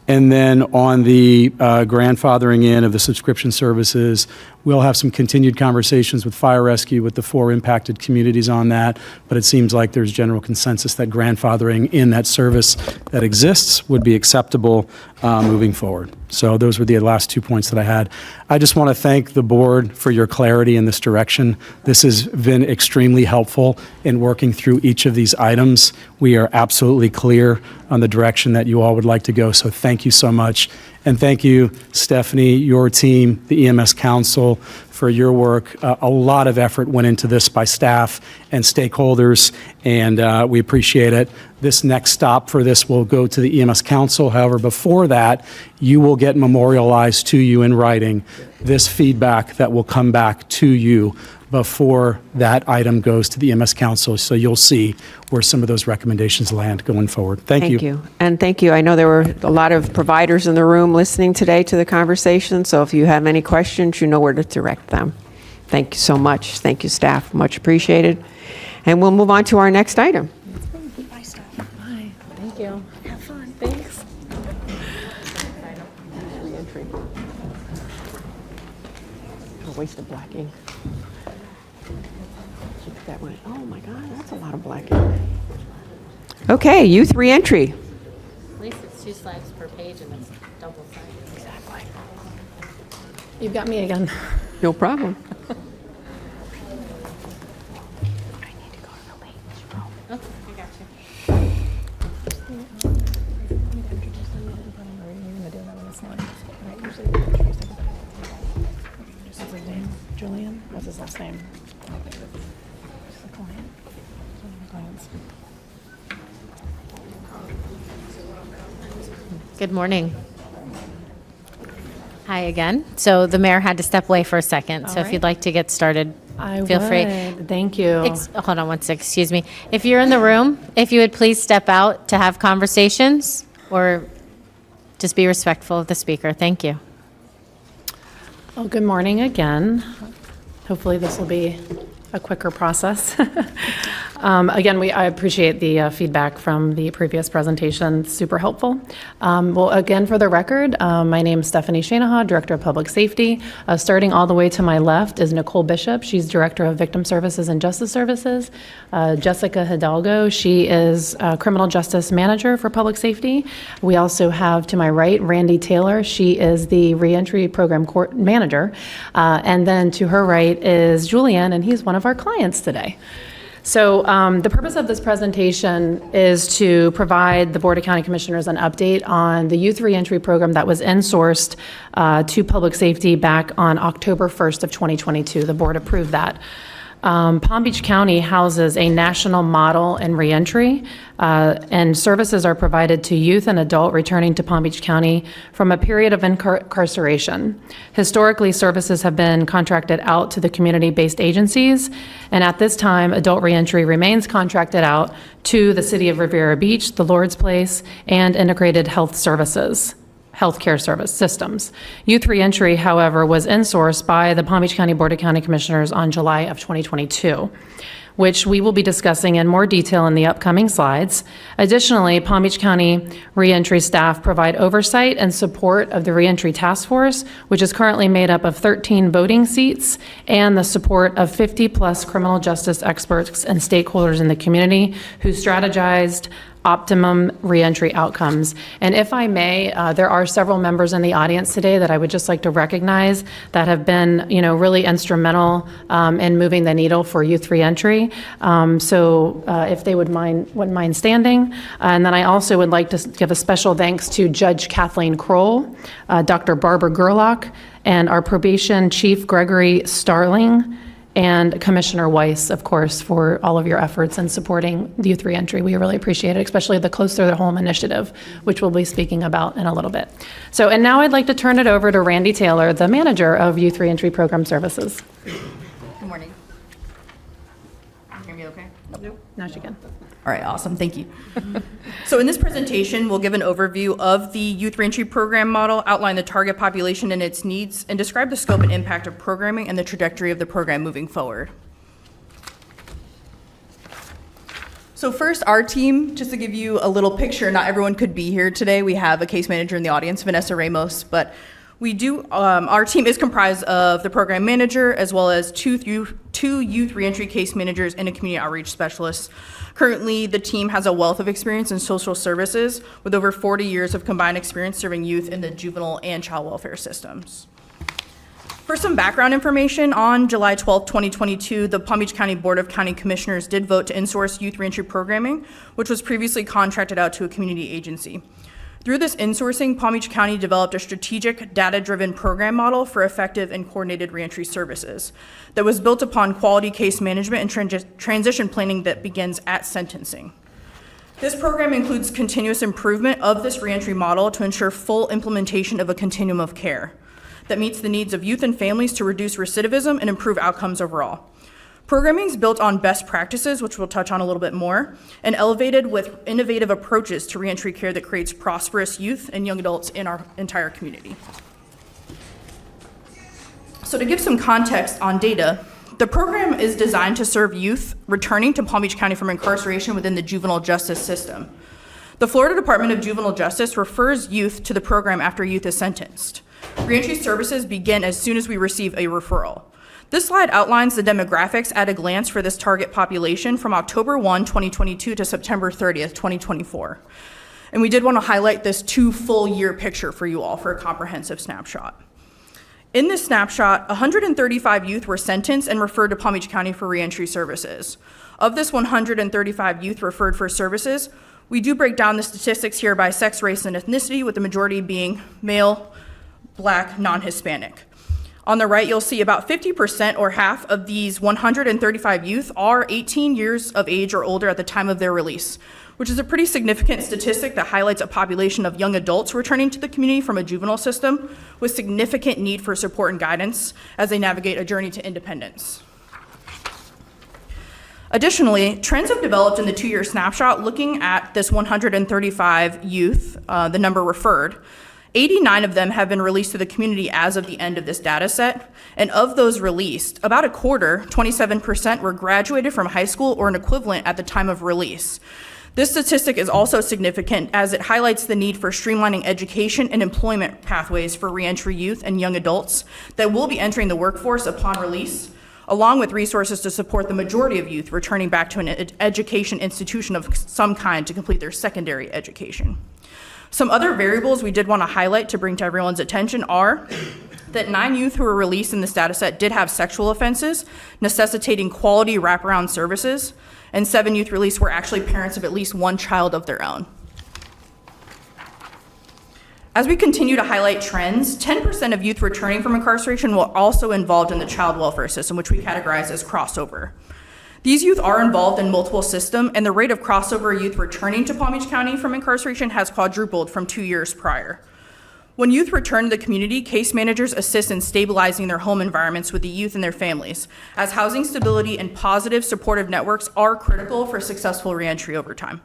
And then on the grandfathering in of the subscription services, we'll have some continued conversations with fire rescue, with the 4 impacted communities on that. But it seems like there's general consensus that grandfathering in that service that exists would be acceptable moving forward. So those were the last 2 points that I had. I just want to thank the board for your clarity in this direction. This has been extremely helpful in working through each of these items. We are absolutely clear on the direction that you all would like to go. So thank you so much. And thank you, Stephanie, your team, the EMS Council, for your work. A lot of effort went into this by staff and stakeholders, and we appreciate it. This next stop for this will go to the EMS Council. However, before that, you will get memorialized to you in writing this feedback that will come back to you before that item goes to the EMS Council. So you'll see where some of those recommendations land going forward. Thank you. And thank you. I know there were a lot of providers in the room listening today to the conversation, so if you have any questions, you know where to direct them. Thank you so much. Thank you, staff. Much appreciated. And we'll move on to our next item. Bye, Steph. Bye. Thank you. Have fun. Thanks. A waste of black ink. That one. Oh my God, that's a lot of black ink. Okay, youth reentry. At least it's 2 slides per page and it's double-sided. Exactly. You've got me again. No problem. Oh, I got you. Julian, what's his last name? Good morning. Hi again. So the mayor had to step away for a second, so if you'd like to get started, feel free. Thank you. Hold on one sec, excuse me. If you're in the room, if you would please step out to have conversations or just be respectful of the speaker. Thank you. Well, good morning again. Hopefully this will be a quicker process. Again, I appreciate the feedback from the previous presentation, super helpful. Well, again, for the record, my name is Stephanie Shanahan, Director of Public Safety. Starting all the way to my left is Nicole Bishop. She's Director of Victim Services and Justice Services. Jessica Hidalgo, she is Criminal Justice Manager for Public Safety. We also have to my right, Randy Taylor. She is the Reentry Program Manager. And then to her right is Julian, and he's one of our clients today. So the purpose of this presentation is to provide the Board of County Commissioners an update on the Youth Reentry Program that was insourced to Public Safety back on October 1st of 2022. The board approved that. Palm Beach County houses a national model in reentry, and services are provided to youth and adult returning to Palm Beach County from a period of incarceration. Historically, services have been contracted out to the community-based agencies, and at this time, adult reentry remains contracted out to the City of Riviera Beach, the Lord's Place, and Integrated Health Services. Healthcare service systems. Youth reentry, however, was insourced by the Palm Beach County Board of County Commissioners on July of 2022, which we will be discussing in more detail in the upcoming slides. Additionally, Palm Beach County reentry staff provide oversight and support of the Reentry Task Force, which is currently made up of 13 voting seats and the support of 50+ criminal justice experts and stakeholders in the community who strategized optimum reentry outcomes. And if I may, there are several members in the audience today that I would just like to recognize that have been, really instrumental in moving the needle for youth reentry. So if they wouldn't mind standing. And then I also would like to give a special thanks to Judge Kathleen Kroll, Dr. Barbara Gerlach, and our probation chief, Gregory Starling, and Commissioner Weiss, of course, for all of your efforts in supporting youth reentry. We really appreciate it, especially the Closer to Home initiative, which we'll be speaking about in a little bit. So, and now I'd like to turn it over to Randy Taylor, the manager of Youth Reentry Program Services. Good morning. Can you hear me okay? Nope. Now she can. All right, awesome, thank you. So in this presentation, we'll give an overview of the Youth Reentry Program model, outline the target population and its needs, and describe the scope and impact of programming and the trajectory of the program moving forward. So first, our team, just to give you a little picture, not everyone could be here today. We have a case manager in the audience, Vanessa Ramos, but our team is comprised of the program manager as well as two youth reentry case managers and a community outreach specialist. Currently, the team has a wealth of experience in social services with over 40 years of combined experience serving youth in the juvenile and child welfare systems. For some background information, on July 12, 2022, the Palm Beach County Board of County Commissioners did vote to insource youth reentry programming, which was previously contracted out to a community agency. Through this insourcing, Palm Beach County developed a strategic, data-driven program model for effective and coordinated reentry services that was built upon quality case management and transition planning that begins at sentencing. This program includes continuous improvement of this reentry model to ensure full implementation of a continuum of care that meets the needs of youth and families to reduce recidivism and improve outcomes overall. Programming is built on best practices, which we'll touch on a little bit more, and elevated with innovative approaches to reentry care that creates prosperous youth and young adults in our entire community. So to give some context on data, the program is designed to serve youth returning to Palm Beach County from incarceration within the juvenile justice system. The Florida Department of Juvenile Justice refers youth to the program after youth is sentenced. Reentry services begin as soon as we receive a referral. This slide outlines the demographics at a glance for this target population from October 1, 2022 to September 30th, 2024. And we did want to highlight this 2 full year picture for you all for a comprehensive snapshot. In this snapshot, 135 youth were sentenced and referred to Palm Beach County for reentry services. Of this 135 youth referred for services, we do break down the statistics here by sex, race, and ethnicity, with the majority being male, Black, non-Hispanic. On the right, you'll see about 50% or half of these 135 youth are 18 years of age or older at the time of their release, which is a pretty significant statistic that highlights a population of young adults returning to the community from a juvenile system with significant need for support and guidance as they navigate a journey to independence. Additionally, trends have developed in the 2-year snapshot looking at this 135 youth, the number referred. 89 of them have been released to the community as of the end of this data set. And of those released, about a quarter, 27%, were graduated from high school or an equivalent at the time of release. This statistic is also significant as it highlights the need for streamlining education and employment pathways for reentry youth and young adults that will be entering the workforce upon release, along with resources to support the majority of youth returning back to an education institution of some kind to complete their secondary education. Some other variables we did want to highlight to bring to everyone's attention are that 9 youth who were released in this data set did have sexual offenses, necessitating quality wraparound services, and 7 youth released were actually parents of at least one child of their own. As we continue to highlight trends, 10% of youth returning from incarceration were also involved in the child welfare system, which we categorize as crossover. These youth are involved in multiple systems, and the rate of crossover youth returning to Palm Beach County from incarceration has quadrupled from 2 years prior. When youth return to the community, case managers assist in stabilizing their home environments with the youth and their families, as housing stability and positive supportive networks are critical for successful reentry over time.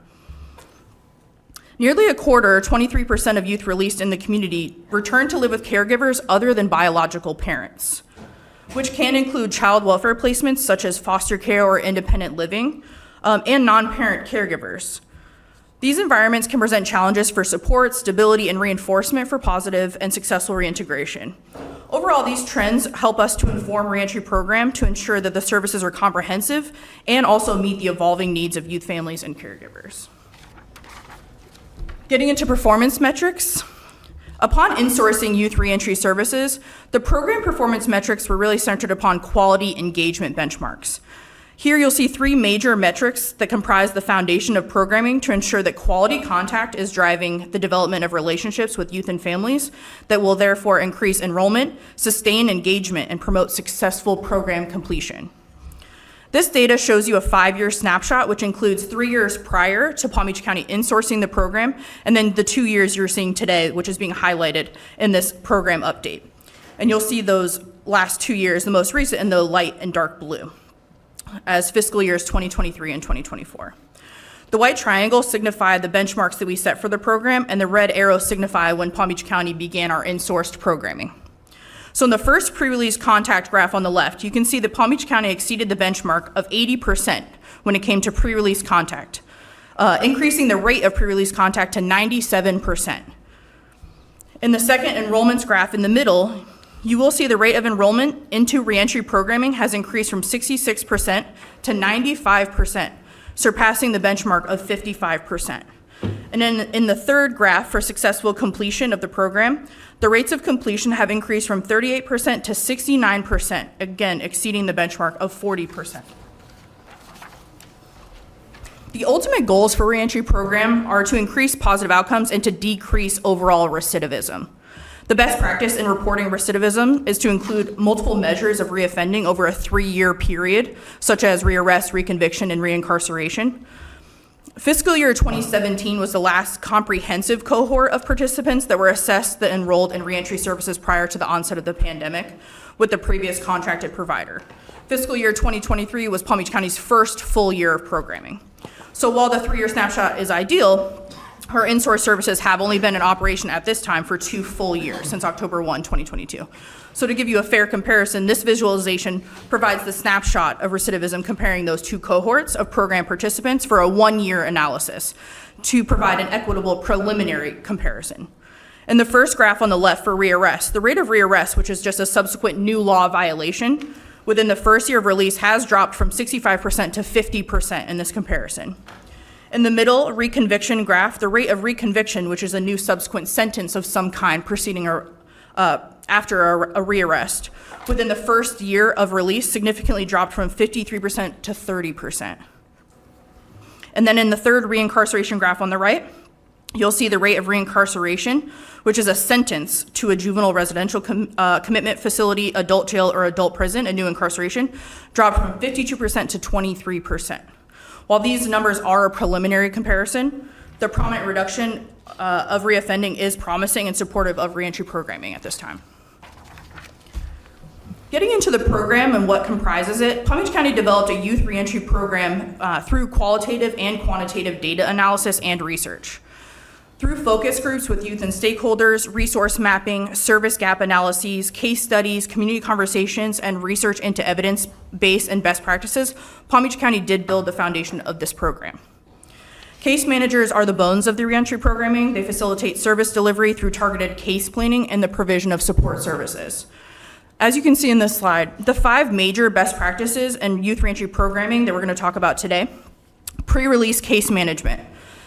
Nearly a quarter, 23% of youth released in the community return to live with caregivers other than biological parents, which can include child welfare placements such as foster care or independent living, and non-parent caregivers. These environments can present challenges for support, stability, and reinforcement for positive and successful reintegration. Overall, these trends help us to inform reentry program to ensure that the services are comprehensive and also meet the evolving needs of youth families and caregivers. Getting into performance metrics, upon insourcing youth reentry services, the program performance metrics were really centered upon quality engagement benchmarks. Here you'll see 3 major metrics that comprise the foundation of programming to ensure that quality contact is driving the development of relationships with youth and families that will therefore increase enrollment, sustain engagement, and promote successful program completion. This data shows you a 5-year snapshot, which includes 3 years prior to Palm Beach County insourcing the program, and then the 2 years you're seeing today, which is being highlighted in this program update. And you'll see those last 2 years, the most recent, in the light and dark blue, as fiscal years 2023 and 2024. The white triangle signify the benchmarks that we set for the program, and the red arrows signify when Palm Beach County began our insourced programming. So in the first pre-release contact graph on the left, you can see that Palm Beach County exceeded the benchmark of 80% when it came to pre-release contact, increasing the rate of pre-release contact to 97%. In the second enrollments graph in the middle, you will see the rate of enrollment into reentry programming has increased from 66% to 95%, surpassing the benchmark of 55%. And then in the third graph for successful completion of the program, the rates of completion have increased from 38% to 69%, again exceeding the benchmark of 40%. The ultimate goals for reentry program are to increase positive outcomes and to decrease overall recidivism. The best practice in reporting recidivism is to include multiple measures of reoffending over a 3-year period, such as rearrest, reconviction, and reincarceration. Fiscal year 2017 was the last comprehensive cohort of participants that were assessed that enrolled in reentry services prior to the onset of the pandemic with the previous contracted provider. Fiscal year 2023 was Palm Beach County's first full year of programming. So while the 3-year snapshot is ideal, her in-source services have only been in operation at this time for 2 full years, since October 1, 2022. So to give you a fair comparison, this visualization provides the snapshot of recidivism comparing those 2 cohorts of program participants for a 1-year analysis to provide an equitable preliminary comparison. In the first graph on the left for rearrest, the rate of rearrest, which is just a subsequent new law violation, within the first year of release has dropped from 65% to 50% in this comparison. In the middle reconviction graph, the rate of reconviction, which is a new subsequent sentence of some kind preceding or after a rearrest, within the first year of release significantly dropped from 53% to 30%. And then in the third reincarceration graph on the right, you'll see the rate of reincarceration, which is a sentence to a juvenile residential commitment facility, adult jail, or adult prison, a new incarceration, dropped from 52% to 23%. While these numbers are a preliminary comparison, the prominent reduction of reoffending is promising and supportive of reentry programming at this time. Getting into the program and what comprises it, Palm Beach County developed a youth reentry program through qualitative and quantitative data analysis and research. Through focus groups with youth and stakeholders, resource mapping, service gap analyses, case studies, community conversations, and research into evidence-based and best practices, Palm Beach County did build the foundation of this program. Case managers are the bones of the reentry programming. They facilitate service delivery through targeted case planning and the provision of support services. As you can see in this slide, the 5 major best practices in youth reentry programming that we're going to talk about today: pre-release case management.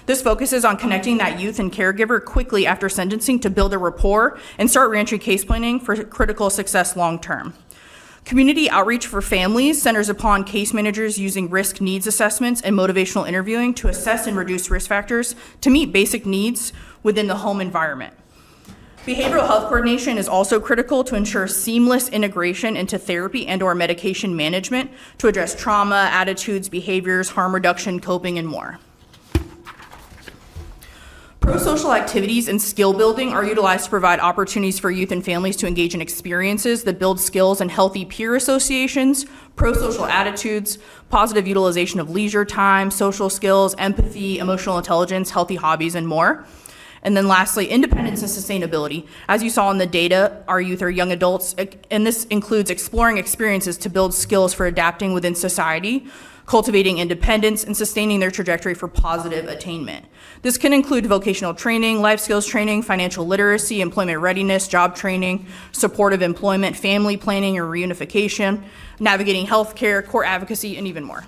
This focuses on connecting that youth and caregiver quickly after sentencing to build a rapport and start reentry case planning for critical success long-term. Community outreach for families centers upon case managers using risk needs assessments and motivational interviewing to assess and reduce risk factors to meet basic needs within the home environment. Behavioral health coordination is also critical to ensure seamless integration into therapy and/or medication management to address trauma, attitudes, behaviors, harm reduction, coping, and more. Pro-social activities and skill building are utilized to provide opportunities for youth and families to engage in experiences that build skills and healthy peer associations, pro-social attitudes, positive utilization of leisure time, social skills, empathy, emotional intelligence, healthy hobbies, and more. And then lastly, independence and sustainability. As you saw in the data, our youth are young adults, and this includes exploring experiences to build skills for adapting within society, cultivating independence, and sustaining their trajectory for positive attainment. This can include vocational training, life skills training, financial literacy, employment readiness, job training, supportive employment, family planning or reunification, navigating healthcare, court advocacy, and even more.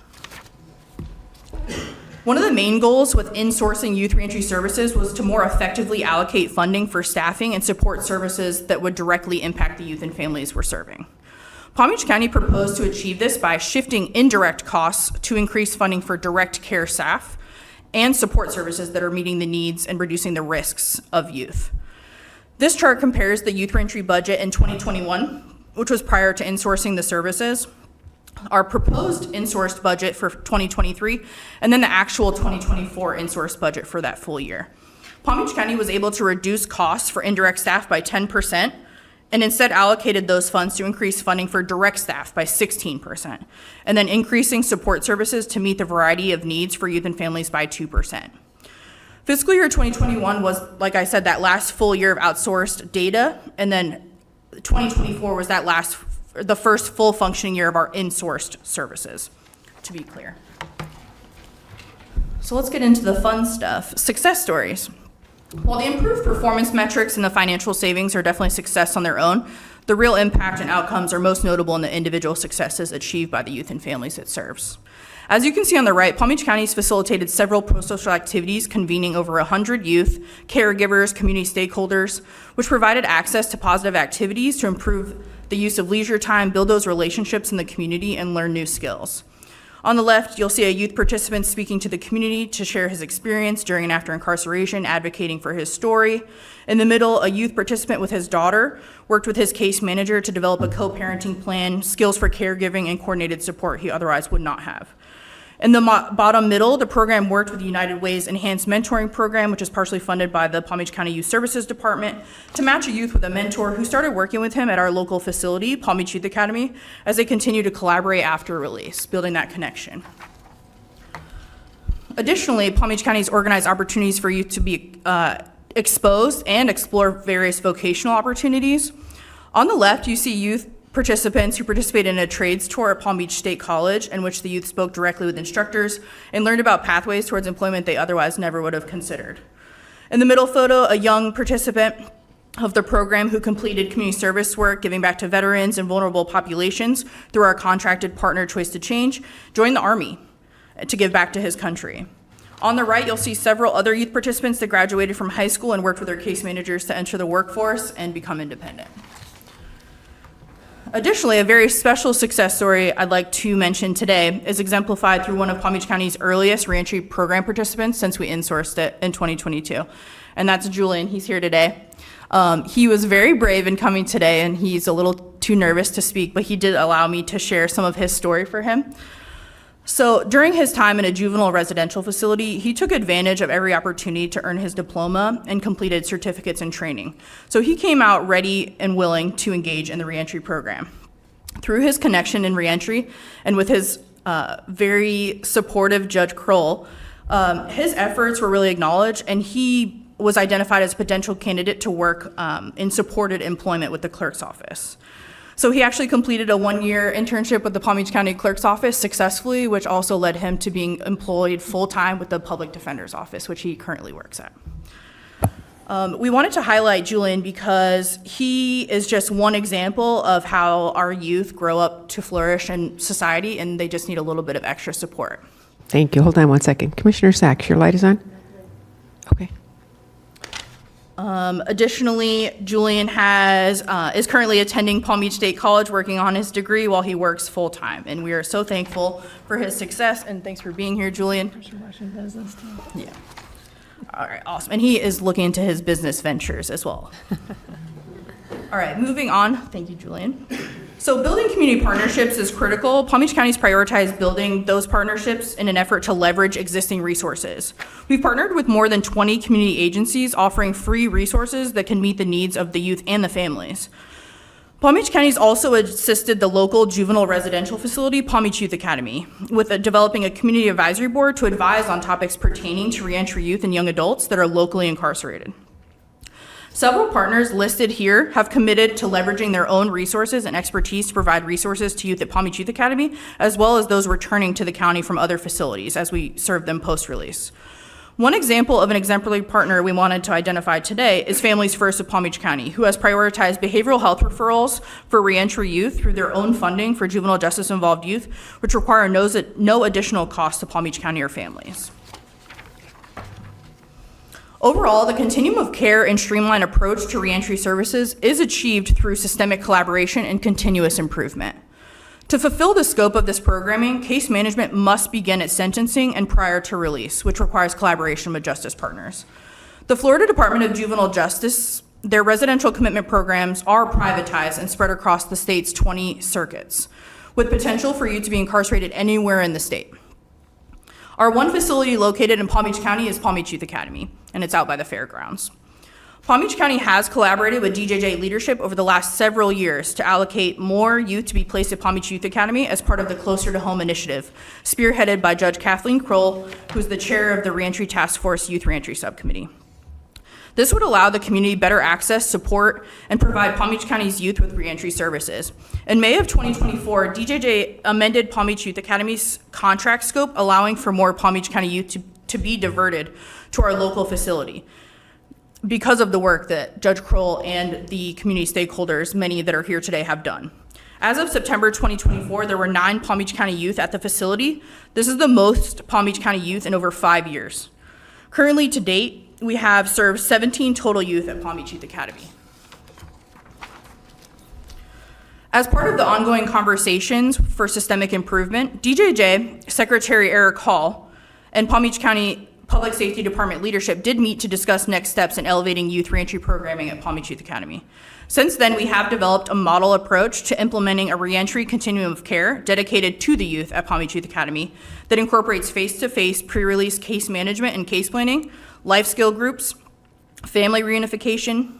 One of the main goals with insourcing youth reentry services was to more effectively allocate funding for staffing and support services that would directly impact the youth and families we're serving. Palm Beach County proposed to achieve this by shifting indirect costs to increase funding for direct care staff and support services that are meeting the needs and reducing the risks of youth. This chart compares the youth reentry budget in 2021, which was prior to insourcing the services, our proposed insourced budget for 2023, and then the actual 2024 insourced budget for that full year. Palm Beach County was able to reduce costs for indirect staff by 10%, and instead allocated those funds to increase funding for direct staff by 16%, and then increasing support services to meet the variety of needs for youth and families by 2%. Fiscal year 2021 was, like I said, that last full year of outsourced data, and then 2024 was the first full functioning year of our insourced services, to be clear. So let's get into the fun stuff. Success stories. While the improved performance metrics and the financial savings are definitely success on their own, the real impact and outcomes are most notable in the individual successes achieved by the youth and families it serves. As you can see on the right, Palm Beach County has facilitated several pro-social activities convening over 100 youth, caregivers, community stakeholders, which provided access to positive activities to improve the use of leisure time, build those relationships in the community, and learn new skills. On the left, you'll see a youth participant speaking to the community to share his experience during and after incarceration, advocating for his story. In the middle, a youth participant with his daughter worked with his case manager to develop a co-parenting plan, skills for caregiving, and coordinated support he otherwise would not have. In the bottom middle, the program worked with the United Way's Enhanced Mentoring Program, which is partially funded by the Palm Beach County Youth Services Department, to match a youth with a mentor who started working with him at our local facility, Palm Beach Youth Academy, as they continue to collaborate after release, building that connection. Additionally, Palm Beach County has organized opportunities for youth to be exposed and explore various vocational opportunities. On the left, you see youth participants who participated in a trades tour at Palm Beach State College, in which the youth spoke directly with instructors and learned about pathways towards employment they otherwise never would have considered. In the middle photo, a young participant of the program who completed community service work, giving back to veterans and vulnerable populations through our contracted partner Choice to Change, joined the Army to give back to his country. On the right, you'll see several other youth participants that graduated from high school and worked with their case managers to enter the workforce and become independent. Additionally, a very special success story I'd like to mention today is exemplified through one of Palm Beach County's earliest reentry program participants since we insourced it in 2022, and that's Julian. He's here today. He was very brave in coming today, and he's a little too nervous to speak, but he did allow me to share some of his story for him. So during his time in a juvenile residential facility, he took advantage of every opportunity to earn his diploma and completed certificates and training. So he came out ready and willing to engage in the reentry program. Through his connection in reentry and with his very supportive Judge Kroll, his efforts were really acknowledged, and he was identified as a potential candidate to work in supported employment with the clerk's office. So he actually completed a one-year internship with the Palm Beach County Clerk's Office successfully, which also led him to being employed full-time with the Public Defender's Office, which he currently works at. We wanted to highlight Julian because he is just one example of how our youth grow up to flourish in society, and they just need a little bit of extra support. Thank you. Hold on one second. Commissioner Sachs, your light is on? Okay. Additionally, Julian is currently attending Palm Beach State College, working on his degree while he works full-time. And we are so thankful for his success, and thanks for being here, Julian. Yeah. All right, awesome. And he is looking into his business ventures as well. All right, moving on. Thank you, Julian. So building community partnerships is critical. Palm Beach County's prioritized building those partnerships in an effort to leverage existing resources. We've partnered with more than 20 community agencies offering free resources that can meet the needs of the youth and the families. Palm Beach County's also assisted the local juvenile residential facility, Palm Beach Youth Academy, with developing a community advisory board to advise on topics pertaining to reentry youth and young adults that are locally incarcerated. Several partners listed here have committed to leveraging their own resources and expertise to provide resources to youth at Palm Beach Youth Academy, as well as those returning to the county from other facilities as we serve them post-release. One example of an exemplary partner we wanted to identify today is Families First of Palm Beach County, who has prioritized behavioral health referrals for reentry youth through their own funding for juvenile justice-involved youth, which require no additional cost to Palm Beach County or families. Overall, the continuum of care and streamlined approach to reentry services is achieved through systemic collaboration and continuous improvement. To fulfill the scope of this programming, case management must begin at sentencing and prior to release, which requires collaboration with justice partners. The Florida Department of Juvenile Justice, their residential commitment programs are privatized and spread across the state's 20 circuits, with potential for you to be incarcerated anywhere in the state. Our one facility located in Palm Beach County is Palm Beach Youth Academy, and it's out by the fairgrounds. Palm Beach County has collaborated with DJJ leadership over the last several years to allocate more youth to be placed at Palm Beach Youth Academy as part of the Closer to Home initiative, spearheaded by Judge Kathleen Kroll, who's the chair of the Reentry Task Force Youth Reentry Subcommittee. This would allow the community better access, support, and provide Palm Beach County's youth with reentry services. In May of 2024, DJJ amended Palm Beach Youth Academy's contract scope, allowing for more Palm Beach County youth to be diverted to our local facility because of the work that Judge Kroll and the community stakeholders, many that are here today, have done. As of September 2024, there were 9 Palm Beach County youth at the facility. This is the most Palm Beach County youth in over 5 years. Currently, to date, we have served 17 total youth at Palm Beach Youth Academy. As part of the ongoing conversations for systemic improvement, DJJ Secretary Eric Hall and Palm Beach County Public Safety Department leadership did meet to discuss next steps in elevating youth reentry programming at Palm Beach Youth Academy. Since then, we have developed a model approach to implementing a reentry continuum of care dedicated to the youth at Palm Beach Youth Academy that incorporates face-to-face pre-release case management and case planning, life skill groups, family reunification,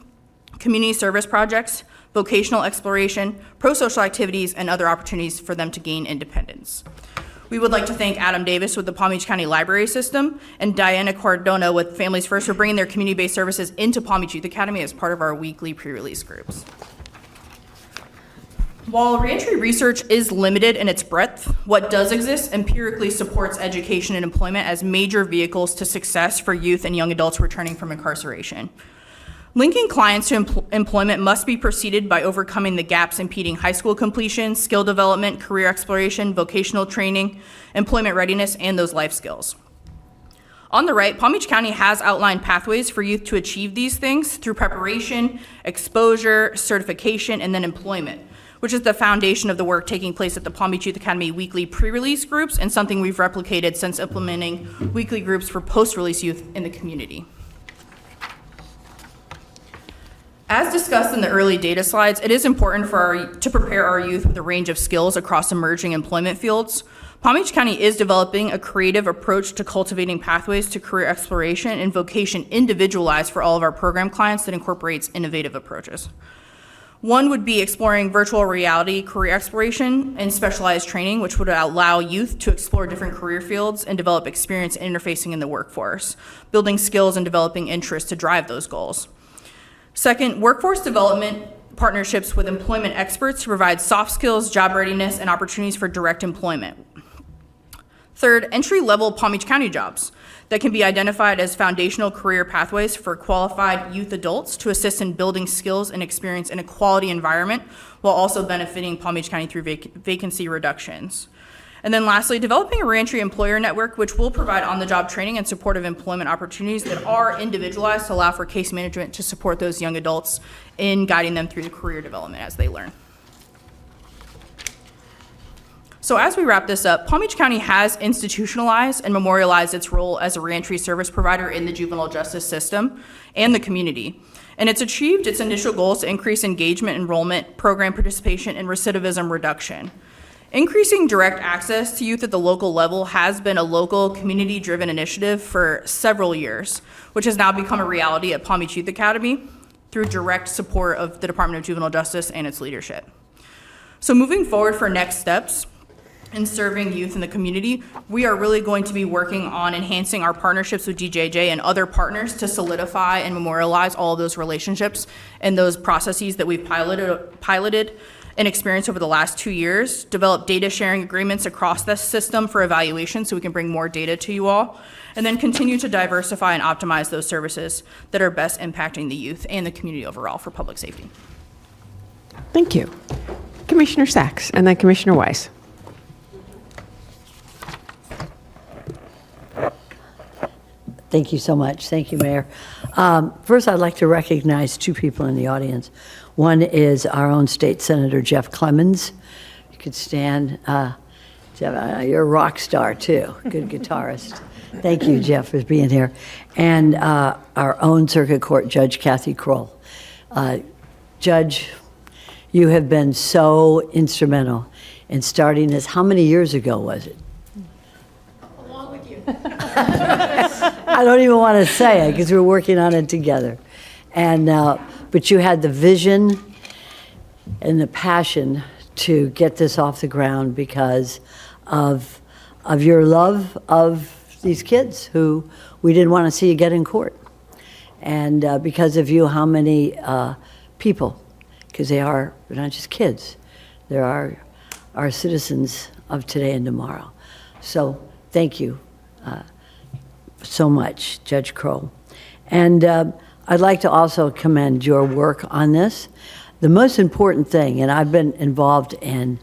community service projects, vocational exploration, pro-social activities, and other opportunities for them to gain independence. We would like to thank Adam Davis with the Palm Beach County Library System and Diana Cardona with Families First for bringing their community-based services into Palm Beach Youth Academy as part of our weekly pre-release groups. While reentry research is limited in its breadth, what does exist empirically supports education and employment as major vehicles to success for youth and young adults returning from incarceration. Linking clients to employment must be preceded by overcoming the gaps impeding high school completion, skill development, career exploration, vocational training, employment readiness, and those life skills. On the right, Palm Beach County has outlined pathways for youth to achieve these things through preparation, exposure, certification, and then employment, which is the foundation of the work taking place at the Palm Beach Youth Academy weekly pre-release groups and something we've replicated since implementing weekly groups for post-release youth in the community. As discussed in the early data slides, it is important to prepare our youth with a range of skills across emerging employment fields. Palm Beach County is developing a creative approach to cultivating pathways to career exploration and vocation individualized for all of our program clients that incorporates innovative approaches. One would be exploring virtual reality career exploration and specialized training, which would allow youth to explore different career fields and develop experience interfacing in the workforce, building skills and developing interests to drive those goals. Second, workforce development partnerships with employment experts to provide soft skills, job readiness, and opportunities for direct employment. Third, entry-level Palm Beach County jobs that can be identified as foundational career pathways for qualified youth adults to assist in building skills and experience in a quality environment while also benefiting Palm Beach County through vacancy reductions. And then lastly, developing a reentry employer network, which will provide on-the-job training and supportive employment opportunities that are individualized to allow for case management to support those young adults in guiding them through the career development as they learn. So as we wrap this up, Palm Beach County has institutionalized and memorialized its role as a reentry service provider in the juvenile justice system and the community. And it's achieved its initial goals to increase engagement, enrollment, program participation, and recidivism reduction. Increasing direct access to youth at the local level has been a local community-driven initiative for several years, which has now become a reality at Palm Beach Youth Academy through direct support of the Department of Juvenile Justice and its leadership. So moving forward for next steps, in serving youth in the community, we are really going to be working on enhancing our partnerships with DJJ and other partners to solidify and memorialize all of those relationships and those processes that we've piloted and experienced over the last 2 years, develop data sharing agreements across this system for evaluation so we can bring more data to you all, and then continue to diversify and optimize those services that are best impacting the youth and the community overall for public safety. Thank you. Commissioner Sachs, and then Commissioner Wise. Thank you so much. Thank you, Mayor. First, I'd like to recognize two people in the audience. One is our own state senator, Jeff Clemens. You could stand. Jeff, you're a rock star, too. Good guitarist. Thank you, Jeff, for being here. And our own circuit court judge, Kathy Kroll. Judge, you have been so instrumental in starting this. How many years ago was it? Along with you. I don't even want to say it because we're working on it together. And but you had the vision and the passion to get this off the ground because of your love of these kids who we didn't want to see you get in court. And because of you, how many people, because they're not just kids, they are our citizens of today and tomorrow. So thank you so much, Judge Kroll. And I'd like to also commend your work on this. The most important thing, and I've been involved in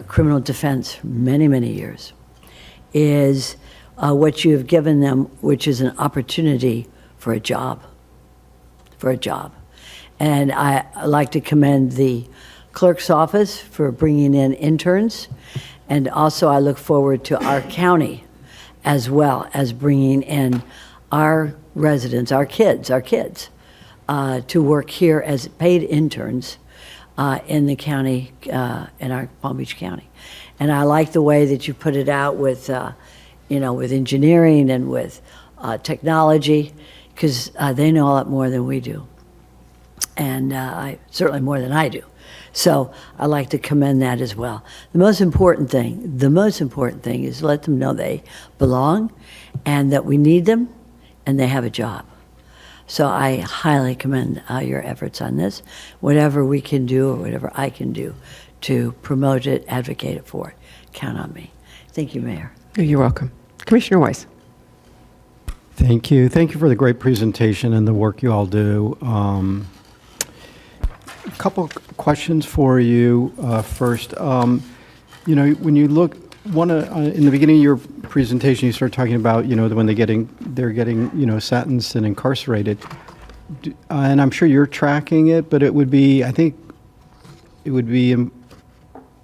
criminal defense for many, many years, is what you have given them, which is an opportunity for a job, And I like to commend the clerk's office for bringing in interns. And also I look forward to our county as well as bringing in our residents, our kids, to work here as paid interns in the county, in our Palm Beach County. And I like the way that you put it out with, with engineering and with technology, because they know a lot more than we do. And certainly more than I do. So I like to commend that as well. The most important thing is let them know they belong and that we need them and they have a job. So I highly commend your efforts on this. Whatever we can do or whatever I can do to promote it, advocate it for it, count on me. Thank you, Mayor. You're welcome. Commissioner Wise. Thank you. Thank you for the great presentation and the work you all do. A couple questions for you. First, when you look, in the beginning of your presentation, you started talking about, when they're getting, sentenced and incarcerated. And I'm sure you're tracking it, but it would be,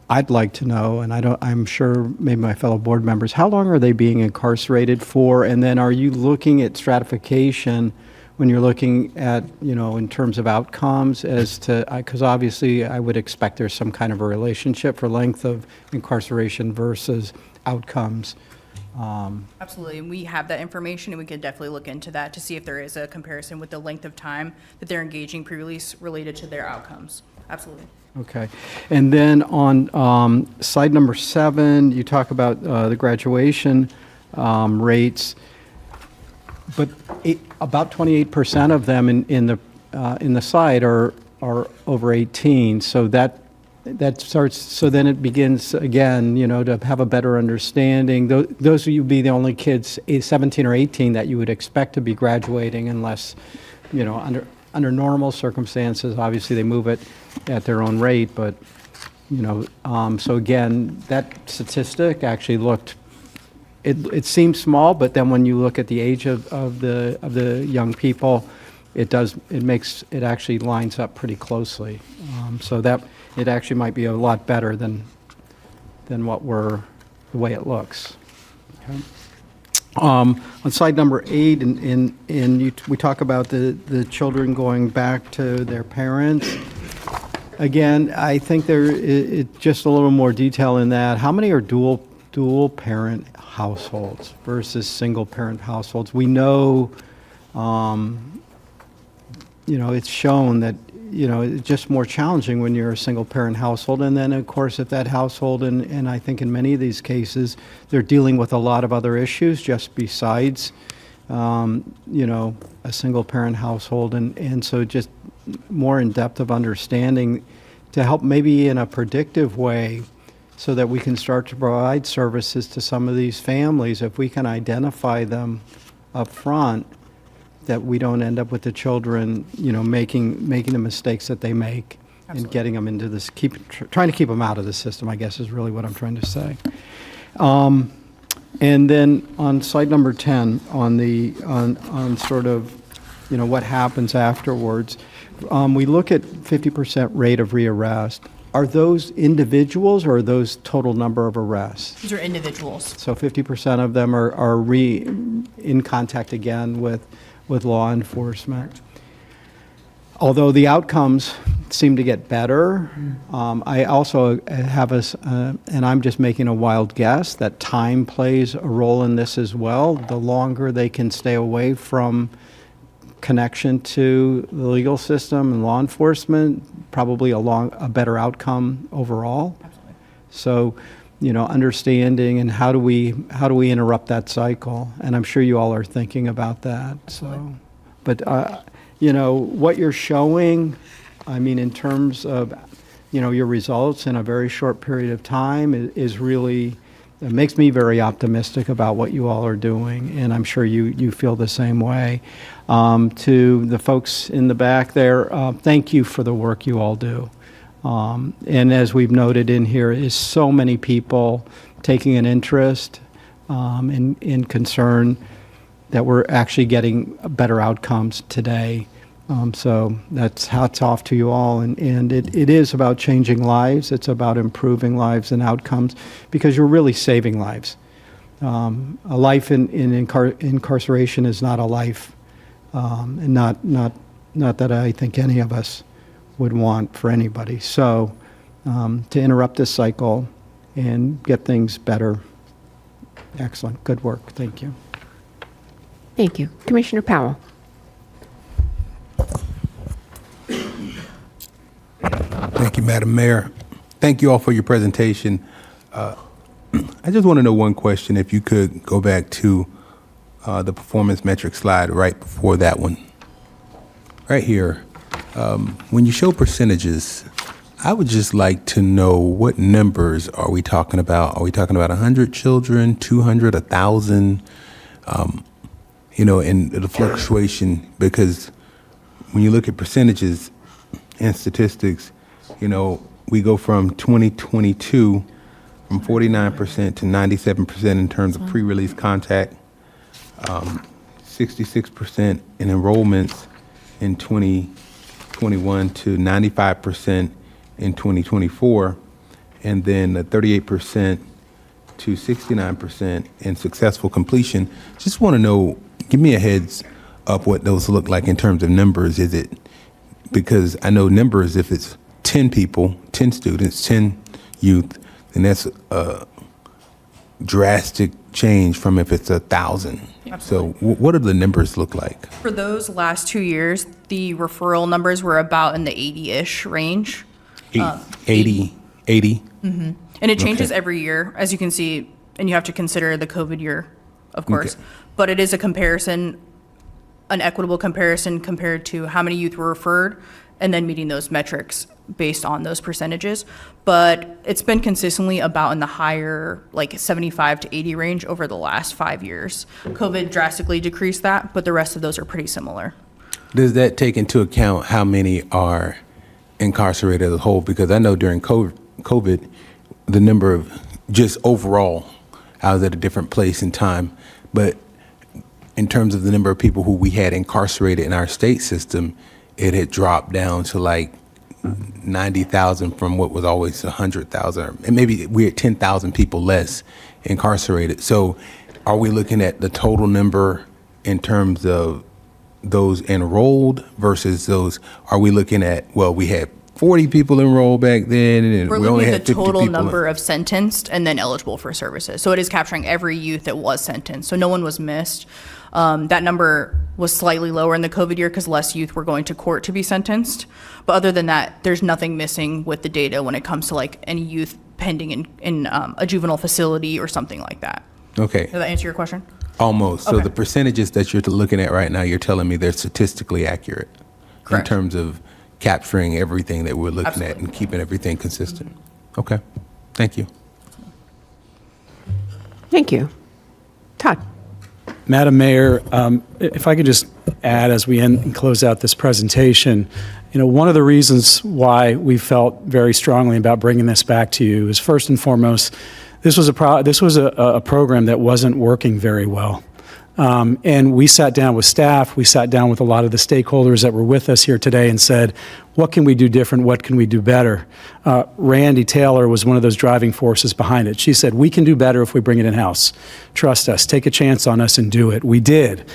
I'd like to know, and I'm sure maybe my fellow board members, how long are they being incarcerated for? And then are you looking at stratification when you're looking at, in terms of outcomes as to, because obviously I would expect there's some kind of a relationship for length of incarceration versus outcomes. Absolutely, and we have that information, and we could definitely look into that to see if there is a comparison with the length of time that they're engaging pre-release related to their outcomes. Absolutely. Okay. And then on slide number 7, you talk about the graduation rates, but about 28% of them in the slide are over 18. So that starts. So then it begins again, to have a better understanding. Those of you be the only kids 17 or 18 that you would expect to be graduating, unless, under normal circumstances, obviously they move it at their own rate. But so again, that statistic actually looked. It seems small, but then when you look at the age of the young people, it actually lines up pretty closely. So that it actually might be a lot better than the way it looks. Okay. On slide number 8, we talk about the children going back to their parents. Again, I think just a little more detail in that. How many are dual parent households versus single parent households? We know, it's shown that, it's just more challenging when you're a single parent household. And then, of course, if that household, and I think in many of these cases, they're dealing with a lot of other issues just besides, a single parent household. And so just more in depth of understanding to help maybe in a predictive way so that we can start to provide services to some of these families. If we can identify them up front, that we don't end up with the children, making the mistakes that they make. Absolutely. And getting them into this, trying to keep them out of the system, I guess is really what I'm trying to say. And then on slide number 10, on sort of, what happens afterwards, we look at 50% rate of rearrest. Are those individuals or are those total number of arrests? These are individuals. So 50% of them are in contact again with law enforcement. Although the outcomes seem to get better, I also have and I'm just making a wild guess, that time plays a role in this as well. The longer they can stay away from connection to the legal system and law enforcement, probably a better outcome overall. Absolutely. So, understanding and how do we interrupt that cycle? And I'm sure you all are thinking about that. So, but what you're showing, in terms of your results in a very short period of time is really, it makes me very optimistic about what you all are doing, and I'm sure you feel the same way. To the folks in the back there, thank you for the work you all do. And as we've noted in here, is so many people taking an interest and concern that we're actually getting better outcomes today. So that's hats off to you all. And it is about changing lives. It's about improving lives and outcomes because you're really saving lives. A life in incarceration is not a life, and not that I think any of us would want for anybody. So to interrupt this cycle and get things better, excellent, good work, thank you. Thank you. Commissioner Powell. Thank you, Madam Mayor. Thank you all for your presentation. I just want to know one question, if you could go back to the performance metric slide right before that one. Right here, when you show percentages, I would just like to know what numbers are we talking about? Are we talking about 100 children, 200, 1,000? And the fluctuation, because when you look at percentages and statistics, we go from 2022 from 49% to 97% in terms of pre-release contact, 66% in enrollments in 2021 to 95% in 2024, and then 38% to 69% in successful completion. Just want to know, give me a heads up what those look like in terms of numbers. Is it, because I know numbers, if it's 10 people, 10 students, 10 youth, then that's drastic change from if it's 1,000. So what do the numbers look like? For those last 2 years, the referral numbers were about in the 80-ish range. 80? And it changes Okay. every year, as you can see, and you have to consider the COVID year, of course. Okay. But it is a comparison, an equitable comparison compared to how many youth were referred, and then meeting those metrics based on those percentages. But it's been consistently about in the higher, like 75 to 80 range over the last 5 years. COVID drastically decreased that, but the rest of those are pretty similar. Does that take into account how many are incarcerated as a whole? Because I know during COVID, the number of just overall, I was at a different place in time, but in terms of the number of people who we had incarcerated in our state system, it had dropped down to like 90,000 from what was always 100,000, and maybe we're at 10,000 people less incarcerated. So are we looking at the total number in terms of those enrolled versus those, are we looking at, well, we had 40 people enrolled back then, and We're we only looking had at the 50 total people. number of sentenced and then eligible for services. So it is capturing every youth that was sentenced. So no one was missed. That number was slightly lower in the COVID year because less youth were going to court to be sentenced. But other than that, there's nothing missing with the data when it comes to like any youth pending in a juvenile facility or something like that. Okay. Does that answer your question? Almost. So Okay. the percentages that you're looking at right now, you're telling me they're statistically accurate Correct. in terms of capturing everything that we're looking at Absolutely. and keeping everything consistent. Okay. Thank you. Thank you. Todd? Madam Mayor, if I could just add as we end and close out this presentation, one of the reasons why we felt very strongly about bringing this back to you is first and foremost, this was a program that wasn't working very well. And we sat down with staff, we sat down with a lot of the stakeholders that were with us here today and said, what can we do different? What can we do better? Randy Taylor was one of those driving forces behind it. She said, we can do better if we bring it in-house. Trust us, take a chance on us and do it. We did.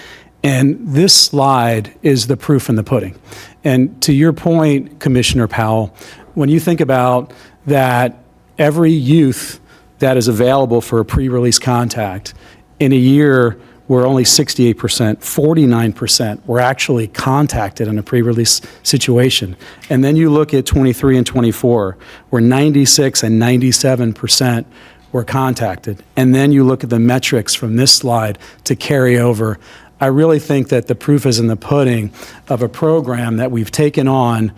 And this slide is the proof in the pudding. And to your point, Commissioner Powell, when you think about that every youth that is available for a pre-release contact in a year where only 68%, 49% were actually contacted in a pre-release situation. And then you look at 23 and 24, where 96 and 97% were contacted. And then you look at the metrics from this slide to carry over. I really think that the proof is in the pudding of a program that we've taken on.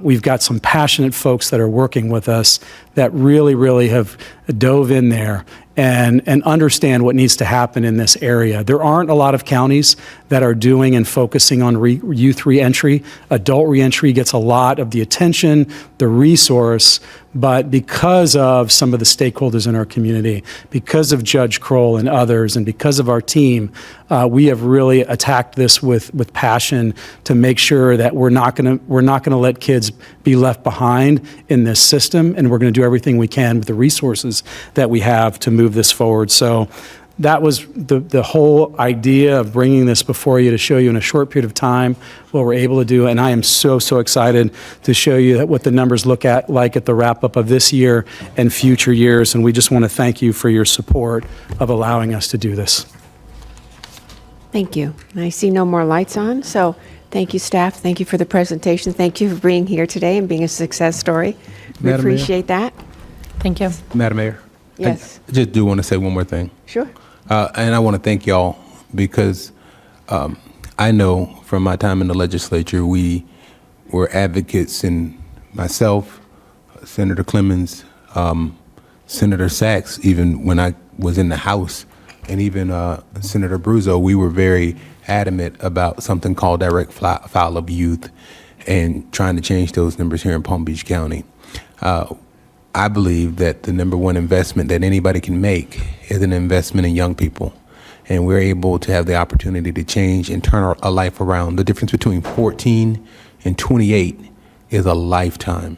We've got some passionate folks that are working with us that really, really have dove in there and understand what needs to happen in this area. There aren't a lot of counties that are doing and focusing on youth reentry. Adult reentry gets a lot of the attention, the resource, but because of some of the stakeholders in our community, because of Judge Kroll and others, and because of our team, we have really attacked this with passion to make sure that we're not going to let kids be left behind in this system, and we're going to do everything we can with the resources that we have to move this forward. So that was the whole idea of bringing this before you, to show you in a short period of time what we're able to do. And I am so excited to show you what the numbers look like at the wrap up of this year and future years. And we just want to thank you for your support of allowing us to do this. Thank you. I see no more lights on, so thank you, staff. Thank you for the presentation. Thank you for being here today and being a success story. We Madam Mayor? appreciate that. Thank you. Madam Mayor? Yes. I just do want to say one more thing. Sure. And I want to thank y'all because I know from my time in the legislature, we were advocates, and myself, Senator Clemens, Senator Sachs, even when I was in the House, and even Senator Bruzzo, we were very adamant about something called direct file of youth and trying to change those numbers here in Palm Beach County. I believe that the number one investment that anybody can make is an investment in young people. And we're able to have the opportunity to change and turn a life around. The difference between 14 and 28 is a lifetime.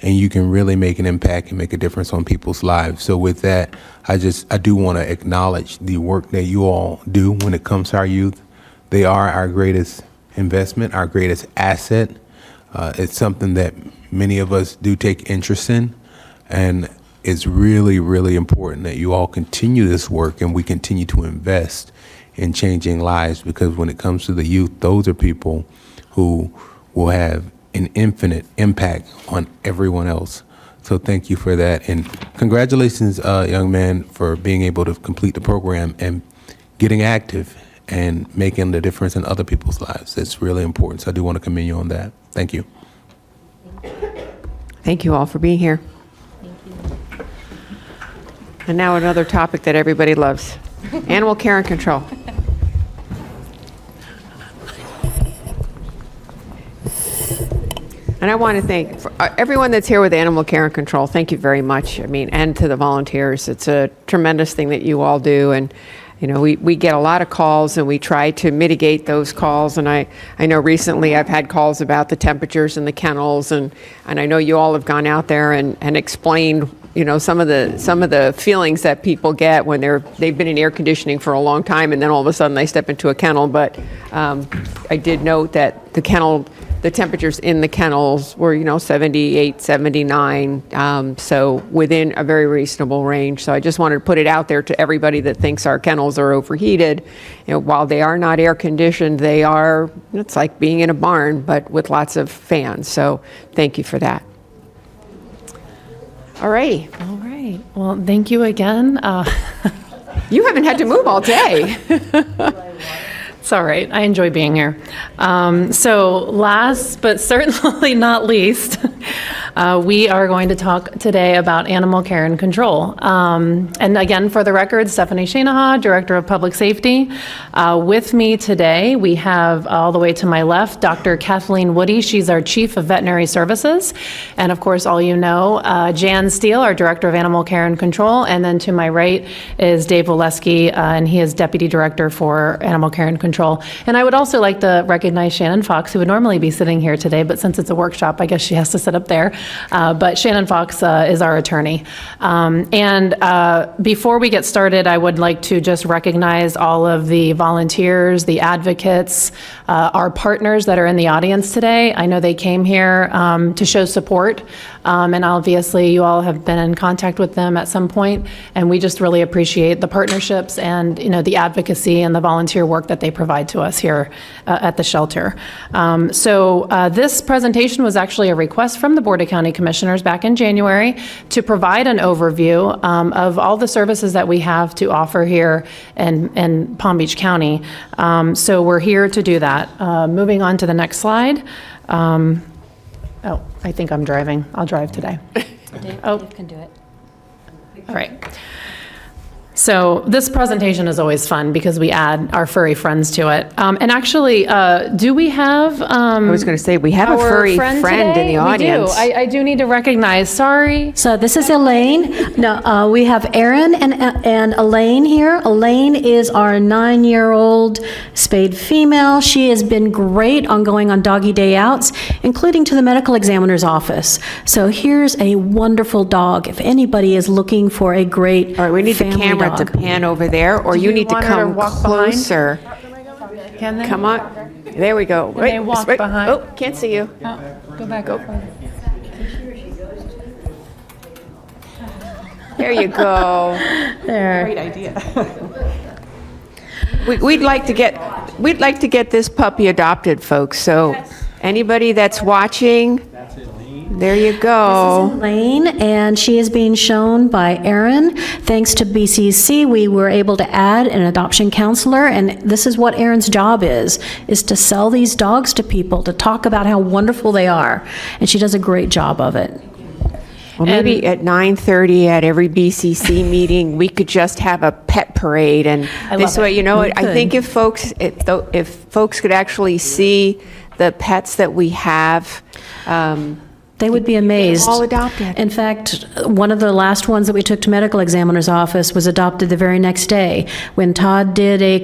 And you can really make an impact and make a difference on people's lives. So with that, I do want to acknowledge the work that you all do when it comes to our youth. They are our greatest investment, our greatest asset. It's something that many of us do take interest in. And it's really, really important that you all continue this work and we continue to invest in changing lives, because when it comes to the youth, those are people who will have an infinite impact on everyone else. So thank you for that. And congratulations, young man, for being able to complete the program and getting active and making the difference in other people's lives. It's really important. So I do want to commend you on that. Thank you. Thank you all for being here. And now another topic that everybody loves, animal care and control. And I want to thank everyone that's here with animal care and control. Thank you very much. I mean, and to the volunteers. It's a tremendous thing that you all do. And, you know, we get a lot of calls and we try to mitigate those calls. And I know recently I've had calls about the temperatures in the kennels. And I know you all have gone out there and explained, you know, some of the feelings that people get when they've been in air conditioning for a long time and then all of a sudden they step into a kennel. But I did note that the temperatures in the kennels were, you know, 78, 79, so within a very reasonable range. So I just wanted to put it out there to everybody that thinks our kennels are overheated. You know, while they are not air conditioned, it's like being in a barn, but with lots of fans. So thank you for that. All righty. All right. Well, thank you again. You haven't had to move all day. It's all right. I enjoy being here. So last but certainly not least, we are going to talk today about animal care and control. And again, for the record, Stephanie Shanaha, Director of Public Safety. With me today, we have all the way to my left, Dr. Kathleen Woody. She's our Chief of Veterinary Services. And of course, all you know, Jan Steele, our Director of Animal Care and Control. And then to my right is Dave Waleski, and he is Deputy Director for Animal Care and Control. And I would also like to recognize Shannon Fox, who would normally be sitting here today, but since it's a workshop, I guess she has to sit up there. But Shannon Fox is our attorney. And before we get started, I would like to just recognize all of the volunteers, the advocates, our partners that are in the audience today. I know they came here to show support. And obviously, you all have been in contact with them at some point, and we just really appreciate the partnerships and, you know, the advocacy and the volunteer work that they provide to us here at the shelter. So this presentation was actually a request from the Board of County Commissioners back in January to provide an overview of all the services that we have to offer here in Palm Beach County. So we're here to do that. Moving on to the next slide. Oh, I think I'm driving. I'll drive today. Dave can do it. All right. So this presentation is always fun because we add our furry friends to it. And actually, do we have... I was going to say, we have a our furry friend in the audience. We do. I do need to recognize. Sorry. So this is Elaine. No, we have Erin and Elaine here. Elaine is our 9-year-old spayed female. She has been great on going on doggy day outs, including to the medical examiner's office. So here's a wonderful dog. If anybody is looking for a great All right, we need the family camera dog. to pan over there, or Do you you need to want her to come walk behind? closer. Can they? Come on. There we go. Can they walk behind? Oh, can't see you. Go back. Go. There you go. There. Great idea. We'd like to get this puppy adopted, folks. So anybody that's watching, there you go. Elaine, and she is being shown by Erin. Thanks to BCC, we were able to add an adoption counselor, and this is what Erin's job is to sell these dogs to people, to talk about how wonderful they are, and she does a great job of it. Well, maybe at 9:30 at every BCC meeting, we could just have a pet parade, and this love way, it. you know, We I think if folks could actually see the pets that we have, They would be amazed. all adopted. In fact, one of the last ones that we took to medical examiner's office was adopted the very next day. When Todd did a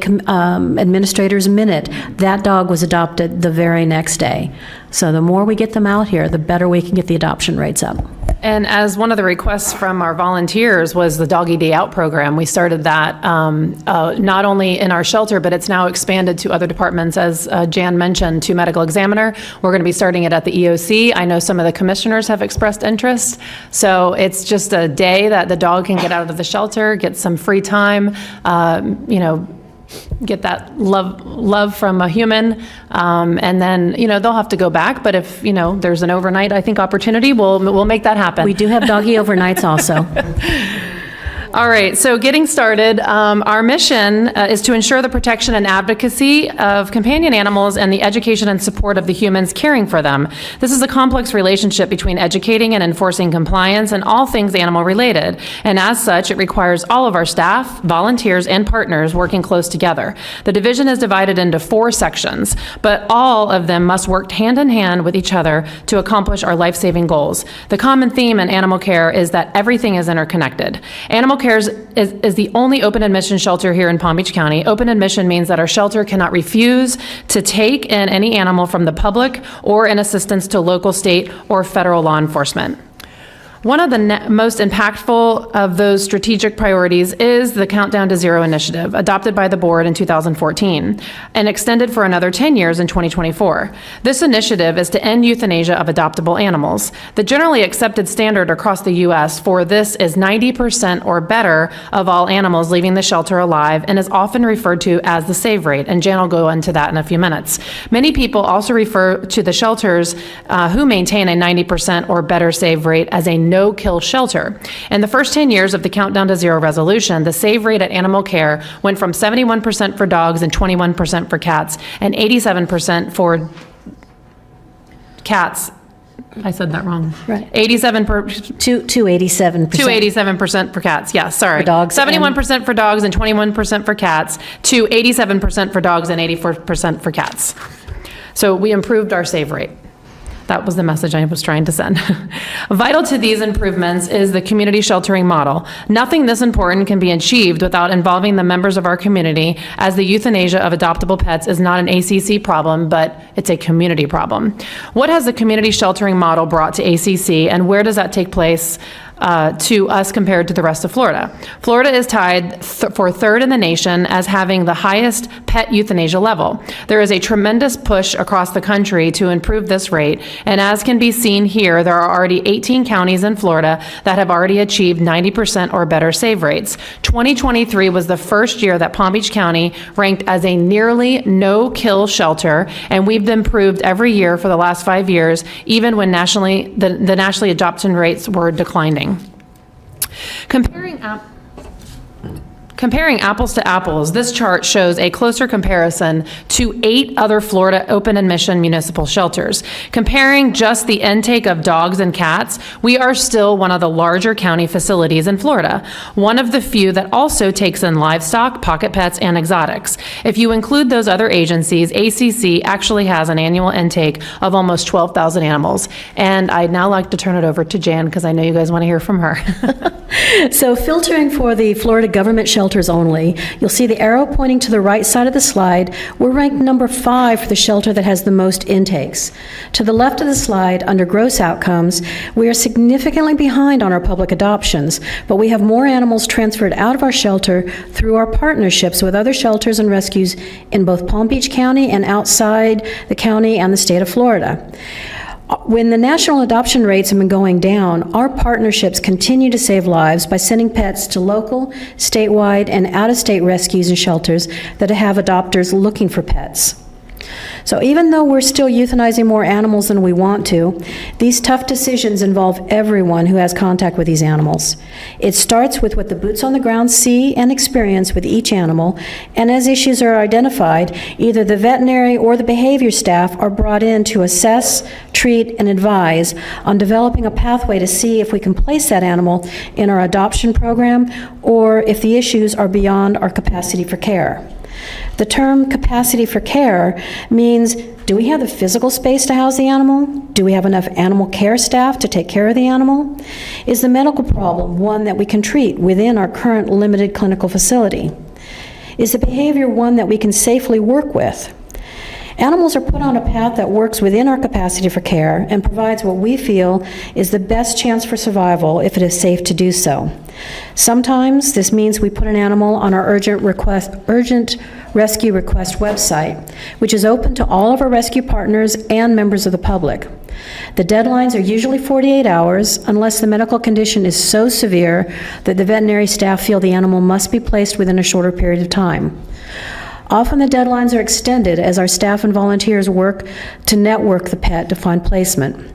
administrator's minute, that dog was adopted the very next day. So the more we get them out here, the better we can get the adoption rates up. And as one of the requests from our volunteers was the Doggy Day Out program, we started that not only in our shelter, but it's now expanded to other departments, as Jan mentioned, to medical examiner. We're going to be starting it at the EOC. I know some of the commissioners have expressed interest. So it's just a day that the dog can get out of the shelter, get some free time, get that love from a human, and then they'll have to go back. But if there's an overnight, I think, opportunity, we'll make that happen. We do have doggy overnights also. All right, so getting started, our mission is to ensure the protection and advocacy of companion animals and the education and support of the humans caring for them. This is a complex relationship between educating and enforcing compliance and all things animal related. And as such, it requires all of our staff, volunteers, and partners working close together. The division is divided into 4 sections, but all of them must work hand in hand with each other to accomplish our life-saving goals. The common theme in animal care is that everything is interconnected. Animal care is the only open admission shelter here in Palm Beach County. Open admission means that our shelter cannot refuse to take in any animal from the public or in assistance to local, state, or federal law enforcement. One of the most impactful of those strategic priorities is the Countdown to Zero initiative, adopted by the board in 2014 and extended for another 10 years in 2024. This initiative is to end euthanasia of adoptable animals. The generally accepted standard across the U.S. for this is 90% or better of all animals leaving the shelter alive, and is often referred to as the save rate, and Jan will go into that in a few minutes. Many people also refer to the shelters who maintain a 90% or better save rate as a no-kill shelter. In the first 10 years of the Countdown to Zero resolution, the save rate at animal care went from 71% for dogs and 21% for cats, and 87% for cats. I said that wrong. Right. 87% to 87%. To 87% for cats. Yeah, sorry. For dogs 71% for dogs and 21% for cats, to 87% for dogs and 84% for cats. So we improved our save rate. That was the message I was trying to send. Vital to these improvements is the community sheltering model. Nothing this important can be achieved without involving the members of our community, as the euthanasia of adoptable pets is not an ACC problem, but it's a community problem. What has the community sheltering model brought to ACC, and where does that take place to us compared to the rest of Florida? Florida is tied for third in the nation as having the highest pet euthanasia level. There is a tremendous push across the country to improve this rate, and as can be seen here, there are already 18 counties in Florida that have already achieved 90% or better save rates. 2023 was the first year that Palm Beach County ranked as a nearly no-kill shelter, and we've improved every year for the last 5 years, even when the nationally adoption rates were declining. Comparing apples to apples, this chart shows a closer comparison to 8 other Florida open admission municipal shelters. Comparing just the intake of dogs and cats, we are still one of the larger county facilities in Florida, one of the few that also takes in livestock, pocket pets, and exotics. If you include those other agencies, ACC actually has an annual intake of almost 12,000 animals. And I'd now like to turn it over to Jan, because I know you guys want to hear from her. So filtering for the Florida government shelters only, you'll see the arrow pointing to the right side of the slide. We're ranked number 5 for the shelter that has the most intakes. To the left of the slide, under gross outcomes, we are significantly behind on our public adoptions, but we have more animals transferred out of our shelter through our partnerships with other shelters and rescues in both Palm Beach County and outside the county and the state of Florida. When the national adoption rates have been going down, our partnerships continue to save lives by sending pets to local, statewide, and out-of-state rescues and shelters that have adopters looking for pets. So even though we're still euthanizing more animals than we want to, these tough decisions involve everyone who has contact with these animals. It starts with what the boots on the ground see and experience with each animal, and as issues are identified, either the veterinary or the behavior staff are brought in to assess, treat, and advise on developing a pathway to see if we can place that animal in our adoption program or if the issues are beyond our capacity for care. The term capacity for care means, do we have the physical space to house the animal? Do we have enough animal care staff to take care of the animal? Is the medical problem one that we can treat within our current limited clinical facility? Is the behavior one that we can safely work with? Animals are put on a path that works within our capacity for care and provides what we feel is the best chance for survival if it is safe to do so. Sometimes this means we put an animal on our urgent rescue request website, which is open to all of our rescue partners and members of the public. The deadlines are usually 48 hours unless the medical condition is so severe that the veterinary staff feel the animal must be placed within a shorter period of time. Often the deadlines are extended as our staff and volunteers work to network the pet to find placement.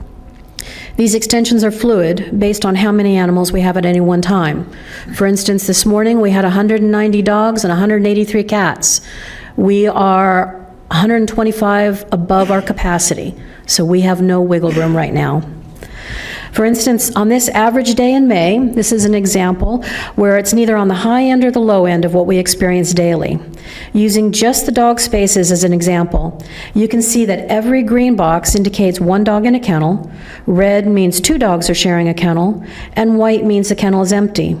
These extensions are fluid based on how many animals we have at any one time. For instance, this morning we had 190 dogs and 183 cats. We are 125 above our capacity, so we have no wiggle room right now. For instance, on this average day in May, this is an example where it's neither on the high end or the low end of what we experience daily. Using just the dog spaces as an example, you can see that every green box indicates one dog in a kennel, red means 2 dogs are sharing a kennel, and white means the kennel is empty.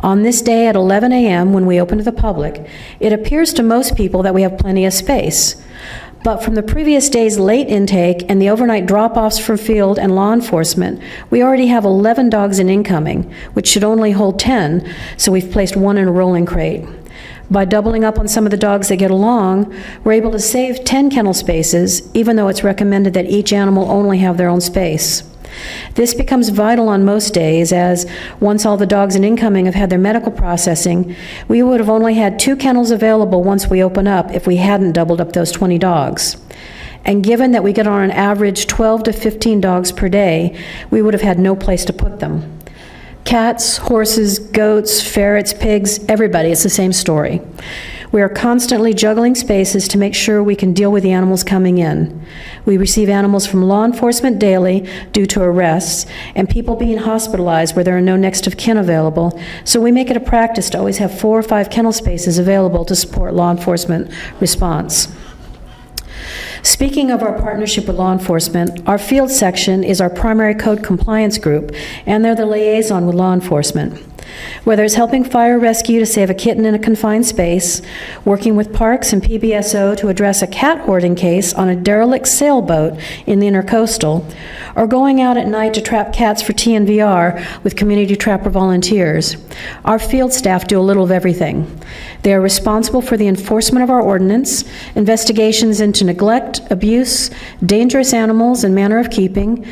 On this day at 11 a.m., when we open to the public, it appears to most people that we have plenty of space. But from the previous day's late intake and the overnight drop-offs from field and law enforcement, we already have 11 dogs in incoming, which should only hold 10, so we've placed 1 in a rolling crate. By doubling up on some of the dogs that get along, we're able to save 10 kennel spaces, even though it's recommended that each animal only have their own space. This becomes vital on most days, as once all the dogs in incoming have had their medical processing, we would have only had 2 kennels available once we open up if we hadn't doubled up those 20 dogs. And given that we get on an average 12 to 15 dogs per day, we would have had no place to put them. Cats, horses, goats, ferrets, pigs, everybody, it's the same story. We are constantly juggling spaces to make sure we can deal with the animals coming in. We receive animals from law enforcement daily due to arrests and people being hospitalized where there are no next of kin available, so we make it a practice to always have 4 or 5 kennel spaces available to support law enforcement response. Speaking of our partnership with law enforcement, our field section is our primary code compliance group, and they're the liaison with law enforcement. Whether it's helping fire rescue to save a kitten in a confined space, working with parks and PBSO to address a cat hoarding case on a derelict sailboat in the intercoastal, or going out at night to trap cats for TNVR with community trapper volunteers, our field staff do a little of everything. They are responsible for the enforcement of our ordinance, investigations into neglect, abuse, dangerous animals and manner of keeping,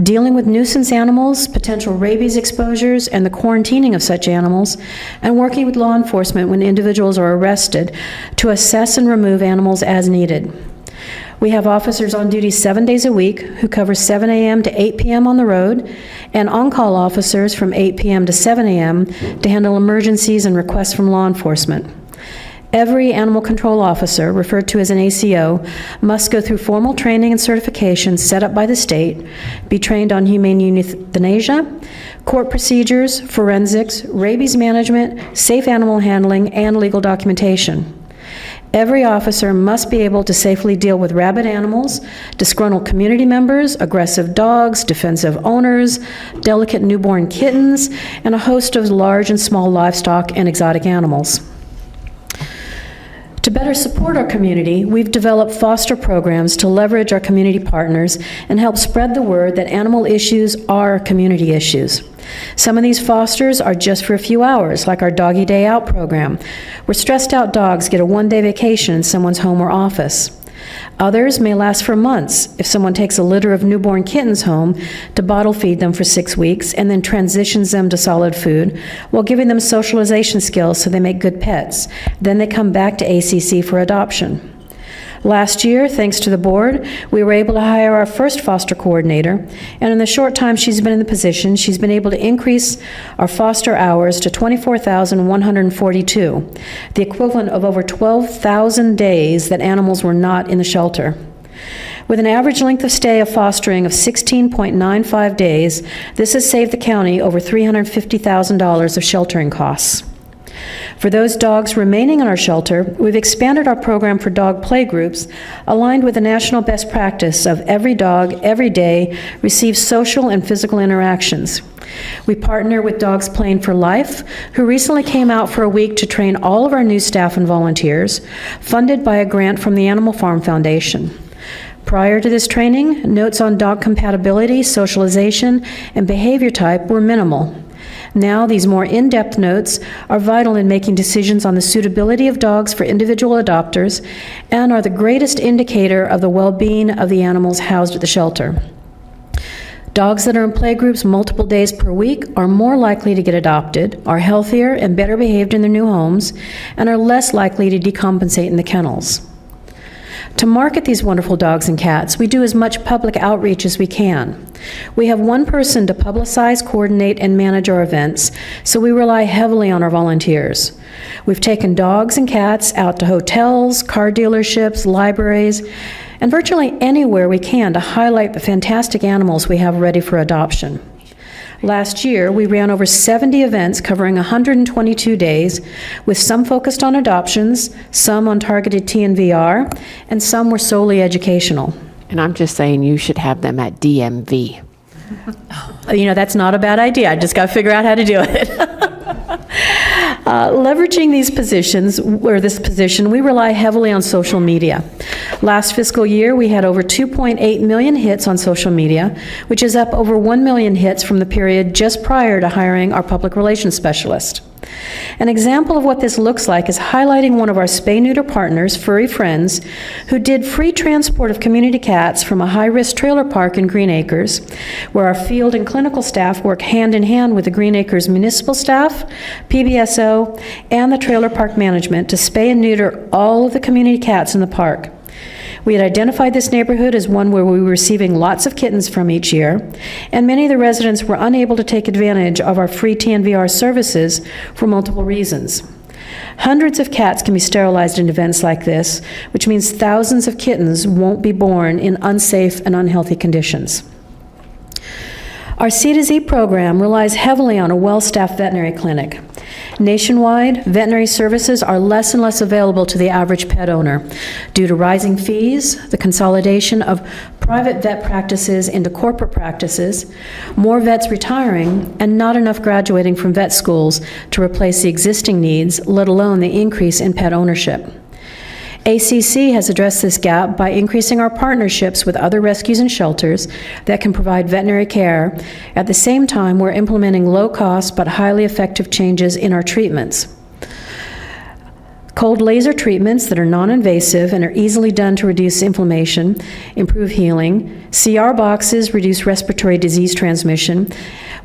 dealing with nuisance animals, potential rabies exposures, and the quarantining of such animals, and working with law enforcement when individuals are arrested to assess and remove animals as needed. We have officers on duty 7 days a week who cover 7 a.m. to 8 p.m. on the road, and on-call officers from 8 p.m. to 7 a.m. to handle emergencies and requests from law enforcement. Every animal control officer, referred to as an ACO, must go through formal training and certification set up by the state, be trained on humane euthanasia, court procedures, forensics, rabies management, safe animal handling, and legal documentation. Every officer must be able to safely deal with rabid animals, disgruntled community members, aggressive dogs, defensive owners, delicate newborn kittens, and a host of large and small livestock and exotic animals. To better support our community, we've developed foster programs to leverage our community partners and help spread the word that animal issues are community issues. Some of these fosters are just for a few hours, like our Doggy Day Out program, where stressed out dogs get a one-day vacation in someone's home or office. Others may last for months if someone takes a litter of newborn kittens home to bottle feed them for 6 weeks and then transitions them to solid food while giving them socialization skills so they make good pets. Then they come back to ACC for adoption. Last year, thanks to the board, we were able to hire our first foster coordinator, and in the short time she's been in the position, she's been able to increase our foster hours to 24,142, the equivalent of over 12,000 days that animals were not in the shelter. With an average length of stay of fostering of 16.95 days, this has saved the county over $350,000 of sheltering costs. For those dogs remaining in our shelter, we've expanded our program for dog play groups, aligned with the national best practice of every dog, every day, receives social and physical interactions. We partner with Dogs Playing for Life, who recently came out for a week to train all of our new staff and volunteers, funded by a grant from the Animal Farm Foundation. Prior to this training, notes on dog compatibility, socialization, and behavior type were minimal. Now, these more in-depth notes are vital in making decisions on the suitability of dogs for individual adopters and are the greatest indicator of the well-being of the animals housed at the shelter. Dogs that are in playgroups multiple days per week are more likely to get adopted, are healthier and better behaved in their new homes, and are less likely to decompensate in the kennels. To market these wonderful dogs and cats, we do as much public outreach as we can. We have one person to publicize, coordinate, and manage our events, so we rely heavily on our volunteers. We've taken dogs and cats out to hotels, car dealerships, libraries, and virtually anywhere we can to highlight the fantastic animals we have ready for adoption. Last year, we ran over 70 events covering 122 days, with some focused on adoptions, some on targeted TNVR, and some were solely educational. And I'm just saying you should have them at DMV. You know, that's not a bad idea. I just got to figure out how to do it. Leveraging these positions, or this position, we rely heavily on social media. Last fiscal year, we had over 2.8 million hits on social media, which is up over 1 million hits from the period just prior to hiring our public relations specialist. An example of what this looks like is highlighting one of our spay-neuter partners, Furry Friends, who did free transport of community cats from a high-risk trailer park in Green Acres, where our field and clinical staff work hand-in-hand with the Green Acres municipal staff, PBSO, and the trailer park management to spay and neuter all of the community cats in the park. We had identified this neighborhood as one where we were receiving lots of kittens from each year, and many of the residents were unable to take advantage of our free TNVR services for multiple reasons. Hundreds of cats can be sterilized in events like this, which means thousands of kittens won't be born in unsafe and unhealthy conditions. Our C to Z program relies heavily on a well-staffed veterinary clinic. Nationwide, veterinary services are less and less available to the average pet owner due to rising fees, the consolidation of private vet practices into corporate practices, more vets retiring, and not enough graduating from vet schools to replace the existing needs, let alone the increase in pet ownership. ACC has addressed this gap by increasing our partnerships with other rescues and shelters that can provide veterinary care. At the same time, we're implementing low-cost but highly effective changes in our treatments. Cold laser treatments that are non-invasive and are easily done to reduce inflammation, improve healing. CR boxes reduce respiratory disease transmission.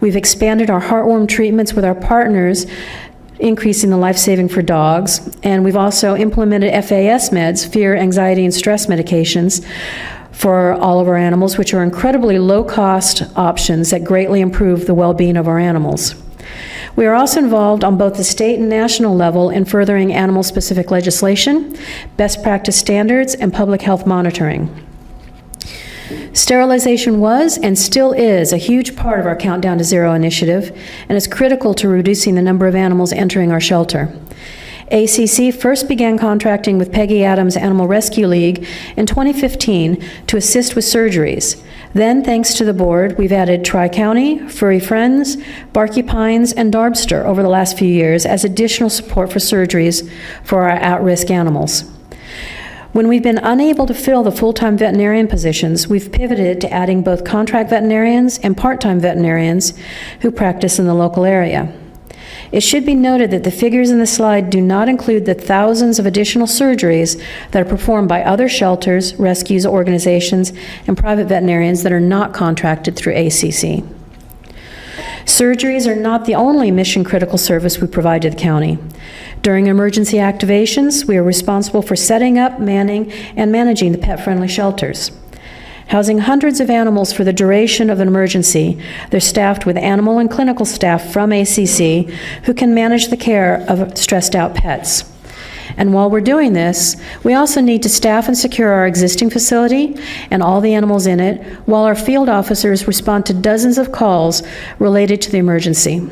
We've expanded our heartworm treatments with our partners, increasing the life-saving for dogs, and we've also implemented FAS meds, fear, anxiety, and stress medications, for all of our animals, which are incredibly low-cost options that greatly improve the well-being of our animals. We are also involved on both the state and national level in furthering animal-specific legislation, best practice standards, and public health monitoring. Sterilization was and still is a huge part of our Countdown to Zero initiative, and is critical to reducing the number of animals entering our shelter. ACC first began contracting with Peggy Adams Animal Rescue League in 2015 to assist with surgeries. Then, thanks to the board, we've added Tri-County, Furry Friends, Barky Pines, and Darbster over the last few years as additional support for surgeries for our at-risk animals. When we've been unable to fill the full-time veterinarian positions, we've pivoted to adding both contract veterinarians and part-time veterinarians who practice in the local area. It should be noted that the figures in the slide do not include the thousands of additional surgeries that are performed by other shelters, rescues organizations, and private veterinarians that are not contracted through ACC. Surgeries are not the only mission-critical service we provide to the county. During emergency activations, we are responsible for setting up, manning, and managing the pet-friendly shelters. Housing hundreds of animals for the duration of an emergency, they're staffed with animal and clinical staff from ACC who can manage the care of stressed-out pets. And while we're doing this, we also need to staff and secure our existing facility and all the animals in it, while our field officers respond to dozens of calls related to the emergency.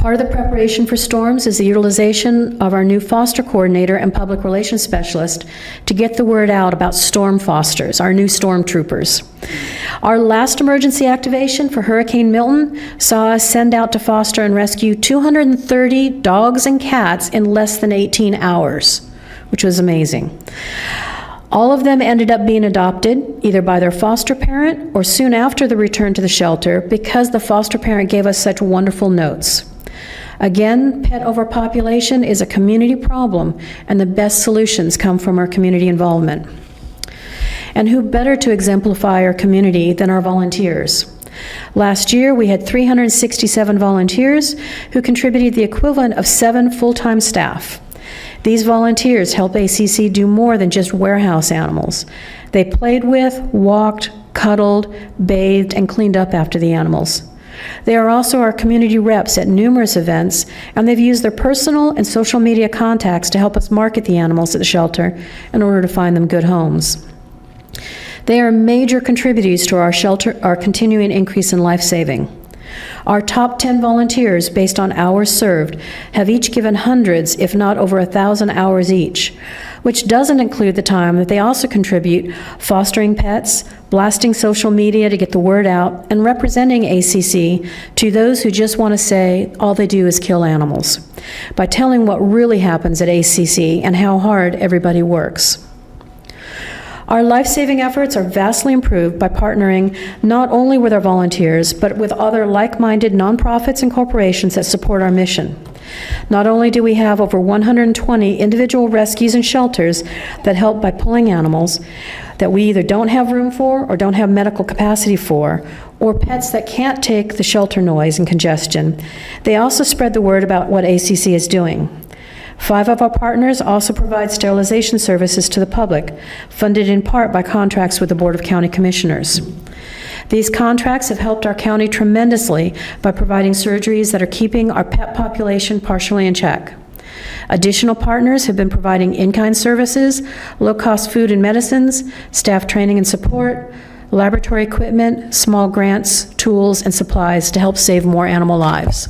Part of the preparation for storms is the utilization of our new foster coordinator and public relations specialist to get the word out about storm fosters, our new storm troopers. Our last emergency activation for Hurricane Milton saw us send out to foster and rescue 230 dogs and cats in less than 18 hours, which was amazing. All of them ended up being adopted, either by their foster parent or soon after the return to the shelter, because the foster parent gave us such wonderful notes. Again, pet overpopulation is a community problem, and the best solutions come from our community involvement. And who better to exemplify our community than our volunteers? Last year, we had 367 volunteers who contributed the equivalent of 7 full-time staff. These volunteers help ACC do more than just warehouse animals. They played with, walked, cuddled, bathed, and cleaned up after the animals. They are also our community reps at numerous events, and they've used their personal and social media contacts to help us market the animals at the shelter in order to find them good homes. They are major contributors to our continuing increase in life saving. Our top 10 volunteers, based on hours served, have each given hundreds, if not over 1,000 hours each, which doesn't include the time that they also contribute fostering pets, blasting social media to get the word out, and representing ACC to those who just want to say all they do is kill animals, by telling what really happens at ACC and how hard everybody works. Our life-saving efforts are vastly improved by partnering not only with our volunteers, but with other like-minded nonprofits and corporations that support our mission. Not only do we have over 120 individual rescues and shelters that help by pulling animals that we either don't have room for or don't have medical capacity for, or pets that can't take the shelter noise and congestion, they also spread the word about what ACC is doing. 5 of our partners also provide sterilization services to the public, funded in part by contracts with the Board of County Commissioners. These contracts have helped our county tremendously by providing surgeries that are keeping our pet population partially in check. Additional partners have been providing in-kind services, low-cost food and medicines, staff training and support, laboratory equipment, small grants, tools, and supplies to help save more animal lives.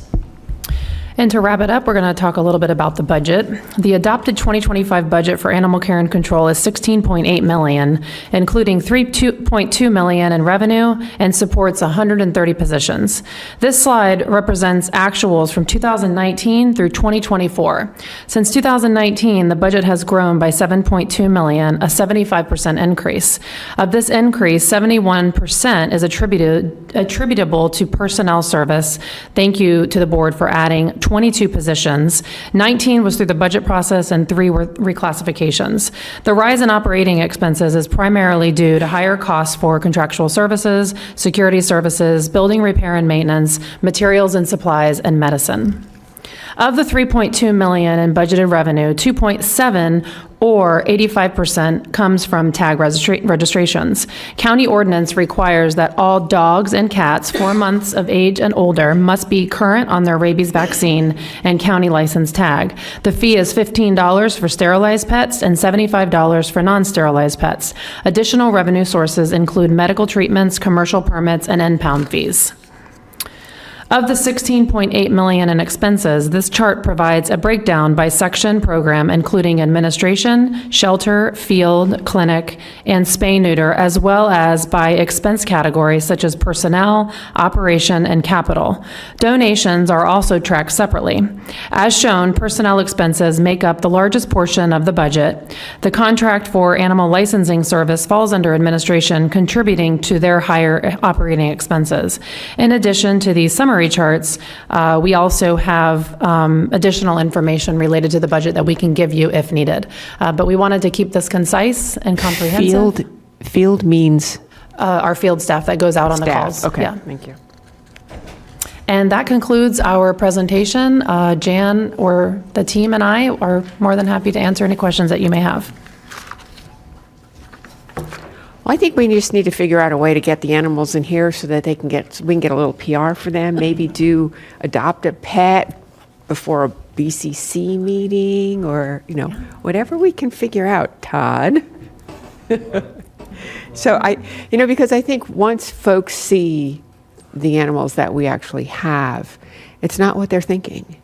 And to wrap it up, we're going to talk a little bit about the budget. The adopted 2025 budget for animal care and control is $16.8 million, including $3.2 million in revenue, and supports 130 positions. This slide represents actuals from 2019 through 2024. Since 2019, the budget has grown by $7.2 million, a 75% increase. Of this increase, 71% is attributable to personnel service. Thank you to the board for adding 22 positions. 19 was through the budget process and 3 were reclassifications. The rise in operating expenses is primarily due to higher costs for contractual services, security services, building repair and maintenance, materials and supplies, and medicine. Of the $3.2 million in budgeted revenue, 2.7 or 85% comes from tag registrations. County ordinance requires that all dogs and cats 4 months of age and older must be current on their rabies vaccine and county license tag. The fee is $15 for sterilized pets and $75 for non-sterilized pets. Additional revenue sources include medical treatments, commercial permits, and impound fees. Of the $16.8 million in expenses, this chart provides a breakdown by section program, including administration, shelter, field, clinic, and spay-neuter, as well as by expense categories such as personnel, operation, and capital. Donations are also tracked separately. As shown, personnel expenses make up the largest portion of the budget. The contract for animal licensing service falls under administration, contributing to their higher operating expenses. In addition to these summary charts, we also have additional information related to the budget that we can give you if needed. But we wanted to keep this concise and comprehensive. Field means? Our field staff that goes out on the calls. Okay, Yeah. thank you. And that concludes our presentation. Jan or the team and I are more than happy to answer any questions that you may have. Well, I think we just need to figure out a way to get the animals in here so that we can get a little PR for them. Maybe adopt a pet before a BCC meeting, or whatever we can figure out, Todd. So because I think once folks see the animals that we actually have, It's not what they're thinking.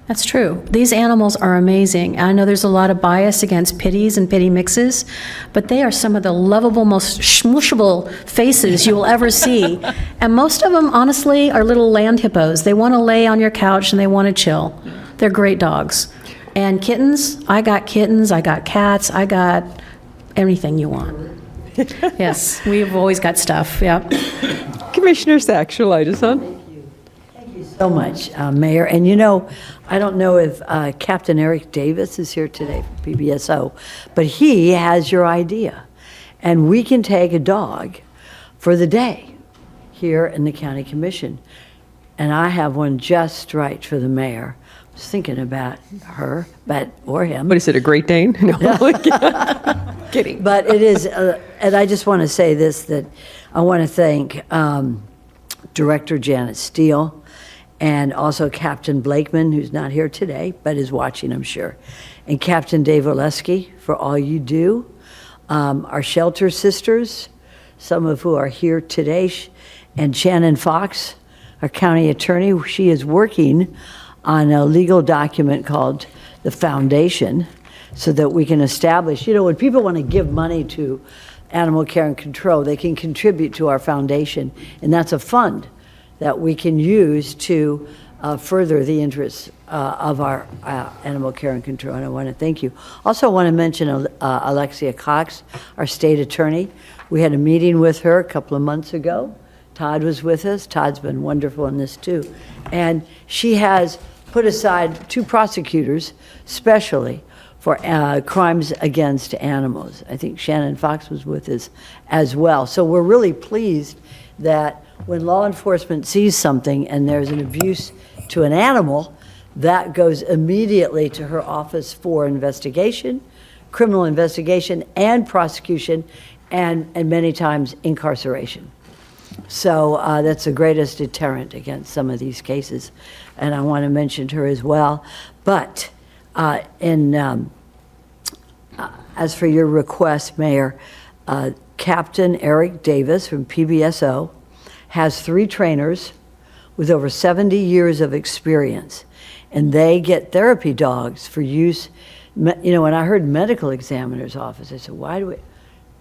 That's true. These animals are amazing. I know there's a lot of bias against pitties and pitty mixes, but they are some of the lovable, most smushable faces you will ever see. And most of them, honestly, are little land hippos. They want to lay on your couch and they want to chill. They're great dogs. And kittens, I got cats, I got anything you want. Yes, we've always got stuff, yeah. Commissioner Sachs, your light is on. So much, Mayor. And you know, I don't know if Captain Eric Davis is here today from PBSO, but he has your idea. And we can take a dog for the day here in the County Commission. And I have one just right for the mayor. I was thinking about her, or him. What is it, a Great Dane? No, kidding. But it is, and I just want to say this, that I want to thank Director Janet Steele, and also Captain Blakeman, who's not here today, but is watching, I'm sure, and Captain Dave Oleski for all you do. Our shelter sisters, some of who are here today, and Shannon Fox, our county attorney. She is working on a legal document called the Foundation so that we can establish, you know, when people want to give money to animal care and control, they can contribute to our foundation, and that's a fund that we can use to further the interests of our animal care and control, and I want to thank you. Also want to mention Alexia Cox, our state attorney. We had a meeting with her a couple of months ago. Todd was with us. Todd's been wonderful in this too. And she has put aside 2 prosecutors specially for crimes against animals. I think Shannon Fox was with us as well. So we're really pleased that when law enforcement sees something and there's an abuse to an animal, that goes immediately to her office for investigation, criminal investigation, and prosecution, and many times incarceration. So that's the greatest deterrent against some of these cases, and I want to mention her as well. But as for your request, Mayor, Captain Eric Davis from PBSO has 3 trainers with over 70 years of experience, and they get therapy dogs for use. You know, when I heard medical examiner's office, I said, why do we?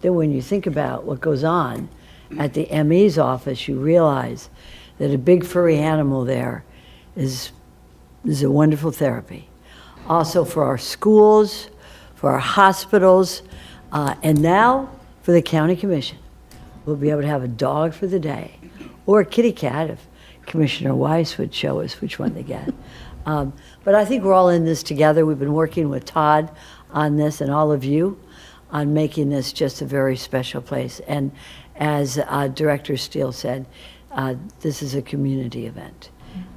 Then when you think about what goes on at the ME's office, you realize that a big furry animal there is a wonderful therapy. Also for our schools, for our hospitals, and now for the County Commission. We'll be able to have a dog for the day, or a kitty cat if Commissioner Weiss would show us which one to get. But I think we're all in this together. We've been working with Todd on this and all of you on making this just a very special place. And as Director Steele said, this is a community event.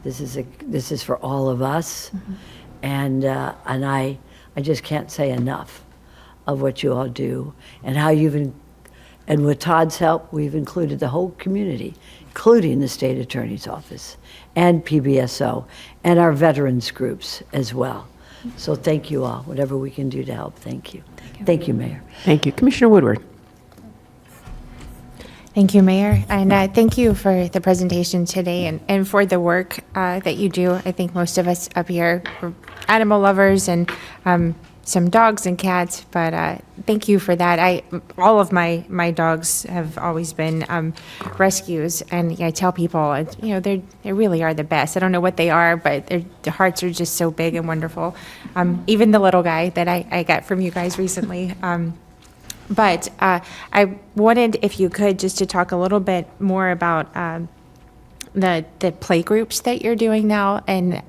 This is for all of us. And I just can't say enough of what you all do and how and with Todd's help, we've included the whole community, including the state attorney's office and PBSO and our veterans groups as well. So thank you all, whatever we can do to help. Thank you. Thank you, Mayor. Thank you. Commissioner Woodward. Thank you, Mayor, and thank you for the presentation today and for the work that you do. I think most of us up here are animal lovers and some dogs and cats, but thank you for that. All of my dogs have always been rescues, and I tell people, you know, they really are the best. I don't know what they are, but their hearts are just so big and wonderful. Even the little guy that I got from you guys recently. But I wanted, if you could, just to talk a little bit more about the play groups that you're doing now and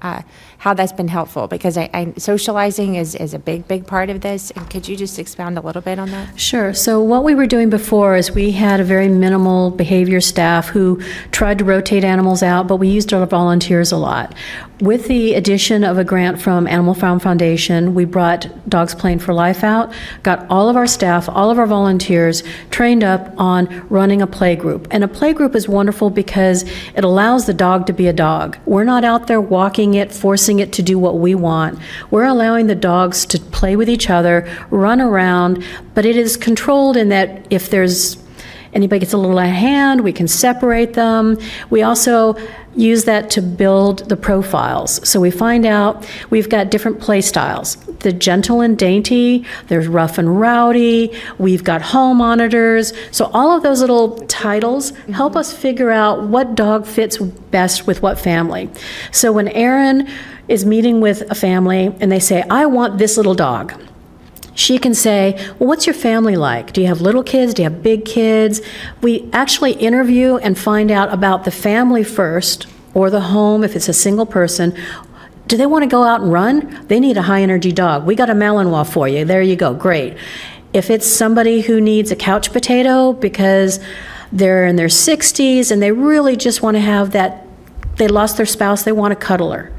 how that's been helpful, because socializing is a big part of this. And could you just expound a little bit on that? Sure. So what we were doing before is we had a very minimal behavior staff who tried to rotate animals out, but we used our volunteers a lot. With the addition of a grant from Animal Farm Foundation, we brought Dogs Playing for Life out, got all of our staff, all of our volunteers trained up on running a play group. And a play group is wonderful because it allows the dog to be a dog. We're not out there walking it, forcing it to do what we want. We're allowing the dogs to play with each other, run around, but it is controlled in that if there's Anybody gets a little out of hand, we can separate them. We also use that to build the profiles. So we find out we've got different play styles. The gentle and dainty, there's rough and rowdy, we've got hall monitors. So all of those little titles help us figure out what dog fits best with what family. So when Erin is meeting with a family and they say, I want this little dog, she can say, well, what's your family like? Do you have little kids? Do you have big kids? We actually interview and find out about the family first, or the home if it's a single person. Do they want to go out and run? They need a high energy dog. We got a Malinois for you. There you go, great. If it's somebody who needs a couch potato because they're in their 60s and they really just want to have that, they lost their spouse, they want a cuddler,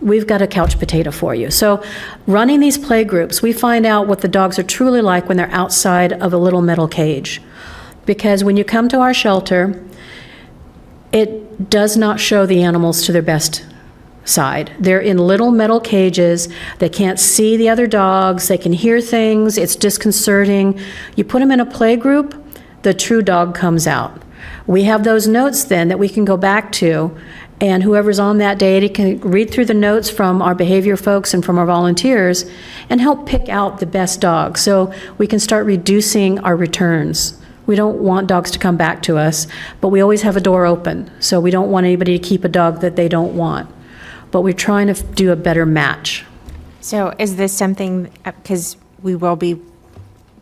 we've got a couch potato for you. So running these play groups, we find out what the dogs are truly like when they're outside of a little metal cage. Because when you come to our shelter, it does not show the animals to their best side. They're in little metal cages. They can't see the other dogs. They can hear things. It's disconcerting. You put them in a play group, the true dog comes out. We have those notes then that we can go back to, and whoever's on that day can read through the notes from our behavior folks and from our volunteers and help pick out the best dog so we can start reducing our returns. We don't want dogs to come back to us, but we always have a door open. So we don't want anybody to keep a dog that they don't want. But we're trying to do a better match. So is this something, because we will be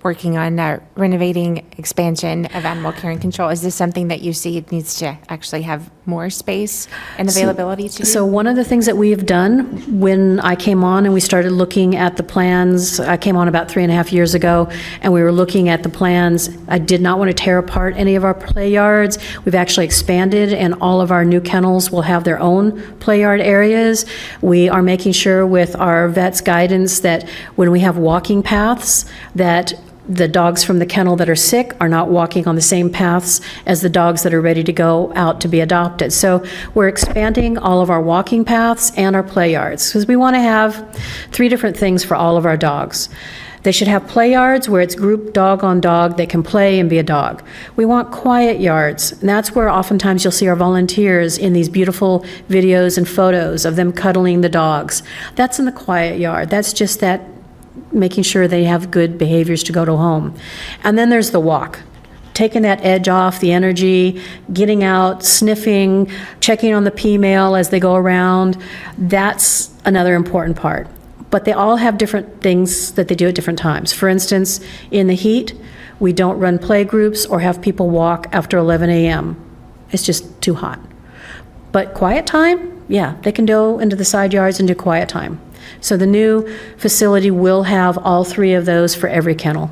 working on renovating expansion of animal care and control, is this something that you see it needs to actually have more space and availability to? So one of the things that we've done when I came on and we started looking at the plans, I came on about 3.5 years ago, and we were looking at the plans. I did not want to tear apart any of our play yards. We've actually expanded, and all of our new kennels will have their own play yard areas. We are making sure with our vet's guidance that when we have walking paths, that the dogs from the kennel that are sick are not walking on the same paths as the dogs that are ready to go out to be adopted. So we're expanding all of our walking paths and our play yards because we want to have 3 different things for all of our dogs. They should have play yards where it's group dog on dog. They can play and be a dog. We want quiet yards, and that's where oftentimes you'll see our volunteers in these beautiful videos and photos of them cuddling the dogs. That's in the quiet yard. That's just that making sure they have good behaviors to go to home. And then there's the walk, taking that edge off, the energy, getting out, sniffing, checking on the P-mail as they go around. That's another important part. But they all have different things that they do at different times. For instance, in the heat, we don't run play groups or have people walk after 11 a.m. It's just too hot. But quiet time, yeah, they can go into the side yards and do quiet time. So the new facility will have all 3 of those for every kennel.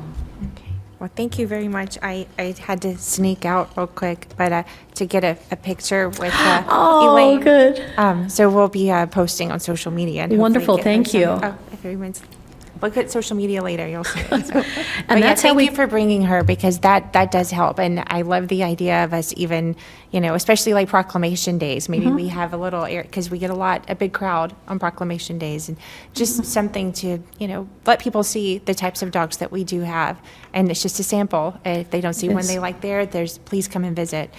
Well, thank you very much. I had to sneak out real quick, but to get a picture with Elaine. Good. So we'll be posting on social media. And Wonderful, hopefully get her thank you. If everyone's, look at social media later, you'll see it. So. And that's how thank we- you for bringing her, because that does help. And I love the idea of us even, especially like proclamation days. Maybe we have a little, because we get a big crowd on proclamation days, and just something to, let people see the types of dogs that we do have. And it's just a sample. If they don't see one Yes. they like there, please come and visit.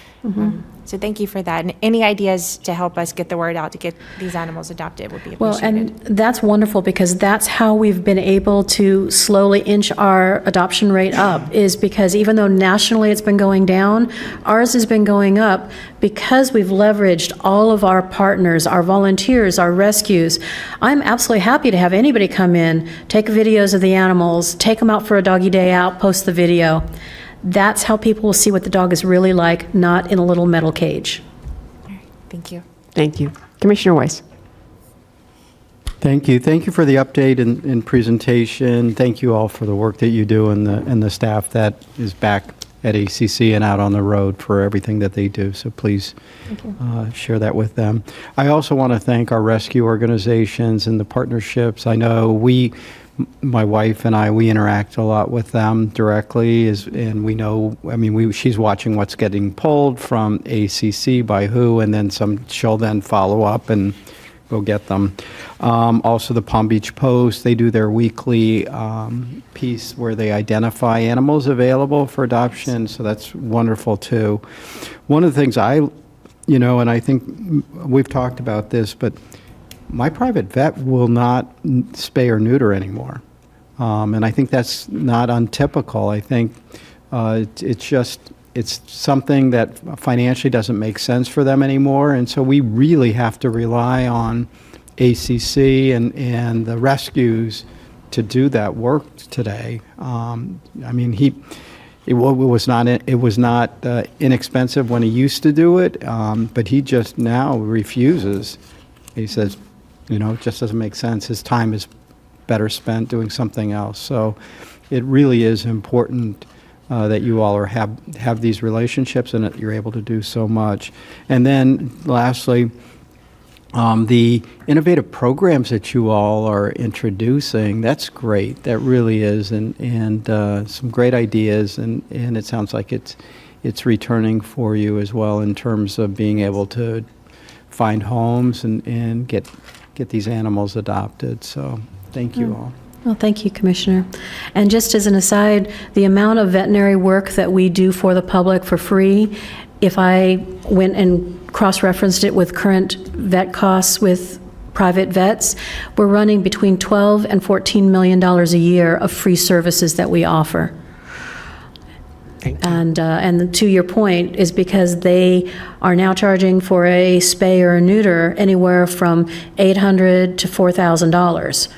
So thank you for that. And any ideas to help us get the word out to get these animals adopted would be Well, appreciated. and that's wonderful, because that's how we've been able to slowly inch our adoption rate up, is because even though nationally it's been going down, ours has been going up because we've leveraged all of our partners, our volunteers, our rescues. I'm absolutely happy to have anybody come in, take videos of the animals, take them out for a doggy day out, post the video. That's how people will see what the dog is really like, not in a little metal cage. Thank you. Thank you. Commissioner Weiss. Thank you. Thank you for the update and presentation. Thank you all for the work that you do and the staff that is back at ACC and out on the road for everything that they do. So please share that with them. I also want to thank our rescue organizations and the partnerships. I know my wife and we interact a lot with them directly, and we know, she's watching what's getting pulled from ACC by who, and then she'll then follow up and go get them. Also, the Palm Beach Post, they do their weekly piece where they identify animals available for adoption, so that's wonderful too. One of the things and I think we've talked about this, but my private vet will not spay or neuter anymore. And I think that's not untypical. I think it's something that financially doesn't make sense for them anymore. And so we really have to rely on ACC and the rescues to do that work today. It was not inexpensive when he used to do it, but he just now refuses. He says, it just doesn't make sense. His time is better spent doing something else. So it really is important that you all have these relationships and that you're able to do so much. And then lastly, the innovative programs that you all are introducing, that's great. That really is. And some great ideas. And it sounds like it's returning for you as well in terms of being able to find homes and get these animals adopted. So thank you all. Well, thank you, Commissioner. And just as an aside, the amount of veterinary work that we do for the public for free, if I went and cross-referenced it with current vet costs with private vets, we're running between $12 and $14 million a year of free services that we offer. And to your point, is because they are now charging for a spay or a neuter anywhere from $800 to $4,000.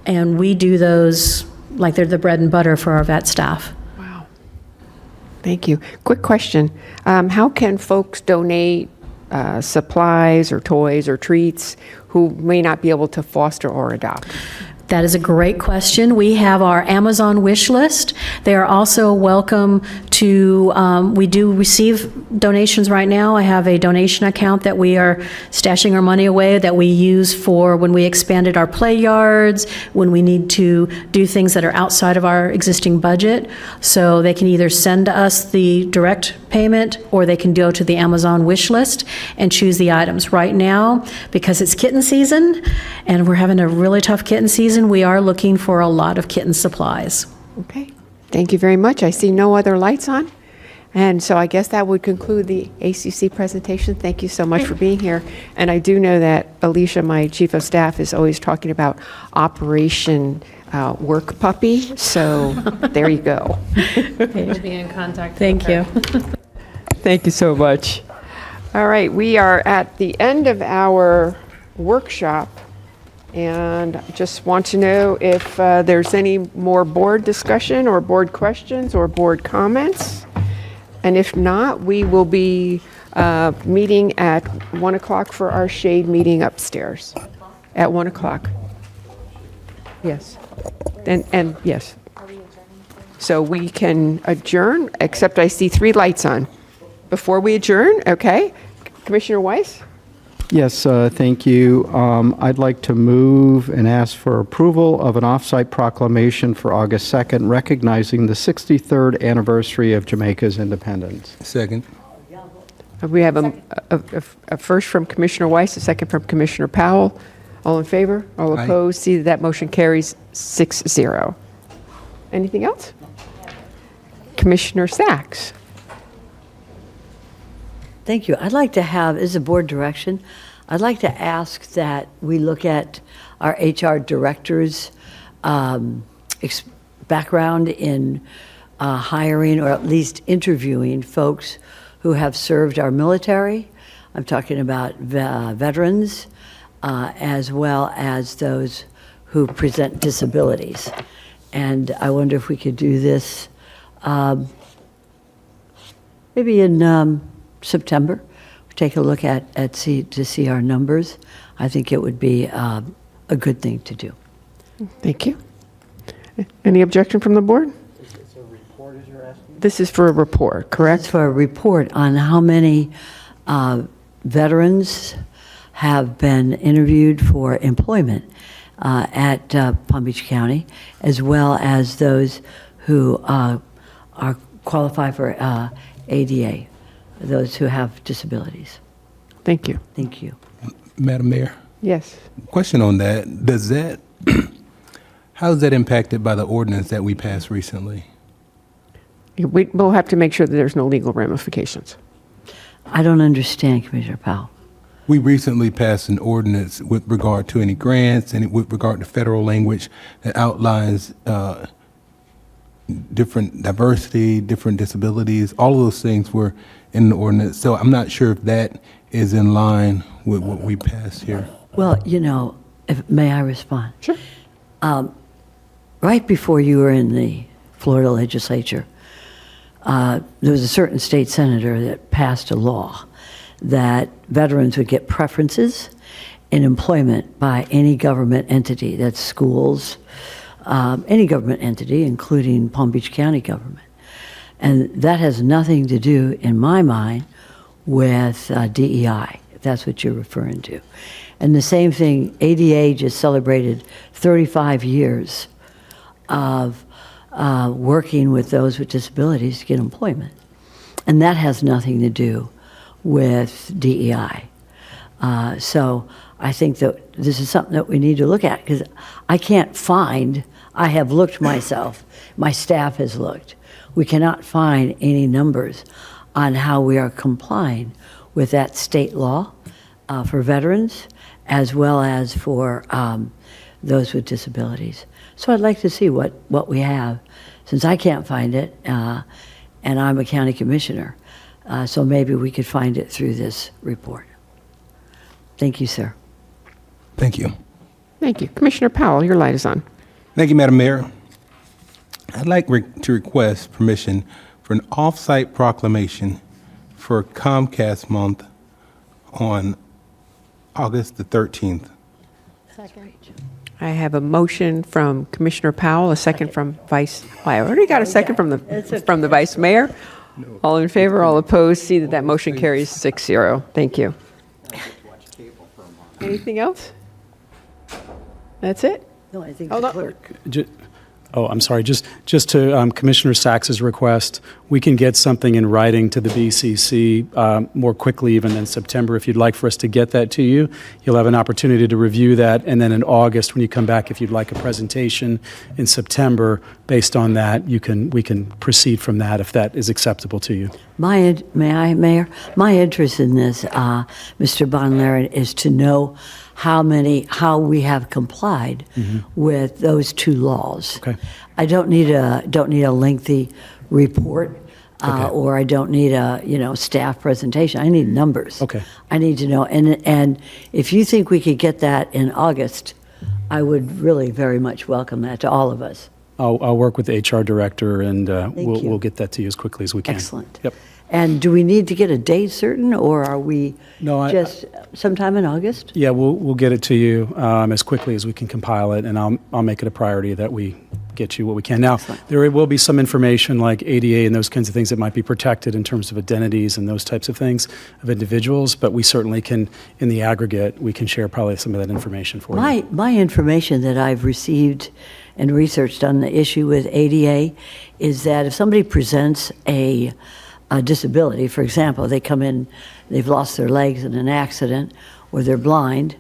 And we do those like they're the bread and butter for our vet staff. Wow. Thank you. Quick question. How can folks donate supplies or toys or treats who may not be able to foster or adopt? That is a great question. We have our Amazon wish list. They are also welcome to, we do receive donations right now. I have a donation account that we are stashing our money away that we use for when we expanded our play yards, when we need to do things that are outside of our existing budget. So they can either send us the direct payment or they can go to the Amazon wish list and choose the items. Right now, because it's kitten season and we're having a really tough kitten season, we are looking for a lot of kitten supplies. Okay. Thank you very much. I see no other lights on. And so I guess that would conclude the ACC presentation. Thank you so much for being here. And I do know that Alicia, my chief of staff, is always talking about Operation Work Puppy. So there you go. We'll be in contact. Thank you. Thank you so much. All right. We are at the end of our workshop. And I just want to know if there's any more board discussion or board questions or board comments. And if not, we will be meeting at 1 o'clock for our shade meeting upstairs. At 1 o'clock. Yes. And yes. So we can adjourn, except I see 3 lights on. Before we adjourn, okay. Commissioner Weiss? Yes, thank you. I'd like to move and ask for approval of an off-site proclamation for August 2nd, recognizing the 63rd anniversary of Jamaica's independence. Second. We have a first from Commissioner Weiss, a second from Commissioner Powell. All in favor? All Aye. opposed? See that motion carries 6-0. Anything else? Commissioner Sachs. Thank you. I'd like to have, as a board direction, I'd like to ask that we look at our HR director's background in hiring or at least interviewing folks who have served our military. I'm talking about veterans as well as those who present disabilities. And I wonder if we could do this maybe in September. Take a look to see our numbers. I think it would be a good thing to do. Thank you. Any objection from the board? It's a report, as you're asking? This is for a report, correct? It's for a report on how many veterans have been interviewed for employment at Palm Beach County, as well as those who are qualify for ADA. Those who have disabilities. Thank you. Thank you. Madam Mayor, Yes. Question on that. How is that impacted by the ordinance that we passed recently? We'll have to make sure that there's no legal ramifications. I don't understand, Commissioner Powell. We recently passed an ordinance with regard to any grants and with regard to federal language that outlines different diversity, different disabilities. All of those things were in the ordinance. So I'm not sure if that is in line with what we passed here. Well, may I respond? Sure. Right before you were in the Florida legislature, there was a certain state senator that passed a law that veterans would get preferences in employment by any government entity, that's schools, any government entity, including Palm Beach County government. And that has nothing to do, in my mind, with DEI, if that's what you're referring to. And the same thing, ADA just celebrated 35 years of working with those with disabilities to get employment. And that has nothing to do with DEI. So I think that this is something that we need to look at, because I can't find, I have looked myself, my staff has looked, we cannot find any numbers on how we are complying with that state law for veterans, as well as for those with disabilities. So I'd like to see what we have, since I can't find it, and I'm a county commissioner. So maybe we could find it through this report. Thank you, sir. Thank you. Thank you. Commissioner Powell, your light is on. Thank you, Madam Mayor. I'd like to request permission for an off-site proclamation for Comcast Month on August the 13th. Second. I have a motion from Commissioner Powell, a second from Vice. Oh, I already got a second from the Vice Mayor. All in favor, all opposed. See that motion carries 6-0. Thank you. Anything else? That's it? No, I think Hold the on. clerk. Oh, I'm sorry. Just to Commissioner Sachs's request, we can get something in writing to the BCC more quickly even than September. If you'd like for us to get that to you, you'll have an opportunity to review that. And then in August, when you come back, if you'd like a presentation in September based on that, we can proceed from that if that is acceptable to you. May I, Mayor? My interest in this, Mr. Bonlaren, is to know how we have complied with those two laws. Okay. I don't need a lengthy report, or I don't need a staff presentation. I need numbers. Okay. I need to know, and if you think we could get that in August, I would really very much welcome that to all of us. I'll work with the HR director, and you. we'll get that to you as quickly as we can. Excellent. Yep. And do we need to get a date certain, or are we No, just sometime in August? Yeah, we'll get it to you as quickly as we can compile it, and I'll make it a priority that we get you what we can. Now, there will be some information like ADA and those kinds of things that might be protected in terms of identities and those types of things of individuals, but we certainly can, in the aggregate, we can share probably some of that information for you. My information that I've received and researched on the issue with ADA is that if somebody presents a disability, for example, they come in, they've lost their legs in an accident, or they're blind,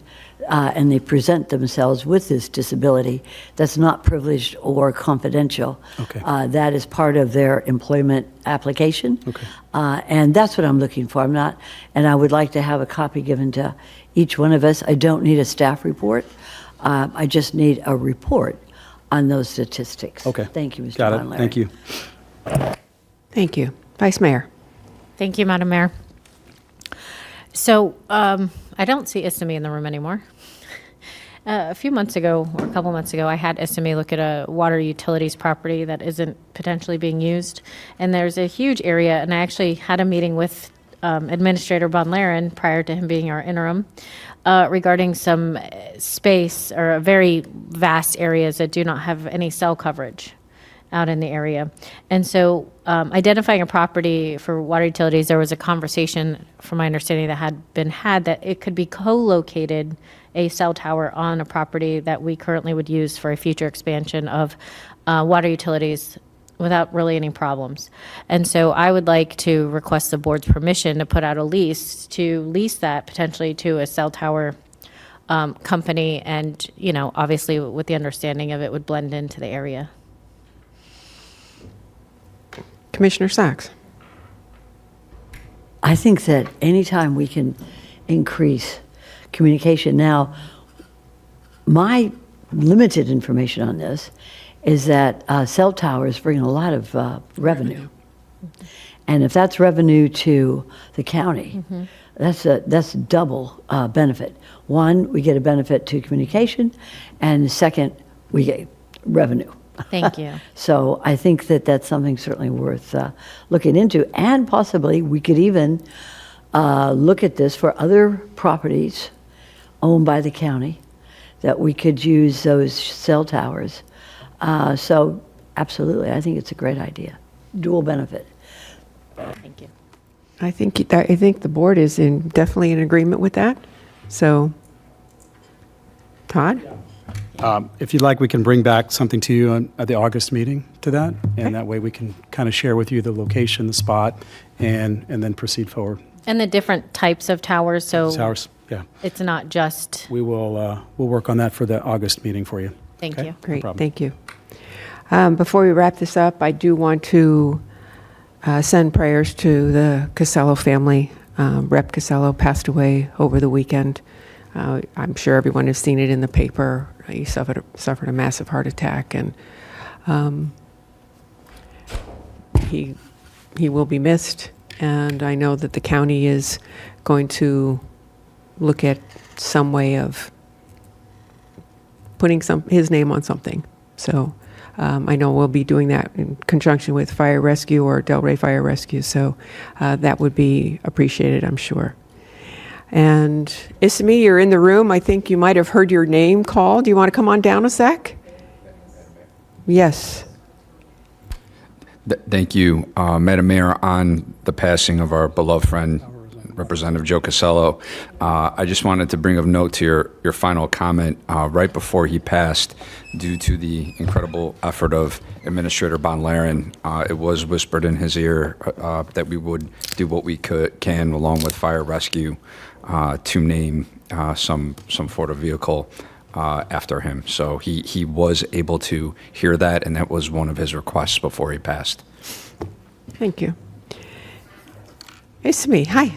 and they present themselves with this disability that's not privileged or confidential. Okay. That is part of their employment application. Okay. And that's what I'm looking for. And I would like to have a copy given to each one of us. I don't need a staff report. I just need a report on those statistics. Okay. Thank you, Mr. Got it. Bonlaren. Thank you. Thank you. Vice Mayor. Thank you, Madam Mayor. So I don't see Istemi in the room anymore. A few months ago, or a couple months ago, I had Istemi look at a water utilities property that isn't potentially being used. And there's a huge area, and I actually had a meeting with Administrator Bonlaren prior to him being our interim regarding some space or very vast areas that do not have any cell coverage out in the area. And so identifying a property for water utilities, there was a conversation, from my understanding, that had been had that it could be co-located, a cell tower on a property that we currently would use for a future expansion of water utilities without really any problems. And so I would like to request the board's permission to put out a lease to lease that potentially to a cell tower company, and, obviously with the understanding of it would blend into the area. Commissioner Sachs. I think that anytime we can increase communication. Now, my limited information on this is that cell towers bring a lot of revenue. And if that's revenue to the county, that's double benefit. One, we get a benefit to communication, and second, we get revenue. Thank you. So I think that that's something certainly worth looking into, and possibly we could even look at this for other properties owned by the county, that we could use those cell towers. So absolutely, I think it's a great idea. Dual benefit. Thank you. I think the board is definitely in agreement with that. So, Todd? If you'd like, we can bring back something to you at the August meeting to that, and that way we can kind of share with you the location, the spot, and then proceed forward. And the different types of towers, so Towers, yeah. it's not just, We'll work on that for the August meeting for you. thank Okay? you. Great, problem. thank you. Before we wrap this up, I do want to send prayers to the Casello family. Rep Casello passed away over the weekend. I'm sure everyone has seen it in the paper. He suffered a massive heart attack, and he will be missed. And I know that the county is going to look at some way of putting his name on something. So I know we'll be doing that in conjunction with Fire Rescue or Delray Fire Rescue. So that would be appreciated, I'm sure. And Ismi, you're in the room. I think you might have heard your name called. Do you want to come on down a sec? Yes. Thank you, Madam Mayor. On the passing of our beloved friend, Representative Joe Casello, I just wanted to bring a note to your final comment. Right before he passed, due to the incredible effort of Administrator Bonlaren, it was whispered in his ear that we would do what we can, along with Fire Rescue, to name some sort of vehicle after him. So he was able to hear that, and that was one of his requests before he passed. Thank you. Ismi, hi.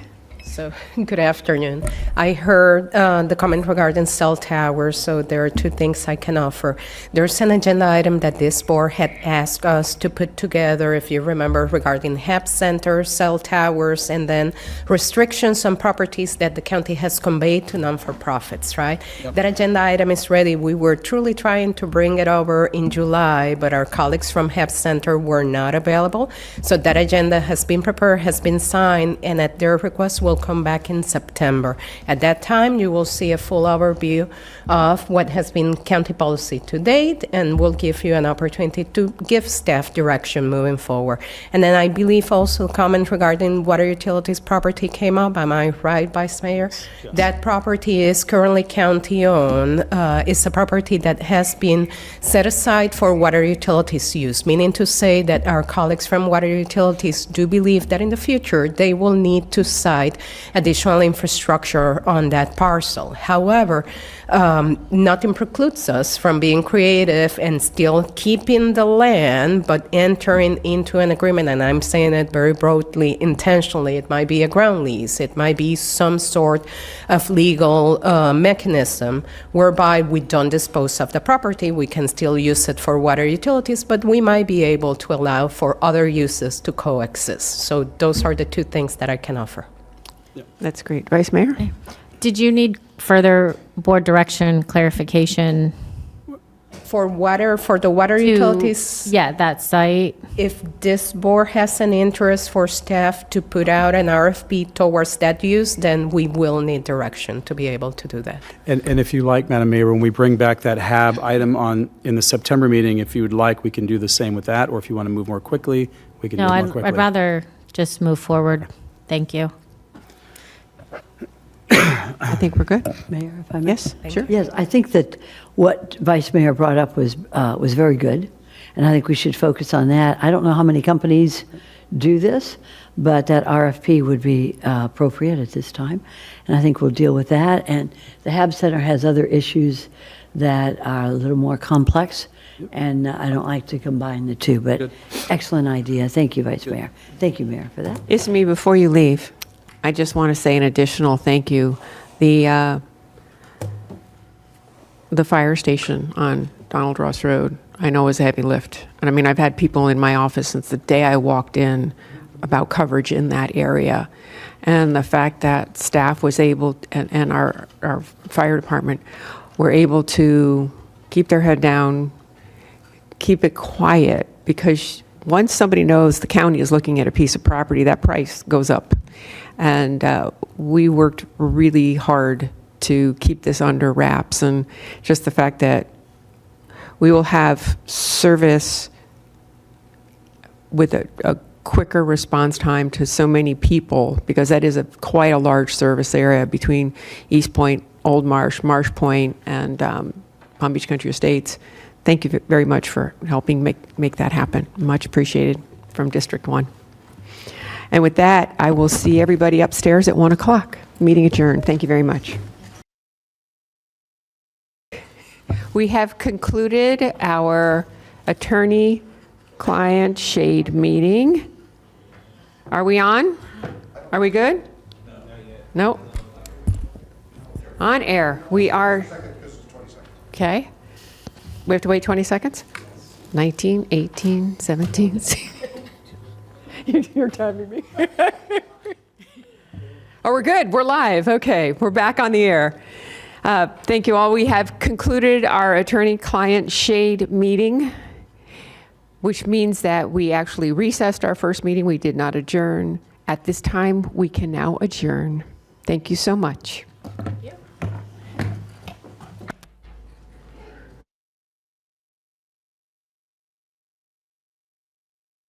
So, good afternoon. I heard the comment regarding cell towers, so there are two things I can offer. There's an agenda item that this board had asked us to put together, if you remember, regarding HAP centers, cell towers, and then restrictions on properties that the county has conveyed to non-for-profits, right? Yep. That agenda item is ready. We were truly trying to bring it over in July, but our colleagues from HAP Center were not available. So that agenda has been prepared, has been signed, and at their request will come back in September. At that time, you will see a full overview of what has been county policy to date, and we'll give you an opportunity to give staff direction moving forward. And then I believe also comment regarding water utilities property came up. Am I right, Vice Mayor? Yes. That property is currently county-owned. It's a property that has been set aside for water utilities use, meaning to say that our colleagues from water utilities do believe that in the future they will need to site additional infrastructure on that parcel. However, nothing precludes us from being creative and still keeping the land, but entering into an agreement, and I'm saying it very broadly, intentionally. It might be a ground lease. It might be some sort of legal mechanism whereby we don't dispose of the property. We can still use it for water utilities, but we might be able to allow for other uses to coexist. So those are the two things that I can offer. That's great. Vice Mayor? Did you need further board direction, clarification? For the water utilities? Yeah, that site. If this board has an interest for staff to put out an RFP towards that use, then we will need direction to be able to do that. And if you like, Madam Mayor, when we bring back that HAB item in the September meeting, if you would like, we can do the same with that, or if you want to move more quickly, we can No, move more quickly. I'd rather just move forward. Thank you. I think we're good. Mayor, if I may? Yes, sure. Yes, I think that what Vice Mayor brought up was very good, And I think we should focus on that. I don't know how many companies do this, but that RFP would be appropriate at this time. And I think we'll deal with that. And the HAB Center has other issues that are a little more complex, and I don't like to combine the two, but excellent idea. Thank you, Vice Mayor. Thank you, Mayor, for that. Isme, before you leave, I just want to say an additional thank you. The fire station on Donald Ross Road, I know is a heavy lift. And I mean, I've had people in my office since the day I walked in about coverage in that area. And the fact that staff was able, and our fire department were able to keep their head down, keep it quiet, because once somebody knows the county is looking at a piece of property, that price goes up. And we worked really hard to keep this under wraps, and just the fact that we will have service with a quicker response time to so many people, because that is quite a large service area between East Point, Old Marsh, Marsh Point, and Palm Beach Country Estates. Thank you very much for helping make that happen. Much appreciated from District 1. And with that, I will see everybody upstairs at 1 o'clock. Meeting adjourned. Thank you very much. We have concluded our attorney-client shade meeting. Are we on? Are we good? No. On air. We are. Okay. We have to wait 20 seconds? 19, 18, 17. You're timing me. Oh, we're good. We're live. Okay. We're back on the air. Thank you all. We have concluded our attorney-client shade meeting, which means that we actually recessed our first meeting. We did not adjourn. At this time, we can now adjourn. Thank you so much.